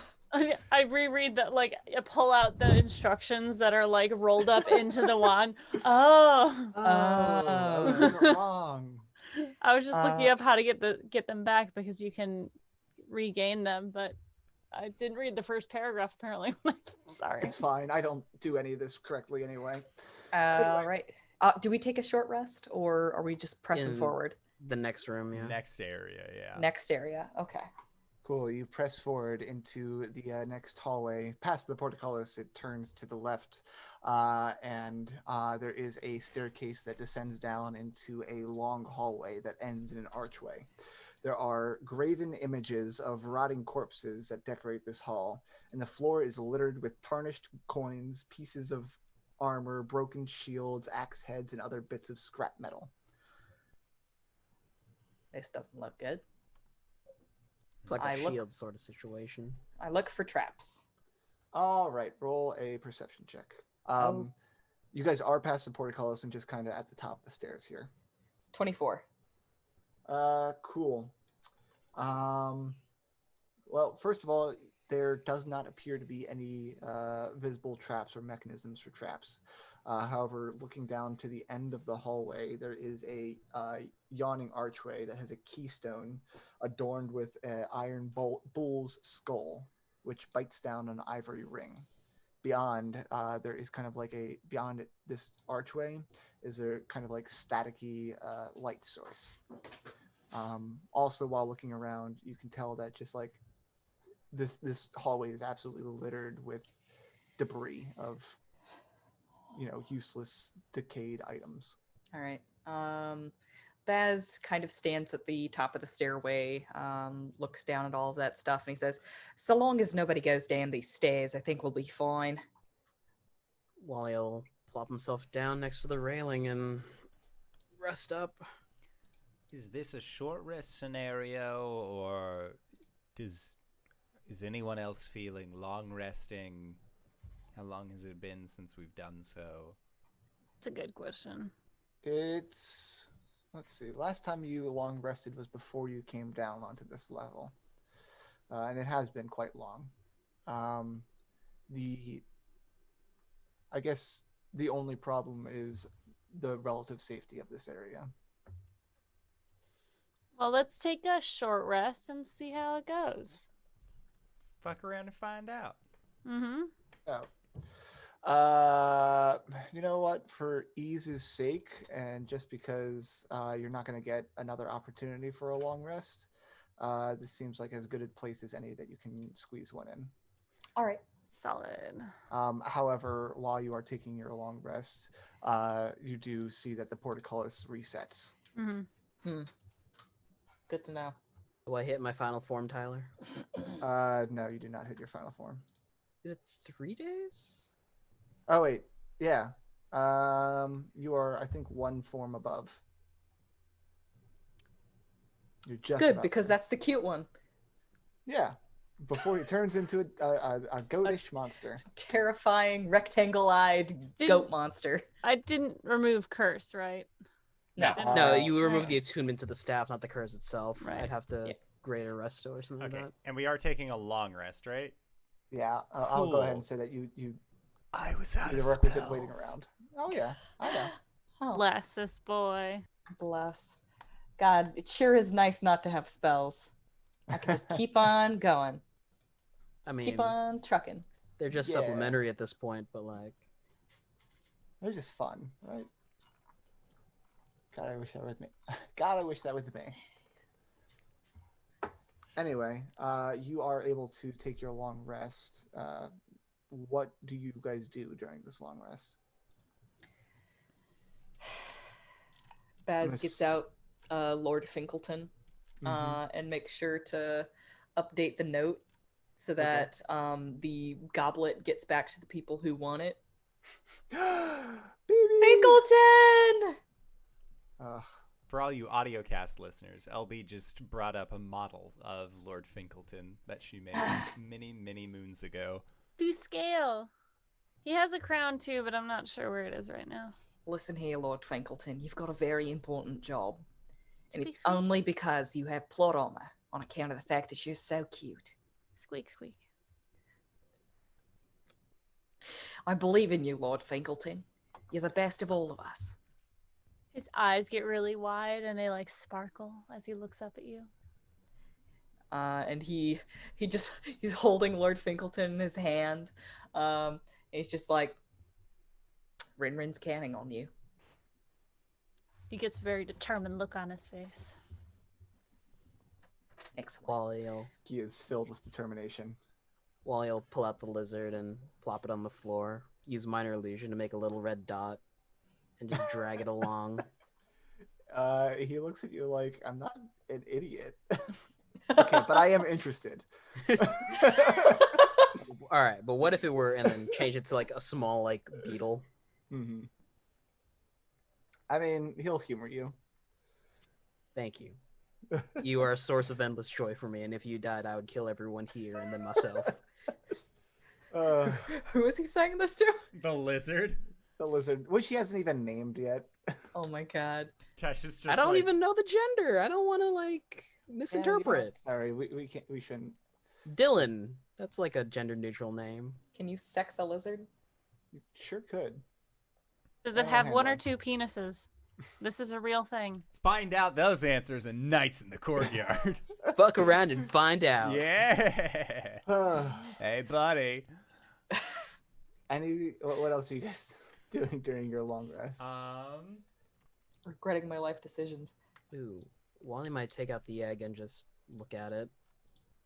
I reread that, like, I pull out the instructions that are, like, rolled up into the wand. Oh. I was doing it wrong. I was just looking up how to get them back because you can regain them, but I didn't read the first paragraph apparently. Sorry. It's fine. I don't do any of this correctly anyway. All right. Do we take a short rest, or are we just pressing In- forward? The next room, yeah. Next area, yeah. Next area. Okay. Cool. You press forward into the next hallway. Past the portcullis, it turns to the left, and there is a staircase that descends down into a long hallway that ends in an archway. There are graven images of rotting corpses that decorate this hall, and the floor is littered with tarnished coins, pieces of armor, broken shields, axe heads, and other bits of scrap metal. This doesn't look good. It's like a I look- shield sort of situation. I look for traps. All right, roll a perception check. You guys are past the portcullis and just kind of at the top of the stairs here. 24. Cool. Well, first of all, there does not appear to be any visible traps or mechanisms for traps. However, looking down to the end of the hallway, there is a yawning archway that has a keystone adorned with an iron bull's skull, which bites down an ivory ring. Beyond, there is kind of like beyond this archway is a kind of like staticky light source. Also, while looking around, you can tell that just like this hallway is absolutely littered with debris of, useless, decayed items. All right. Baz kind of stands at the top of the stairway, looks down at all of that stuff, and he says, "So long as nobody goes down these stairs, I think we'll be fine." Wally will plop himself down next to the railing and rest up. Is this a short rest scenario, or is anyone else feeling long resting? How long has it been since we've done so? It's a good question. Let's see, last time you long rested was before you came down onto this level. And it has been quite long. I guess the only problem is the relative safety of this area. Well, let's take a short rest and see how it goes. Fuck around and find out. Mm-hmm. You know what? For ease's sake, and just because you're not going to get another opportunity for a long rest, this seems like as good a place as any that you can squeeze one in. All right. Solid. However, while you are taking your long rest, you do see that the portcullis resets. Mm-hmm. Good to know. Do I hit my final form, Tyler? No, you do not hit your final form. Is it 3 days? Oh wait, yeah. You are, I think, one form above. You're just Good, about because there. that's the cute one. Yeah. Before he turns into a goatish monster. Terrifying, rectangle-eyed goat monster. I didn't remove curse, right? No. No, you remove the attunement to the staff, not the curse itself. Right. I'd have to grade a resto or something Okay, like that. and we are taking a long rest, right? Yeah, I'll go ahead Cool. and say that you I was out do of the requisite spells. waiting around. Oh yeah, I know. Oh, Bless this boy. bless. God, it sure is nice not to have spells. I can just keep on going. I mean, Keep on trucking. they're just Yeah. supplementary at this point, but like, They're just fun, right? God, I wish that was me. God, I wish that was me. Anyway, you are able to take your long rest. What do you guys do during this long rest? Baz Miss- gets out Lord Finkleton and makes sure to update the note so that the goblet gets back to the people who want it. Baby! Finkleton! Ugh. For all you audiocast listeners, LB just brought up a model of Lord Finkleton that she made many moons ago. To scale. He has a crown too, but I'm not sure where it is right now. Listen here, Lord Finkleton, you've got a very important job. And Squeak, it's squeak. only because you have plot armor on account of the fact that you're so cute. Squeak, squeak. I believe in you, Lord Finkleton. You're the best of all of us. His eyes get really wide and they like sparkle as he looks up at you. And he's holding Lord Finkleton in his hand. He's just like, Rin's counting on you. He gets a very determined look on his face. Excellent. He is filled with determination. Wally will pull out the lizard and plop it on the floor, use minor illusion to make a little red dot, and just drag it along. He looks at you like, I'm not an idiot. Okay, but I am interested. All right, but what if it were, and then change it to like a small like beetle? Mm-hmm. I mean, he'll humor you. Thank you. You are a source of endless joy for me, and if you died, I would kill everyone here and then myself. Who is he saying this to? The lizard? The lizard, which he hasn't even named yet. Oh my god. Tesh is just I don't like, even know the gender. I don't want to like misinterpret. Sorry, we can't. We shouldn't. Dylan. That's like a gender neutral name. Can you sex a lizard? You sure could. Does I it don't have handle one or it. two penises? This is a real thing. Find out those answers in Nights in the Courtyard. Fuck around and find out. Yeah. Hey, buddy. What else are you guys doing during your long rest? Regretting my life decisions. Ooh, Wally might take out the egg and just look at it.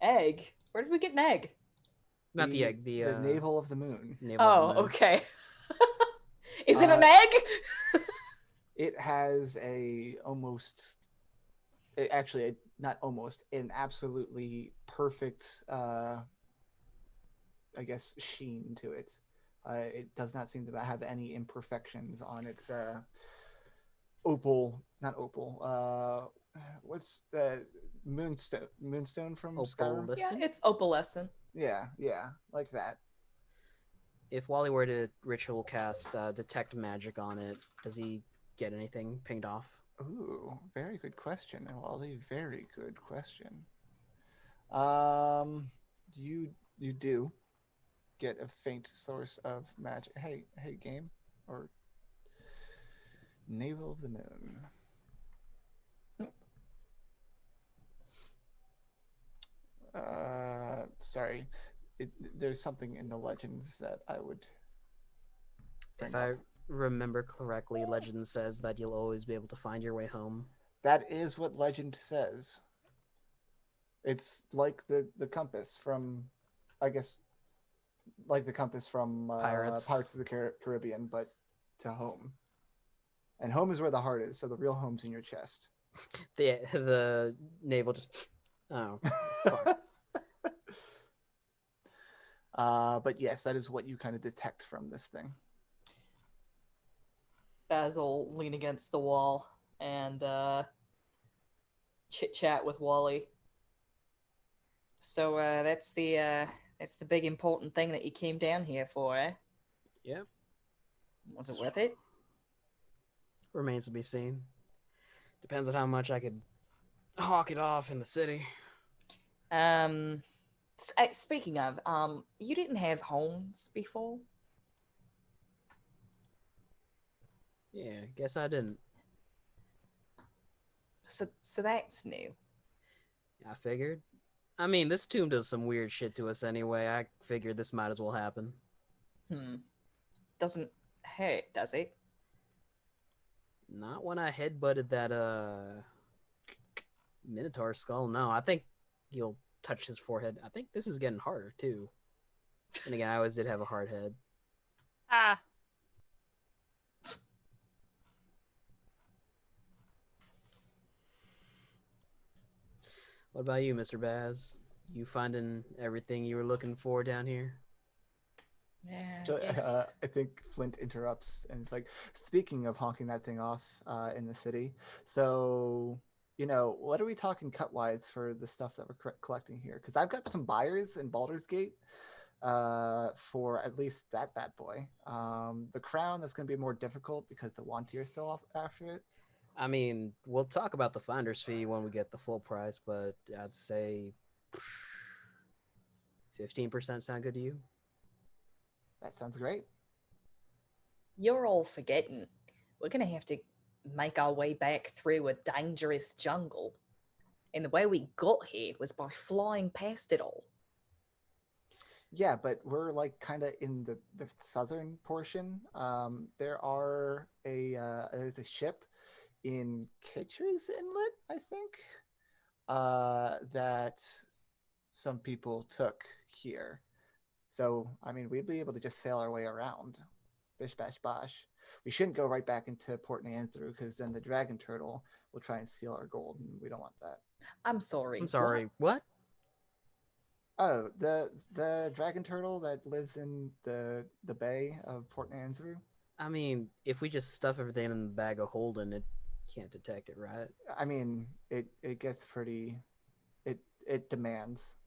Egg? Where did we get an egg? Not the egg, the navel of the moon. navel of the moon. Okay. Is it an egg? It has not almost, an absolutely perfect, I guess, sheen to it. It does not seem to have any imperfections on its not opal. What's the moonstone from Skyrim? Opalescent? Yeah, it's opalescent. Yeah, like that. If Wally were to ritual cast detect magic on it, does he get anything pinged off? Ooh, very good question, Wally. Very good question. You do. get a faint source of magic. Hey, game or Navel of the Moon. Sorry, there's something in the legends that I would. If I remember correctly, legend says that you'll always be able to find your way home. That is what legend says. It's like the compass from, I guess, like the compass from Pirates of the Caribbean, but to home. And home is where the heart is, so the real home's in your chest. The navel just. Oh. Fuck. But yes, that is what you kind of detect from this thing. Basil lean against the wall and chit chat with Wally. So that's the big important thing that you came down here for, eh? Yep. Was it worth it? Remains to be seen. Depends on how much I could hawk it off in the city. Speaking of, you didn't have homes before? Yeah, guess I didn't. So that's new. I figured. I mean, this tomb does some weird shit to us anyway. I figured this might as well happen. Doesn't hurt, does it? Not when I headbutted that Minotaur skull. No, I think you'll touch his forehead. I think this is getting harder too. And again, I always did have a hard head. Ah. What about you, Mr. Baz? You finding everything you were looking for down here? Yeah. So, Yes. I think Flint interrupts and it's like, speaking of honking that thing off in the city, so, what are we talking cut-wise for the stuff that we're collecting here? Because I've got some buyers in Baldur's Gate for at least that bad boy. The crown, that's going to be more difficult because the Wantir is still after it. I mean, we'll talk about the finder's fee when we get the full price, but I'd say 15% sound good to you? That sounds great. You're all forgetting. We're going to have to make our way back through a dangerous jungle. And the way we got here was by flying past it all. Yeah, but we're like kind of in the southern portion. There's a ship in Kitcher's Inlet, I think, that some people took here. So, I mean, we'd be able to just sail our way around. Bish, bash, bosh. We shouldn't go right back into Port Nanthru because then the dragon turtle will try and steal our gold, and we don't want that. I'm sorry. I'm sorry, what? Oh, the dragon turtle that lives in the bay of Port Nanthru? I mean, if we just stuff everything in the bag of holding, it can't detect it, right? I mean, it gets pretty... It demands.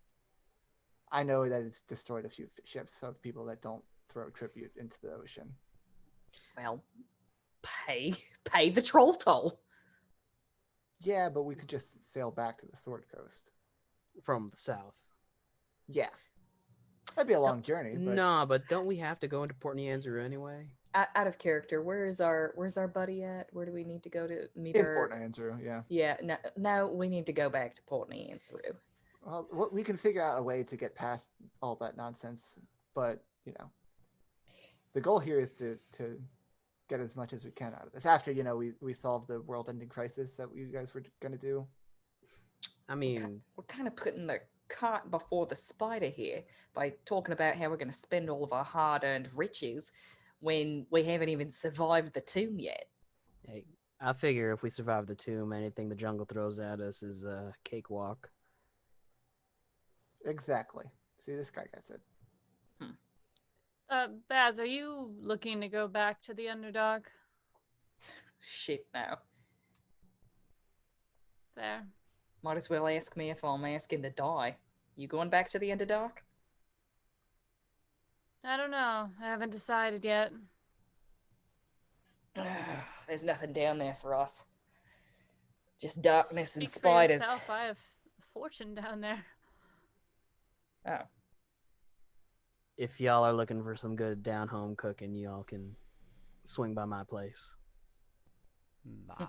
I know that it's destroyed a few ships of people that don't throw tribute into the ocean. Well, pay the troll toll. Yeah, but we could just sail back to the Sword Coast. From the south. Yeah. That'd be a long journey. But... Nah, but don't we have to go into Port Nianzuru anyway? Out of character, where's our buddy at? Where do we need to go to meet in her? Port Nianzuru, yeah. Yeah, no, we need to go back to Port Nianzuru. Well, we can figure out a way to get past all that nonsense, but the goal here is to get as much as we can out of this. After we solve the world-ending crisis that you guys were gonna do. I mean, we're kind of putting the cart before the spider here by talking about how we're going to spend all of our hard-earned riches when we haven't even survived the tomb yet. hey, I figure if we survive the tomb, anything the jungle throws at us is a cakewalk. Exactly. See, this guy gets it. Baz, are you looking to go back to the Underdog? Shit, no. There. Might as well ask me if I'm asking to die. You going back to the Underdark? I don't know. I haven't decided yet. There's nothing down there for us. Just darkness and Speak spiders. For yourself. I have a fortune down there. Oh. if y'all are looking for some good down-home cooking, y'all can swing by my place. Nah.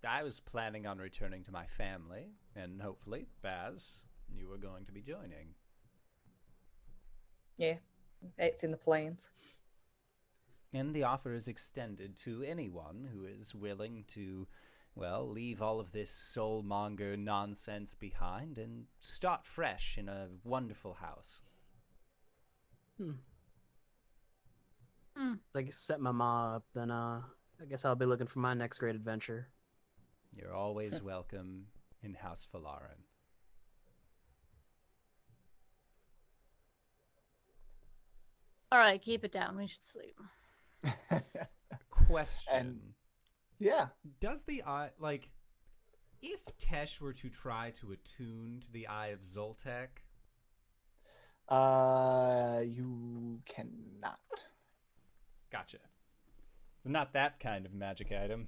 I was planning on returning to my family, and hopefully, Baz, you were going to be joining. Yeah, it's in the plans. And the offer is extended to anyone who is willing to, well, leave all of this soulmonger nonsense behind and start fresh in a wonderful house. I guess set my ma up, then I guess I'll be looking for my next great adventure. You're always welcome in House Falaran. All right, keep it down. We should sleep. Question. And yeah, Does the eye, like, if Tesh were to try to attune to the Eye of Zoltek, you cannot. Gotcha. It's not that kind of magic item.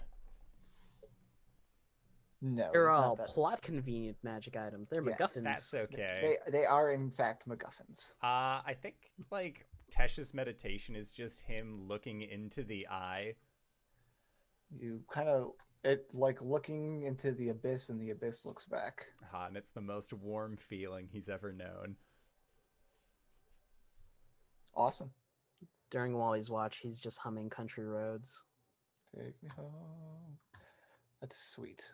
No, They're it's not all that. plot convenient magic items. They're Yes, MacGuffins. That's okay. They are in fact MacGuffins. I think, like, Tesh's meditation is just him looking into the eye. You kind of like looking into the abyss, and the abyss looks back. And it's the most warm feeling he's ever known. Awesome. During Wally's watch, he's just humming Country Roads. Take me home. That's sweet.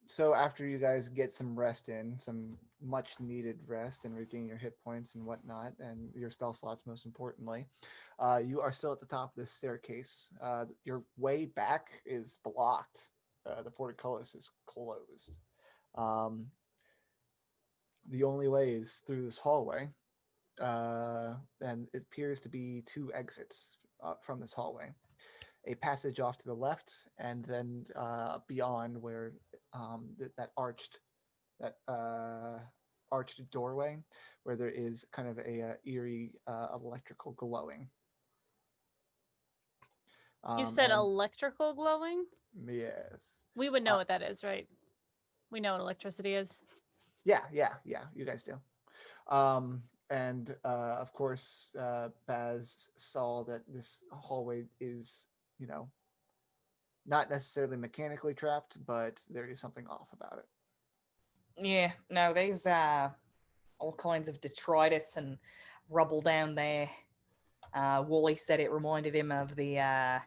So after you guys get some rest in, some much needed rest, and regain your hit points and whatnot, and your spell slots most importantly, you are still at the top of this staircase. Your way back is blocked. The portcullis is closed. The only way is through this hallway, and it appears to be two exits from this hallway. A passage off to the left, and then beyond where that arched doorway, where there is kind of a eerie electrical glowing. You said and- electrical glowing? Yes. We would know what that is, right? We know what electricity is. Yeah. You guys do. And of course, Baz saw that this hallway is, not necessarily mechanically trapped, but there is something off about it. Yeah, no, there's all kinds of detritus and rubble down there. Wally said it reminded him of the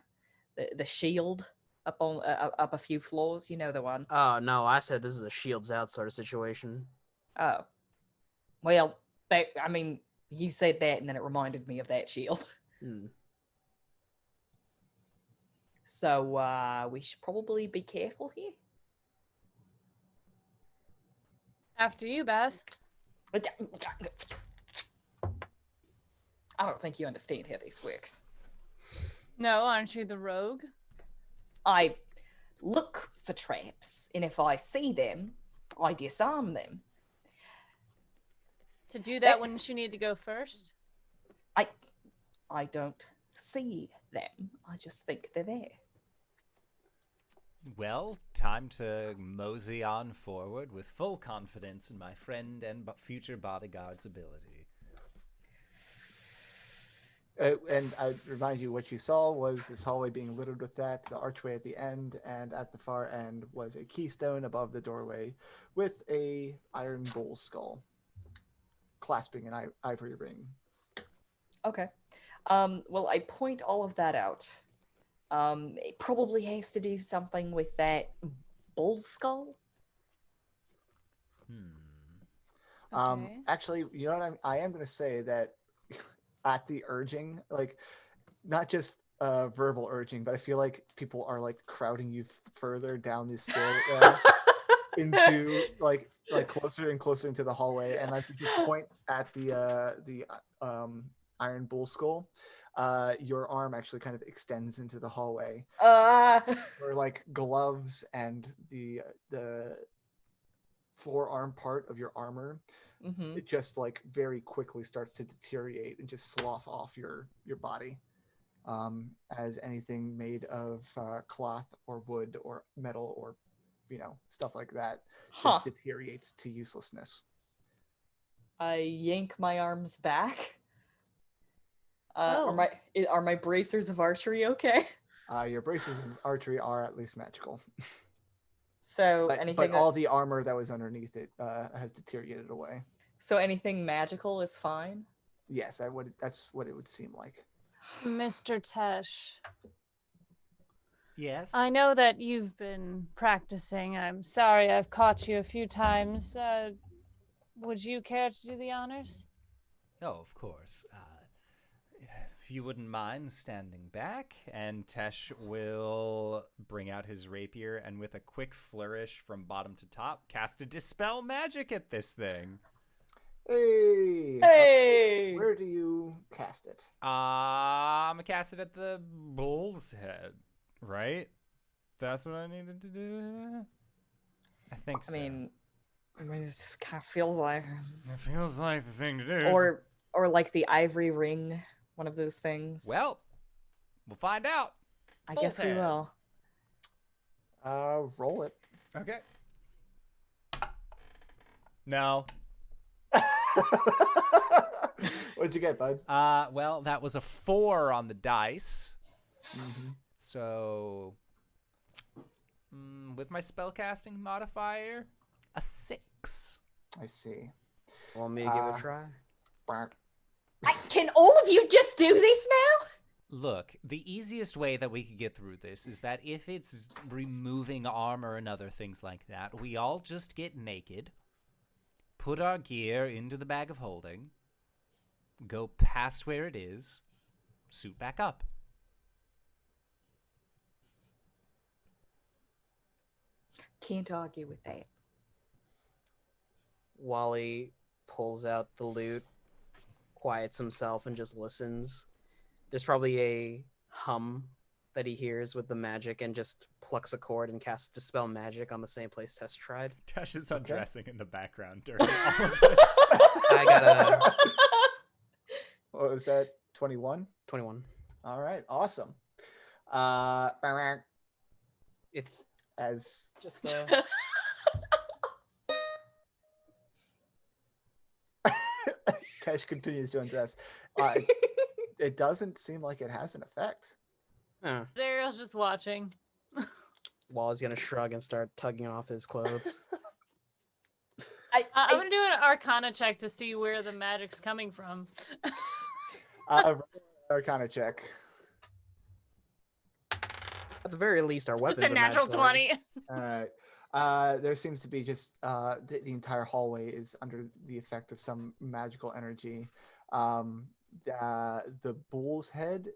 shield up a few floors. You know the one. Oh, no, I said this is a shields out sort of situation. Oh, well, you said that, and then it reminded me of that shield. So we should probably be careful here. After you, Baz. I don't think you understand how this works. No, aren't you the rogue? I look for traps, and if I see them, I disarm them. To do that, wouldn't you need to go first? I don't see them. I just think they're there. Well, time to mosey on forward with full confidence in my friend and future bodyguard's ability. And I remind you, what you saw was this hallway being littered with that, the archway at the end, and at the far end was a keystone above the doorway with a iron bull skull clasping an ivory ring. Okay. Well, I point all of that out. It probably has to do something with that bull skull. Okay. Actually, you know what I am going to say that at the urging, like, not just verbal urging, but I feel like people are like crowding you further down this stair into like closer and closer into the hallway, and as you just point at the iron bull skull, your arm actually kind of extends into the hallway, where like gloves and the forearm part of your armor, it just like very quickly starts to deteriorate and just slough off your body, as anything made of cloth or wood or metal or stuff like that just deteriorates to uselessness. I yank my arms back. Oh. Are my bracers of archery okay? Your braces of archery are at least magical. So But all the armor that was underneath it has deteriorated away. So anything magical is fine? Yes, that's what it would seem like. Mr. Tesh, Yes. I know that you've been practicing. I'm sorry I've caught you a few times. Would you care to do the honors? Oh, of course. If you wouldn't mind standing back, and Tesh will bring out his rapier and with a quick flourish from bottom to top, cast a Dispel Magic at this thing. Hey! Hey! Where do you cast it? I'm gonna cast it at the bull's head, right? That's what I needed to do? I think so. I mean, it kind of feels like... It feels like the thing to do. Or like the ivory ring, one of those things. Well, we'll find out. I guess we will. Roll it. Okay. No. What'd you get, bud? Well, that was a 4 on the dice. Mm-hmm. So, with my spellcasting modifier, a 6. I see. Want me to give it a try? Can all of you just do this now? Look, the easiest way that we could get through this is that if it's removing armor and other things like that, we all just get naked, put our gear into the bag of holding, go past where it is, suit back up. Can't argue with that. Wally pulls out the lute, quiets himself, and just listens. There's probably a hum that he hears with the magic and just plucks a chord and casts Dispel Magic on the same place Tess tried. Tesh is undressing in the background during all of this. I got a What was that? 21? 21. All right, awesome. It's As just Tesh continues to undress, it doesn't seem like it has an effect. Azrael's just watching. Wally's gonna shrug and start tugging off his clothes. I'm gonna do an Arcana check to see where the magic's coming from. Arcana check. At the very least, our weapons It's a are natural magical. 20. All right. There seems to be just the entire hallway is under the effect of some magical energy. The bull's head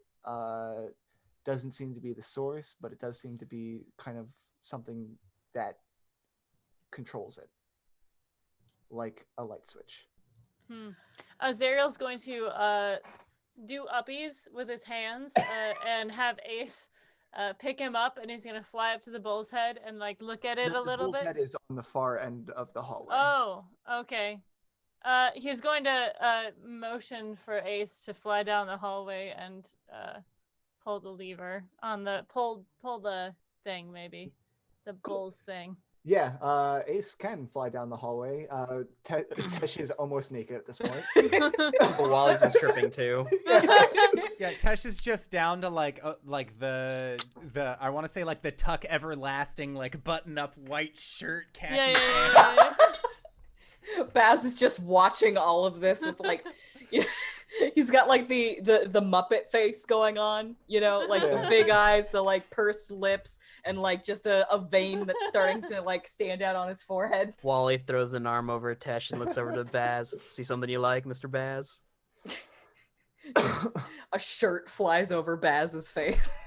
doesn't seem to be the source, but it does seem to be kind of something that controls it, like a light switch. Azrael's going to do uppies with his hands and have Ace pick him up, and he's going to fly up to the bull's head and like look at it a little bit. The bull's head is on the far end of the hallway. Oh, okay. He's going to motion for Ace to fly down the hallway and pull the lever on the pull the thing, maybe the bull's thing. Yeah, Ace can fly down the hallway. Tesh is almost naked at this point. But Wally's been tripping too. Yeah, Tesh is just down to like the I want to say like the Tuck Everlasting like button up white shirt khaki pants. Yeah. Baz is just watching all of this with like, he's got like the Muppet face going on, you know, like the big eyes, the like pursed lips, and like just a vein that's starting to like stand out on his forehead. Wally throws an arm over Tesh and looks over to Baz. See something you like, Mr. Baz? A shirt flies over Baz's face.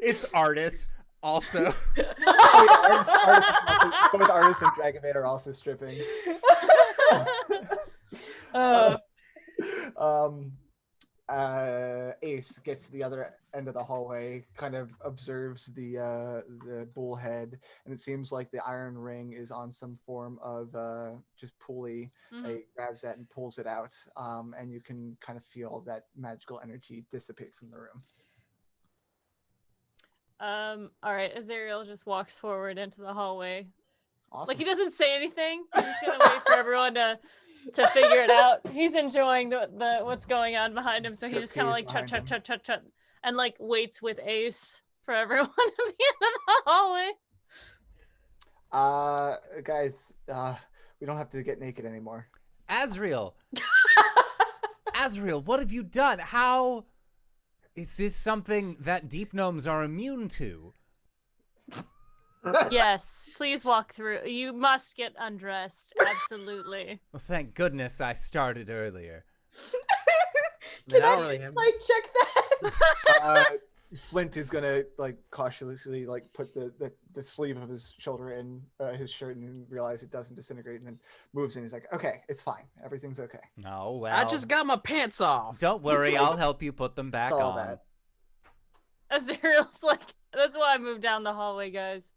It's Artis also. Both Artis and Dragonmaid are also stripping. Ace gets to the other end of the hallway, kind of observes the bullhead, and it seems like the iron ring is on some form of just pulley. He grabs that and pulls it out, and you can kind of feel that magical energy dissipate from the room. All right, Azrael just walks forward into the hallway. Awesome. Like he doesn't say anything. He's just gonna wait for everyone to figure it out. He's enjoying the what's going on behind him, so he just kind of like chut, and like waits with Ace for everyone at the end of the hallway. Guys, we don't have to get naked anymore. Azrael. Azrael, what have you done? How is this something that deep gnomes are immune to? Yes, please walk through. You must get undressed. Absolutely. Well, thank goodness I started earlier. Can I I don't really have- like check that? Flint is gonna like cautiously like put the sleeve of his shoulder in his shirt and realize it doesn't disintegrate, and then moves in. He's like, "Okay, it's fine. Everything's okay." Oh well. I just got my pants off. Don't worry, I'll help you put them back Saw on. that. Azrael's like, that's why I moved down the hallway, guys.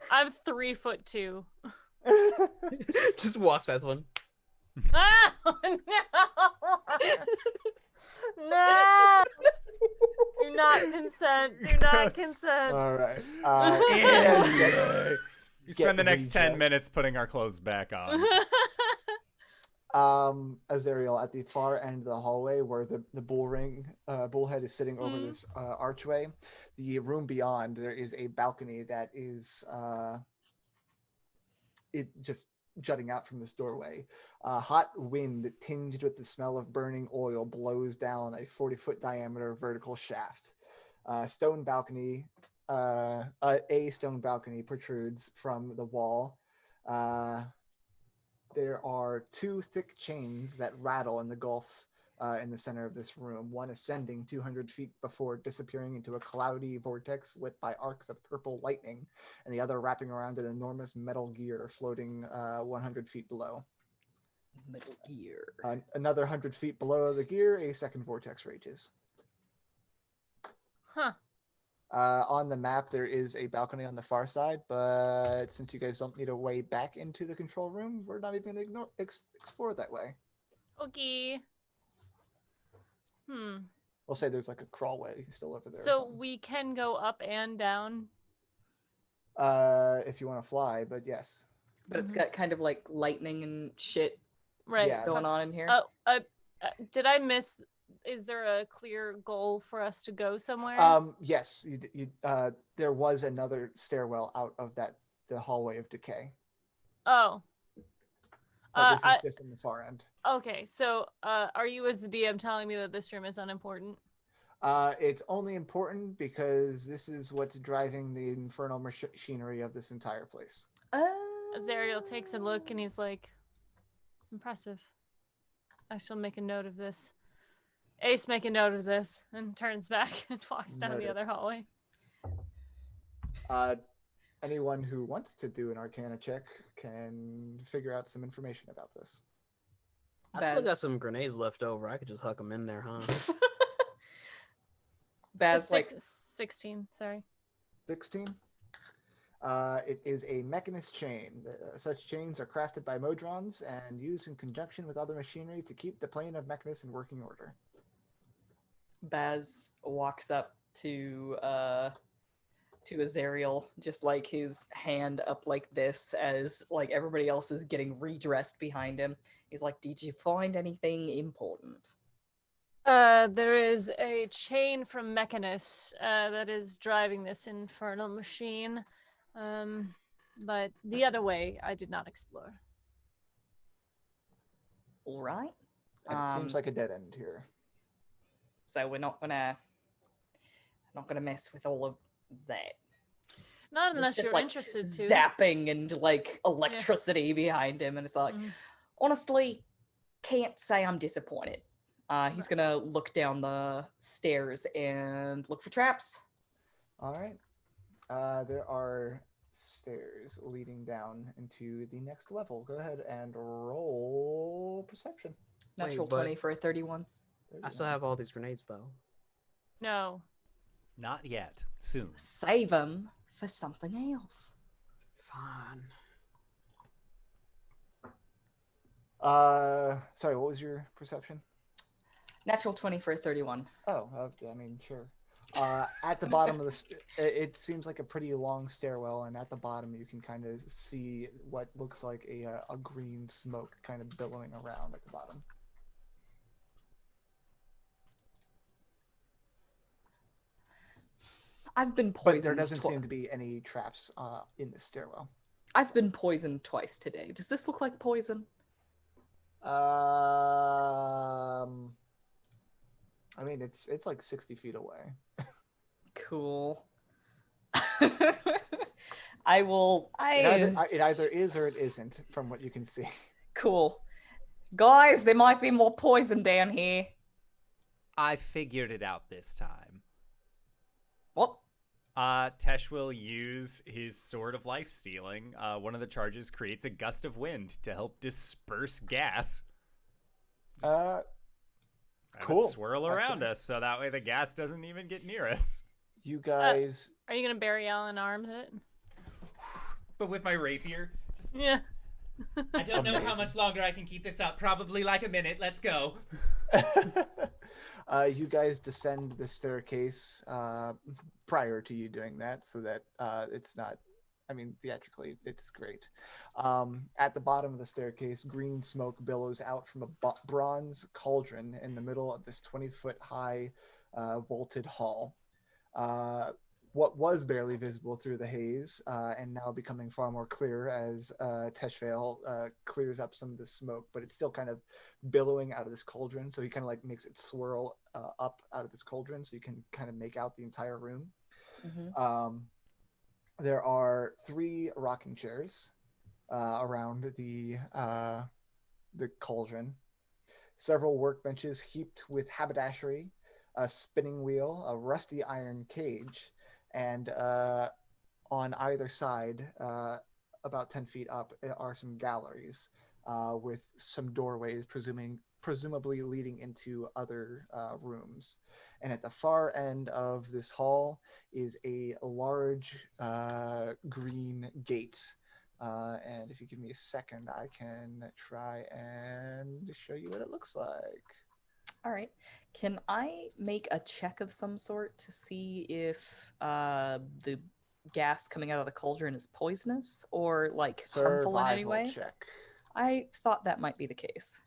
I'm 3'2". Just walks past one. Ah, no! No! Do not consent. Do not consent. All right. You spend the next 10 minutes putting our clothes back on. Azrael, at the far end of the hallway where the bullhead is sitting over this archway, the room beyond, there is a balcony that is it just jutting out from this doorway. Hot wind tinged with the smell of burning oil blows down a 40-foot diameter vertical shaft. A stone balcony protrudes from the wall. There are two thick chains that rattle in the gulf in the center of this room, one ascending 200 feet before disappearing into a cloudy vortex lit by arcs of purple lightning, and the other wrapping around an enormous metal gear floating 100 feet below. Metal Gear. Another 100 feet below the gear, a second vortex rages. Huh. On the map, there is a balcony on the far side, but since you guys don't need a way back into the control room, we're not even going to explore that way. Okay. We'll say there's like a crawlway still over there. So we can go up and down. If you want to fly, but yes. But it's got kind of like lightning and shit Right. Yeah. going on in here. Did I miss? Is there a clear goal for us to go somewhere? Yes, there was another stairwell out of the hallway of decay. Oh. But this is just on the far end. Okay, so are you as the DM telling me that this room is unimportant? It's only important because this is what's driving the infernal machinery of this entire place. Azrael takes a look and he's like, impressive. I shall make a note of this. Ace, make a note of this, and turns back and walks down the other hallway. Anyone who wants to do an Arcana check can figure out some information about this. I still got some grenades left over. I could just huck them in there, huh? Baz, like 16. Sorry. 16. It is a mechanist chain. Such chains are crafted by Modrons and used in conjunction with other machinery to keep the plane of mechanist in working order. Baz walks up to Azrael, just like his hand up like this as like everybody else is getting redressed behind him. He's like, "Did you find anything important?" There is a chain from Mechanus that is driving this infernal machine. But the other way I did not explore. All right. And it seems like a dead end here. So we're not gonna mess with all of that. Not unless There's you're like interested to. zapping and like electricity behind him, and it's like, honestly, can't say I'm disappointed. He's gonna look down the stairs and look for traps. All right. There are stairs leading down into the next level. Go ahead and roll perception. Natural but- 20 for a 31. I still have all these grenades though. No. Not yet. Soon. Save them for something else. Fine. Sorry, what was your perception? Natural 20 for a 31. Oh, I mean, sure. At the bottom of it seems like a pretty long stairwell, and at the bottom you can kind of see what looks like a green smoke kind of billowing around at the bottom. I've been But poisoned. there doesn't seem to be any traps in the stairwell. I've been poisoned twice today. Does this look like poison? I mean, it's like 60 feet away. Cool. I will. It either is or it isn't, from what you can see. Cool. Guys, there might be more poison down here. I figured it out this time. What? Tesh will use his Sword of Life Stealing. One of the charges creates a gust of wind to help disperse gas. Cool. Swirl around us, so that way the gas doesn't even get near us. You guys... Are you going to bury Alan arms it? But with my rapier, just... Yeah. I don't know how much longer I can keep this up. Probably like a minute. Let's go. You guys descend the staircase prior to you doing that, so that it's not... I mean, theatrically, it's great. At the bottom of the staircase, green smoke billows out from a bronze cauldron in the middle of this 20-foot high vaulted hall. What was barely visible through the haze, and now becoming far more clear as Teshvael clears up some of the smoke, but it's still kind of billowing out of this cauldron, so he kind of like makes it swirl up out of this cauldron, so you can kind of make out the entire room. Mm-hmm. There are 3 rocking chairs around the cauldron, several workbenches heaped with haberdashery, a spinning wheel, a rusty iron cage, and on either side, about 10 feet up, are some galleries with some doorways, presumably leading into other rooms. And at the far end of this hall is a large green gate. And if you give me a second, I can try and show you what it looks like. All right. Can I make a check of some sort to see if the gas coming out of the cauldron is poisonous or like harmful in any way? Check. I thought that might be the case.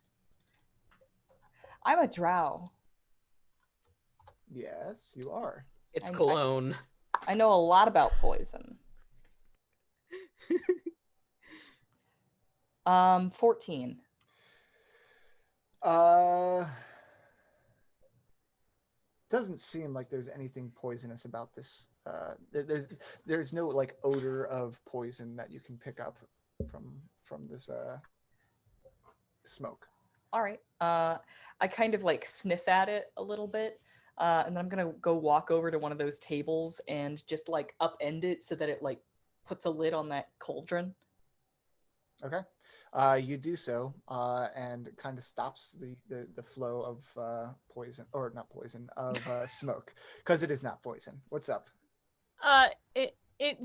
I'm a drow. Yes, you are. It's cologne. I know a lot about poison. 14. Doesn't seem like there's anything poisonous about this. There's no like odor of poison that you can pick up from this smoke. All right. I kind of like sniff at it a little bit, and then I'm gonna go walk over to one of those tables and just like upend it so that it like puts a lid on that cauldron. Okay. You do so, and it kind of stops the flow of poison, or not poison, of smoke, because it is not poison. What's up?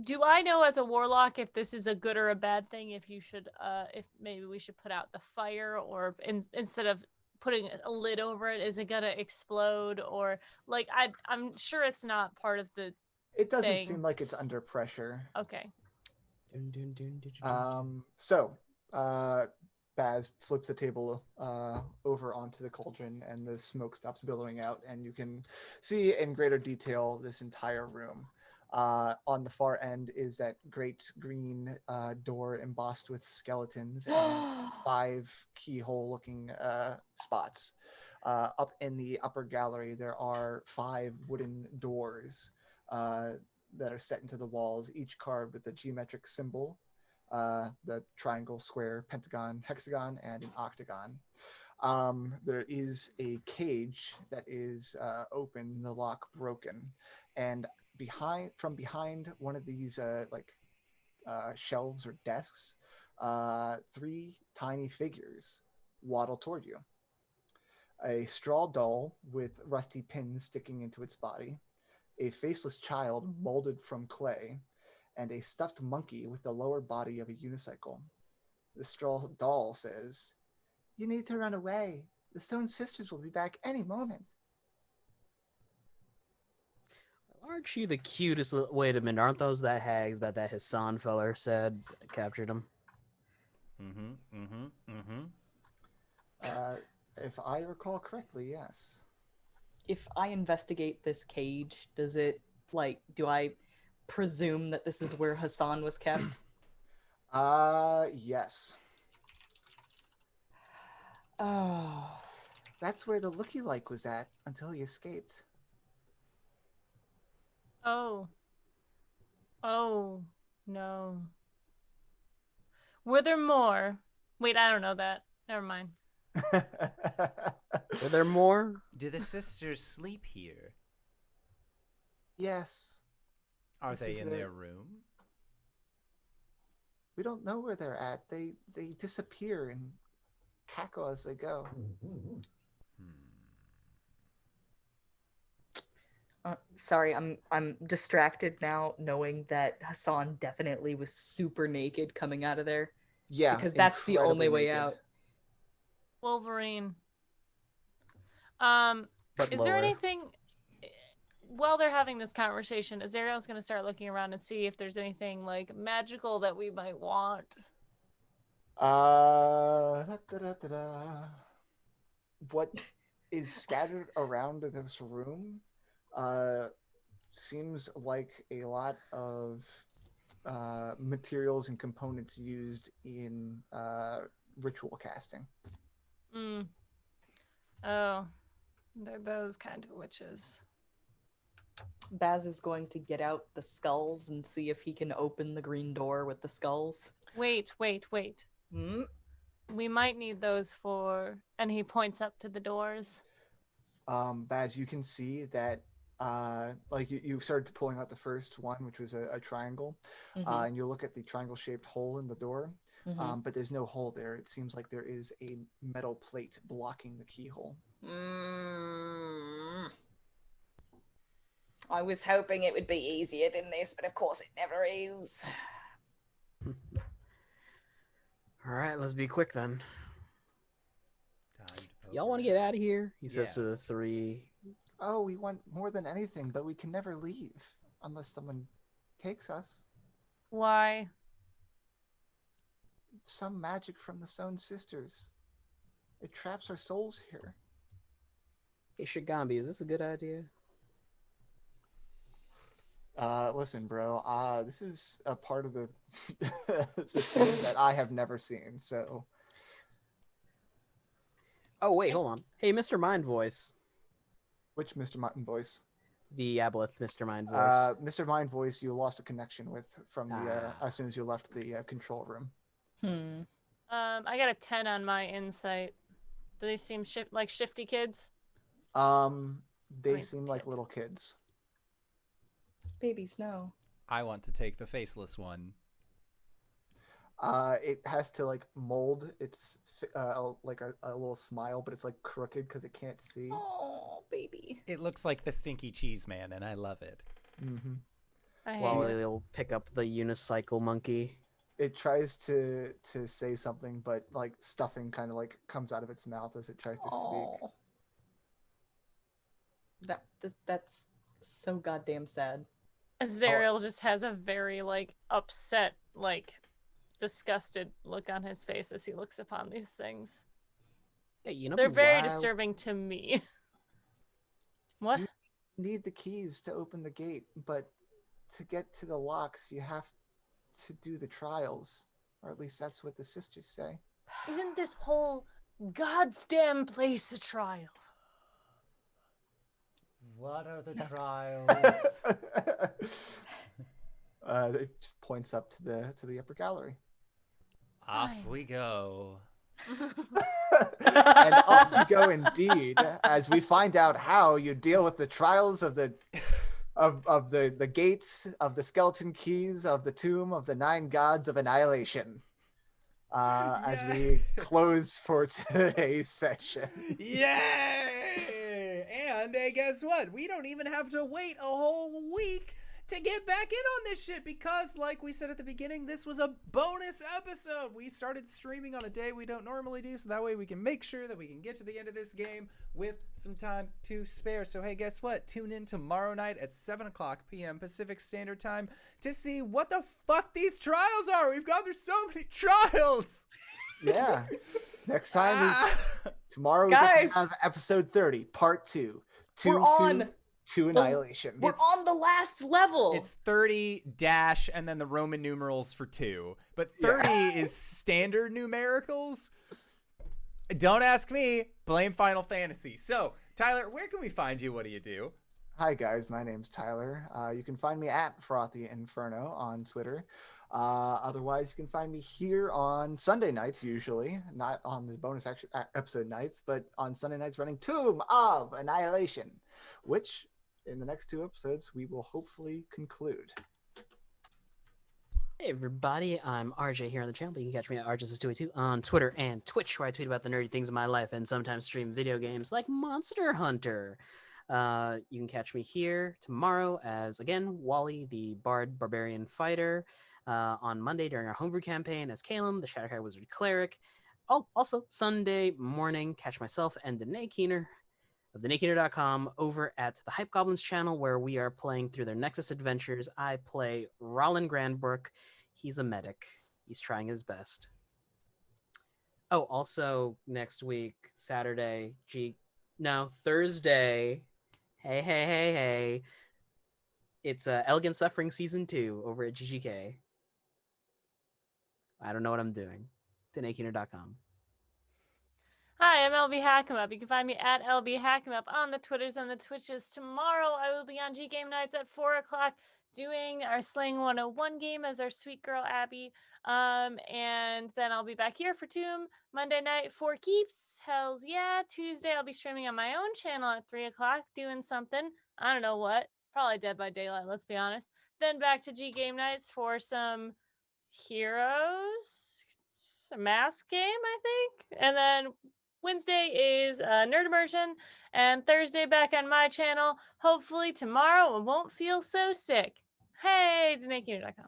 Do I know as a warlock if this is a good or a bad thing? If you should, if maybe we should put out the fire, or instead of putting a lid over it, is it gonna explode? Or like I'm sure it's not part of the. It doesn't thing. seem like it's under pressure. Okay. So Baz flips the table over onto the cauldron, and the smoke stops billowing out, and you can see in greater detail this entire room. On the far end is that great green door embossed with skeletons and 5 keyhole-looking spots. Up in the upper gallery, there are 5 wooden doors that are set into the walls, each carved with a geometric symbol, the triangle, square, pentagon, hexagon, and an octagon. There is a cage that is open, the lock broken, and from behind one of these shelves or desks, 3 tiny figures waddle toward you. A straw doll with rusty pins sticking into its body, a faceless child molded from clay, and a stuffed monkey with the lower body of a unicycle. The straw doll says, "You need to run away. The Stone Sisters will be back any moment." Aren't you the cutest? Wait a minute, aren't those that hags that Hassan feller said captured him? If I recall correctly, yes. If I investigate this cage, does it, like, do I presume that this is where Hassan was kept? Yes. Oh. That's where the looky-like was at until he escaped. Oh. Oh, no. Were there more? Wait, I don't know that. Never mind. Were there more? Do the sisters sleep here? Yes. Are This they is in their- their room? We don't know where they're at. They disappear and cackle as they go. Sorry, I'm distracted now, knowing that Hassan definitely was super naked coming out of there. Yeah, Because that's the only incredibly way naked. out. Wolverine. But Is there lower. anything while they're having this conversation, Azrael's gonna start looking around and see if there's anything like magical that we might want. What is scattered around this room seems like a lot of materials and components used in ritual casting. Oh, they're those kind of witches. Baz is going to get out the skulls and see if he can open the green door with the skulls. Wait. Hmm? We might need those for. And he points up to the doors. Baz, you can see that like you started pulling out the first one, which was a triangle, Mhm. and you look at the triangle-shaped hole in the door, Mhm. but there's no hole there. It seems like there is a metal plate blocking the keyhole. I was hoping it would be easier than this, but of course it never is. All right, let's be quick then. Time to poke Y'all want to around. get out of here? He says to the Yes. three. Oh, we want more than anything, but we can never leave unless someone takes us. Why? Some magic from the Stone Sisters. It traps our souls here. Hey, Shigambi, is this a good idea? Listen, bro. This is a part of the the thing that I have never seen. So, Oh, wait, hold on. Hey, Mr. Mind Voice. which Mr. Martin voice? The Aboleth Mr. Mind Voice. Mr. Mind voice, you lost a connection with from the as soon as you left the control room. I got a 10 on my insight. Do they seem like shifty kids? They Wait, seem like kids. little kids. Baby Snow. I want to take the faceless one. It has to like mold. It's like a little smile, but it's like crooked because it can't see. Oh, baby. It looks like the stinky cheese man, and I love it. Mm-hmm. I hate While it. they'll pick up the unicycle monkey. It tries to say something, but like stuffing kind of like comes out of its mouth as it tries to speak. That's so goddamn sad. Azrael just has a very like upset, like disgusted look on his face as he looks upon these things. Hey, you know, They're very wild? disturbing to me. What? You need the keys to open the gate, but to get to the locks, you have to do the trials, or at least that's what the sisters say. Isn't this whole goddamn place a trial? What are the trials? It just points up to the upper gallery. Off we go. And off you go indeed, as we find out how you deal with the trials of the gates, of the skeleton keys, of the tomb of the 9 gods of Annihilation. As we close for today's session. Yay! And guess what? We don't even have to wait a whole week to get back in on this shit because, like we said at the beginning, this was a bonus episode. We started streaming on a day we don't normally do, so that way we can make sure that we can get to the end of this game with some time to spare. So, hey, guess what? Tune in tomorrow night at 7 o'clock p.m. Pacific Standard Time to see what the fuck these trials are. We've gone through so many trials. Yeah. Next time is tomorrow. We Guys. have episode 30, part 2. We're on to Annihilation. We're on the last level. It's 30 dash and then the Roman numerals for 2. But 30 is standard numericals. Don't ask me. Blame Final Fantasy. So, Tyler, where can we find you? What do you do? Hi, guys. My name's Tyler. You can find me at Frothy Inferno on Twitter. Otherwise, you can find me here on Sunday nights, usually. Not on the bonus episode nights, but on Sunday nights running Tomb of Annihilation, which in the next 2 episodes, we will hopefully conclude. Hey everybody, I'm RJ here on the channel, but you can catch me at RJustice282 on Twitter and Twitch, where I tweet about the nerdy things in my life and sometimes stream video games like Monster Hunter. You can catch me here tomorrow as, again, Wally, the Bard Barbarian Fighter, on Monday during our homebrew campaign as Calum, the Shatterhide Wizard Cleric. Oh, also, Sunday morning, catch myself and Danae Keener of DanaeKeener.com over at the Hype Goblins channel, where we are playing through their Nexus adventures. I play Roland Grandbrook. He's a medic. He's trying his best. Oh, also next week, Thursday. Hey. It's Elegant Suffering Season 2 over at GGK. I don't know what I'm doing. DanaeKeener.com. Hi, I'm LBHackEmUp. You can find me at LBHackEmUp on the Twitters and the Twitches. Tomorrow, I will be on G Game Nights at 4 o'clock doing our Slaying 101 game as our sweet girl, Abby. And then I'll be back here for Tomb Monday night for keeps. Hells yeah. Tuesday, I'll be streaming on my own channel at 3 o'clock doing something. I don't know what. Probably Dead by Daylight, let's be honest. Then back to G Game Nights for some Heroes, a mask game, I think. And then Wednesday is Nerd Immersion, and Thursday back on my channel. Hopefully tomorrow I won't feel so sick. Hey, DanaeKeener.com.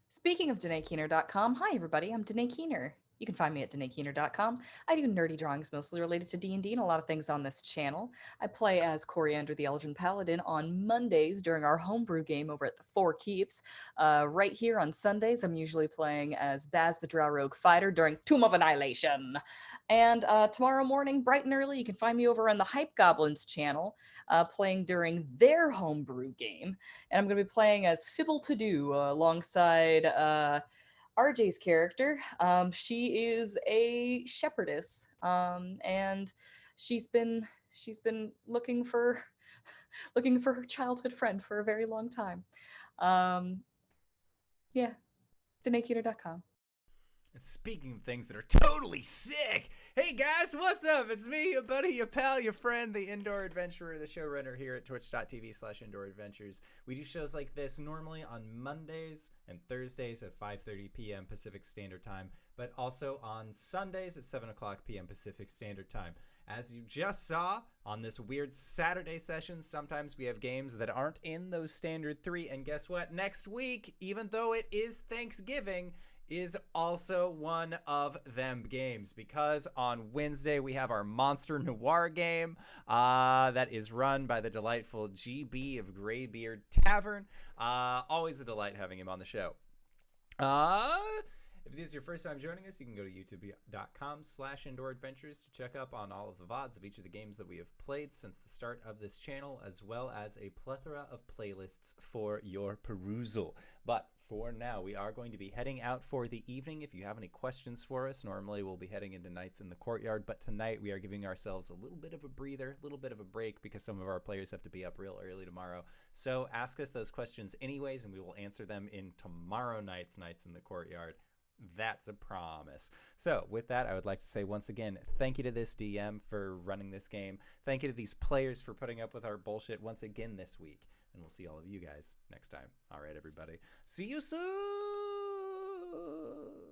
Speaking of DanaeKeener.com, hi everybody, I'm Danae Keener. You can find me at DanaeKeener.com. I do nerdy drawings mostly related to D&D and a lot of things on this channel. I play as Coriander the Elgin Paladin on Mondays during our homebrew game over at the Four Keeps. Right here on Sundays, I'm usually playing as Baz the Drow Rogue Fighter during Tomb of Annihilation. And tomorrow morning, bright and early, you can find me over on the Hype Goblins channel, playing during their homebrew game. And I'm going to be playing as Fibble to Do alongside RJ's character. She is a shepherdess, and she's been looking for her childhood friend for a very long time. Yeah, DanaeKeener.com. Speaking of things that are totally sick, hey guys, what's up? It's me, your buddy, your pal, your friend, the Indoor Adventurer, the showrunner here at twitch.tv/indooradventures. We do shows like this normally on Mondays and Thursdays at 5:30 p.m. Pacific Standard Time, but also on Sundays at 7 o'clock p.m. Pacific Standard Time. As you just saw on this weird Saturday session, sometimes we have games that aren't in those standard 3, and guess what? Next week, even though it is Thanksgiving, is also one of them games, because on Wednesday we have our Monster Noir game that is run by the delightful GB of Greybeard Tavern. Always a delight having him on the show. If this is your first time joining us, you can go to youtube.com/indooradventures to check up on all of the VODs of each of the games that we have played since the start of this channel, as well as a plethora of playlists for your perusal. But for now, we are going to be heading out for the evening. If you have any questions for us, normally we'll be heading into Nights in the Courtyard, but tonight we are giving ourselves a little bit of a breather, a little bit of a break, because some of our players have to be up real early tomorrow. So ask us those questions anyways, and we will answer them in tomorrow night's Nights in the Courtyard. That's a promise. So with that, I would like to say once again, thank you to this DM for running this game. Thank you to these players for putting up with our bullshit once again this week. And we'll see all of you guys next time. All right, everybody. See you soon.